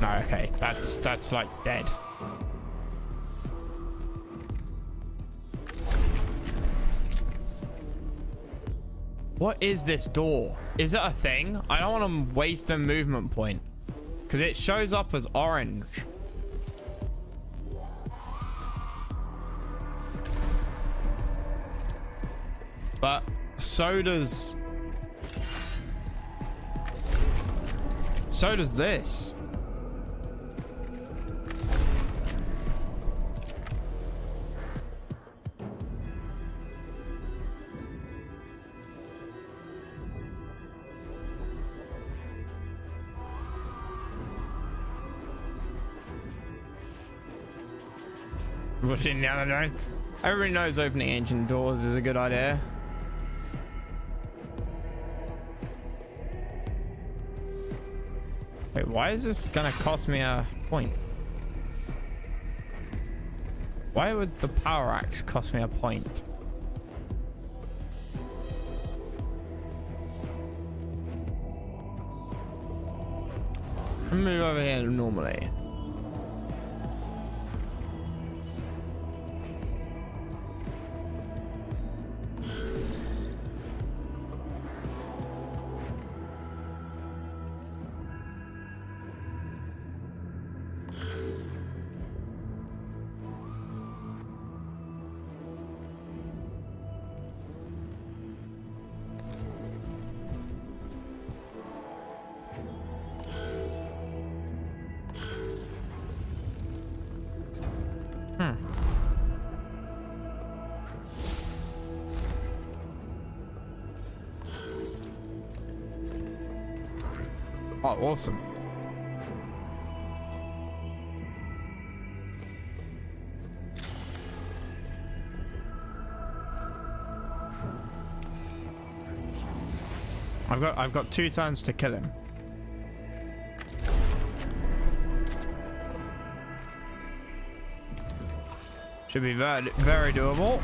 No, okay, that's like dead. What is this door? Is it a thing? I don't want to waste a movement point. Because it shows up as orange. But so does this. Pushing the other door. Everybody knows opening ancient doors is a good idea. Wait, why is this gonna cost me a point? Why would the power axe cost me a point? I'll move over here normally. Oh, awesome. I've got 2 turns to kill him. Should be very doable.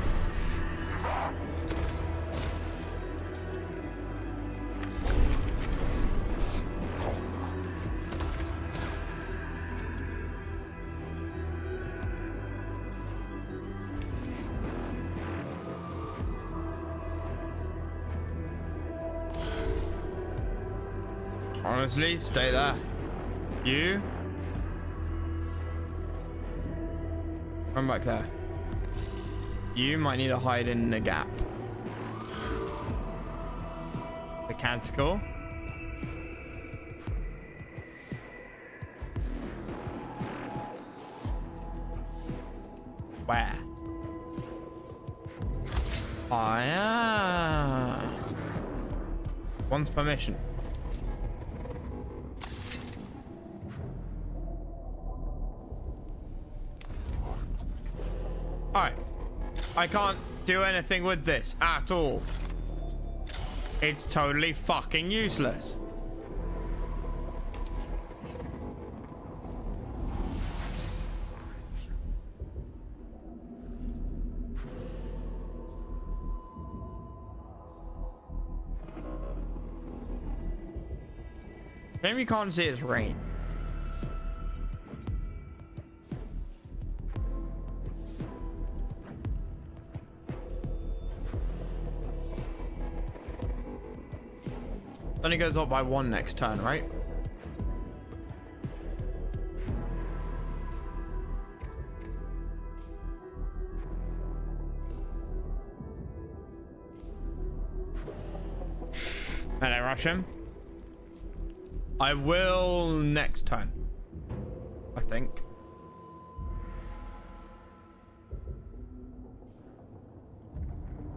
Honestly, stay there. You run back there. You might need to hide in the gap. Mechanical. Where? Oh yeah. Once permission. Alright. I can't do anything with this at all. It's totally fucking useless. Maybe you can't see its rain. Only goes up by 1 next turn, right? And I rush him. I will next turn, I think.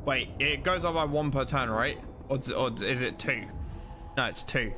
Wait, it goes up by 1 per turn, right? Or is it 2? No, it's 2.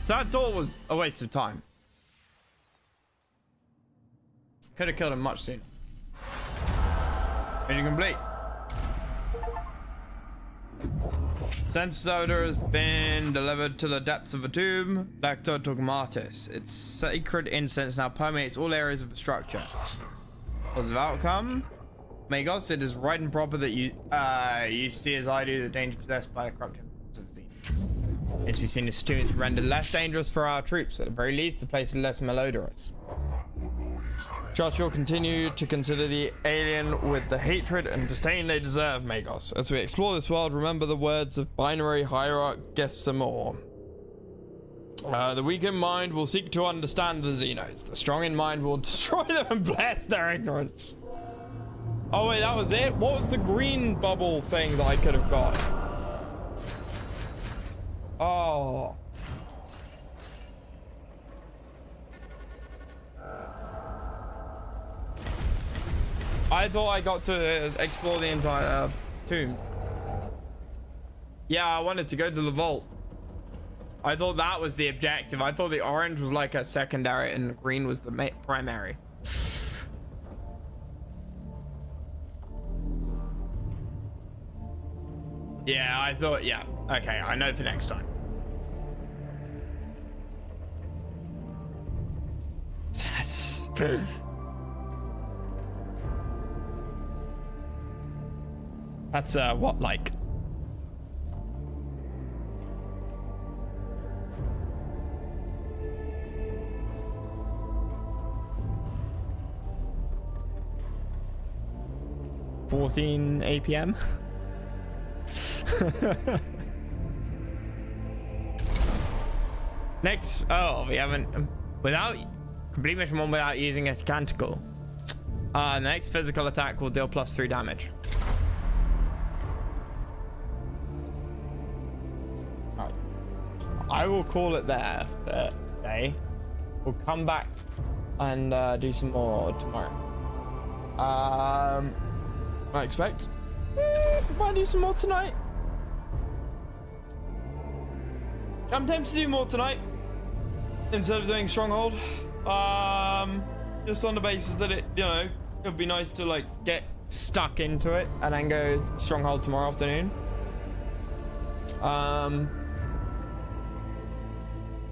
So that door was a waste of time. Could have killed him much sooner. Mission complete. Sense odor has been delivered to the depths of a tomb. Lector Dogmatis. Its sacred incense now permeates all areas of the structure. Positive outcome. Magos, it is right and proper that you see as I do the danger possessed by the corruption of demons. It's to be seen as students rendered less dangerous for our troops. At the very least, the place is less malodorous. Joshua continued to consider the alien with the hatred and disdain they deserve, Magos. As we explore this world, remember the words of binary hierarch Gessamor. The weak in mind will seek to understand the Xenos. The strong in mind will destroy them and bless their ignorance. Oh wait, that was it? What was the green bubble thing that I could have got? Oh. I thought I got to explore the entire tomb. Yeah, I wanted to go to the vault. I thought that was the objective. I thought the orange was like a secondary and the green was the primary. Yeah, I thought, yeah. Okay, I know for next time. That's good. That's what, like? $14 APM. Next, oh, we haven't without complete mission 1 without using a canticle. The next physical attack will deal +3 damage. Alright, I will call it there for today. We'll come back and do some more tomorrow. I expect we might do some more tonight. I'm tempted to do more tonight instead of doing Stronghold. Just on the basis that it, you know, it'd be nice to like get stuck into it and then go Stronghold tomorrow afternoon.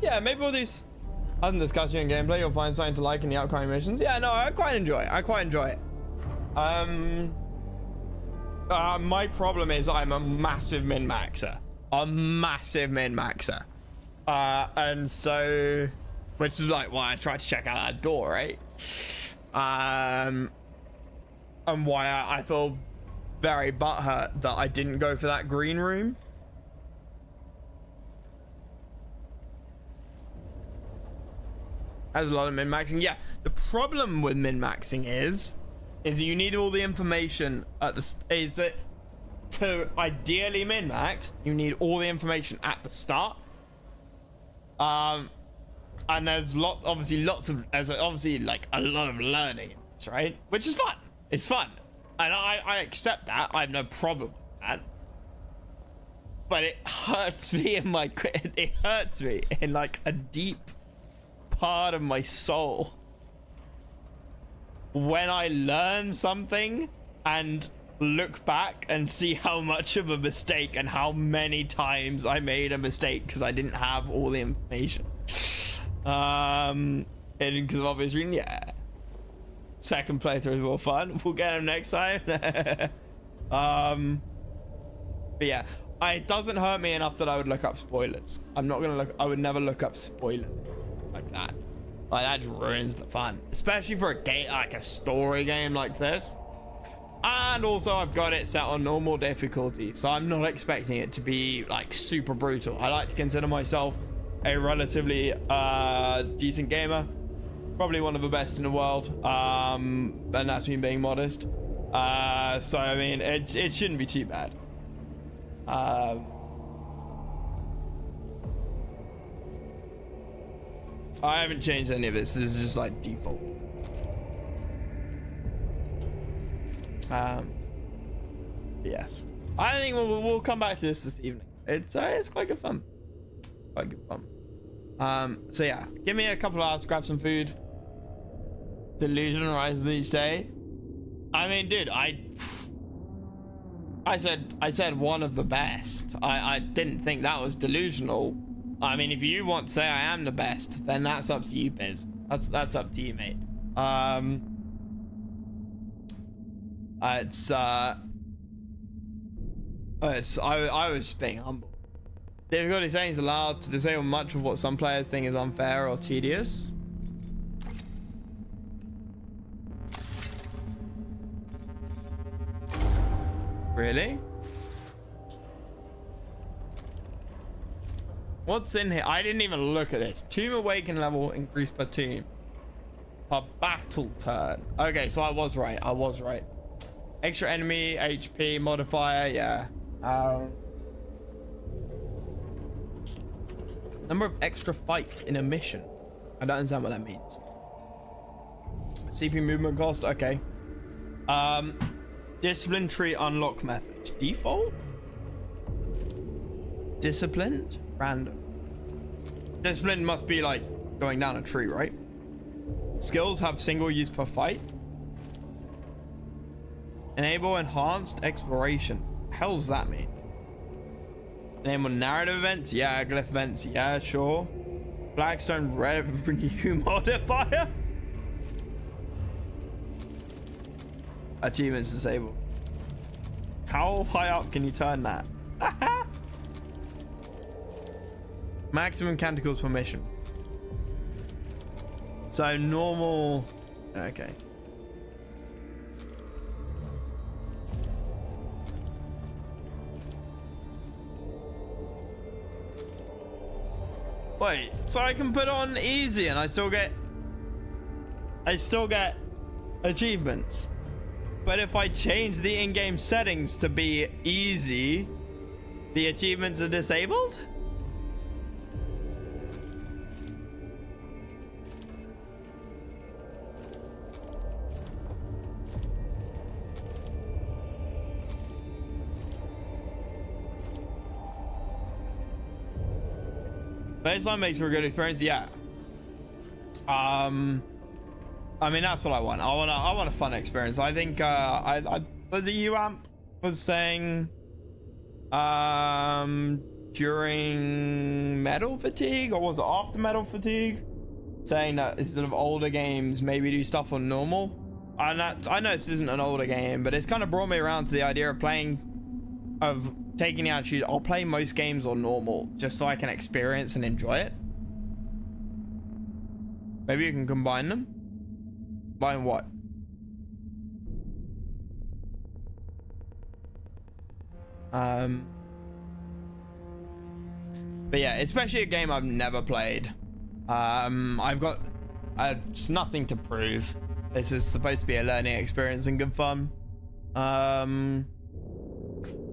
Yeah, maybe we'll do some discussion and gameplay. You'll find something to like in the upcoming missions. Yeah, no, I quite enjoy it. My problem is I'm a massive min-maxer. And so, which is like why I tried to check out that door, right? And why I feel very butthurt that I didn't go for that green room. Has a lot of min-maxing. Yeah, the problem with min-maxing is you need all the information at the is that to ideally min-max you need all the information at the start, and there's obviously like a lot of learning, right? Which is fun. It's fun, and I accept that. I have no problem with that, but it hurts me in my it hurts me in like a deep part of my soul when I learn something and look back and see how much of a mistake and how many times I made a mistake because I didn't have all the information. And because of obvious reason, yeah. Second playthrough is more fun. We'll get him next time. But yeah, it doesn't hurt me enough that I would look up spoilers. I would never look up spoilers like that. Like, that just ruins the fun, especially for a game like a story game like this. And also I've got it set on normal difficulty, so I'm not expecting it to be like super brutal. I like to consider myself a relatively decent gamer, probably one of the best in the world, and that's me being modest. So I mean, it shouldn't be too bad. I haven't changed any of this. This is just like default. Yes, I think we'll come back to this evening. It's quite good fun. It's quite good fun. So yeah, give me a couple of hours to grab some food. Delusion rises each day. I mean, dude, I said one of the best. I didn't think that was delusional. I mean, if you want to say I am the best, then that's up to you, Biz. That's up to you, mate. I was just being humble. Difficulty settings allowed to disable much of what some players think is unfair or tedious. Really? What's in here? I didn't even look at this. Tomb Awaken level increased per tomb. Per battle turn. Okay, so I was right. I was right. Extra enemy HP modifier. Yeah. Number of extra fights in a mission. I don't understand what that means. CP movement cost. Okay. Discipline tree unlock method. Default? Disciplined? Random. Discipline must be like going down a tree, right? Skills have single use per fight. Enable enhanced exploration. Hell's that mean? Enable narrative events? Yeah. Glyph events? Yeah, sure. Blackstone revenue modifier? Achievements disabled. How high up can you turn that? Maximum canticles per mission. So normal. Okay. Wait, so I can put on easy and I still get achievements. But if I change the in-game settings to be easy, the achievements are disabled? Baseline makes for a good experience, yeah. I mean, that's what I want. I want a fun experience. I think I was it you Amp was saying during Metal Fatigue, or was it after Metal Fatigue, saying that instead of older games, maybe do stuff on normal. I know this isn't an older game, but it's kind of brought me around to the idea of taking the attitude, I'll play most games on normal just so I can experience and enjoy it. Maybe you can combine them. Combine what? But yeah, especially a game I've never played. I've got it's nothing to prove. This is supposed to be a learning experience and good fun.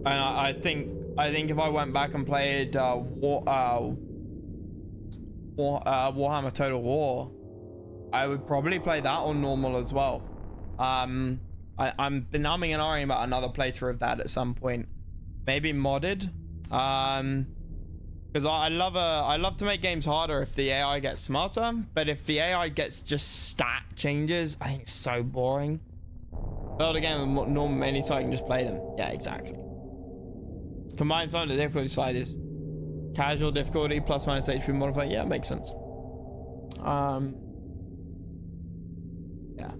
And I think if I went back and played Warhammer Total War, I would probably play that on normal as well. I'm been umming and ahhing about another playthrough of that at some point, maybe modded. Because I love to make games harder if the AI gets smarter, but if the AI gets just stat changes, I think it's so boring. Build a game with normal menu so I can just play them. Yeah, exactly. Combine time, the difficulty slide is casual difficulty plus minus HP modifier. Yeah, makes sense. Yeah.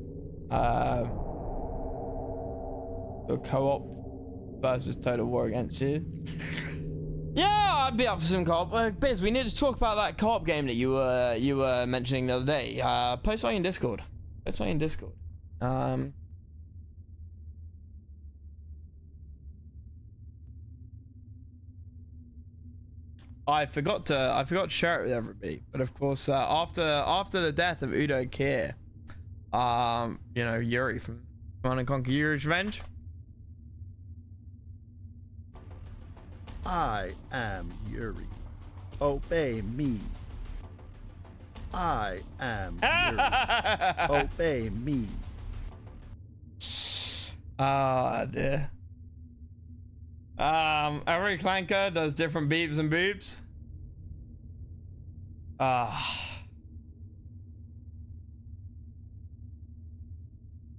The co-op versus Total War against you. Yeah, I'd be up for some co-op. Biz, we need to talk about that co-op game that you were mentioning the other day. Post something in Discord. I forgot to share it with everybody, but of course, after the death of Udo Kier, you know, Yuri from Command and Conquer Yuri's Revenge. I am Yuri. Obey me. I am Yuri. Obey me. Ah, dear. Every clanker does different beeps and boops.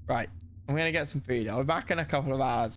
Right. I'm gonna get some food. I'll be back in a couple of hours.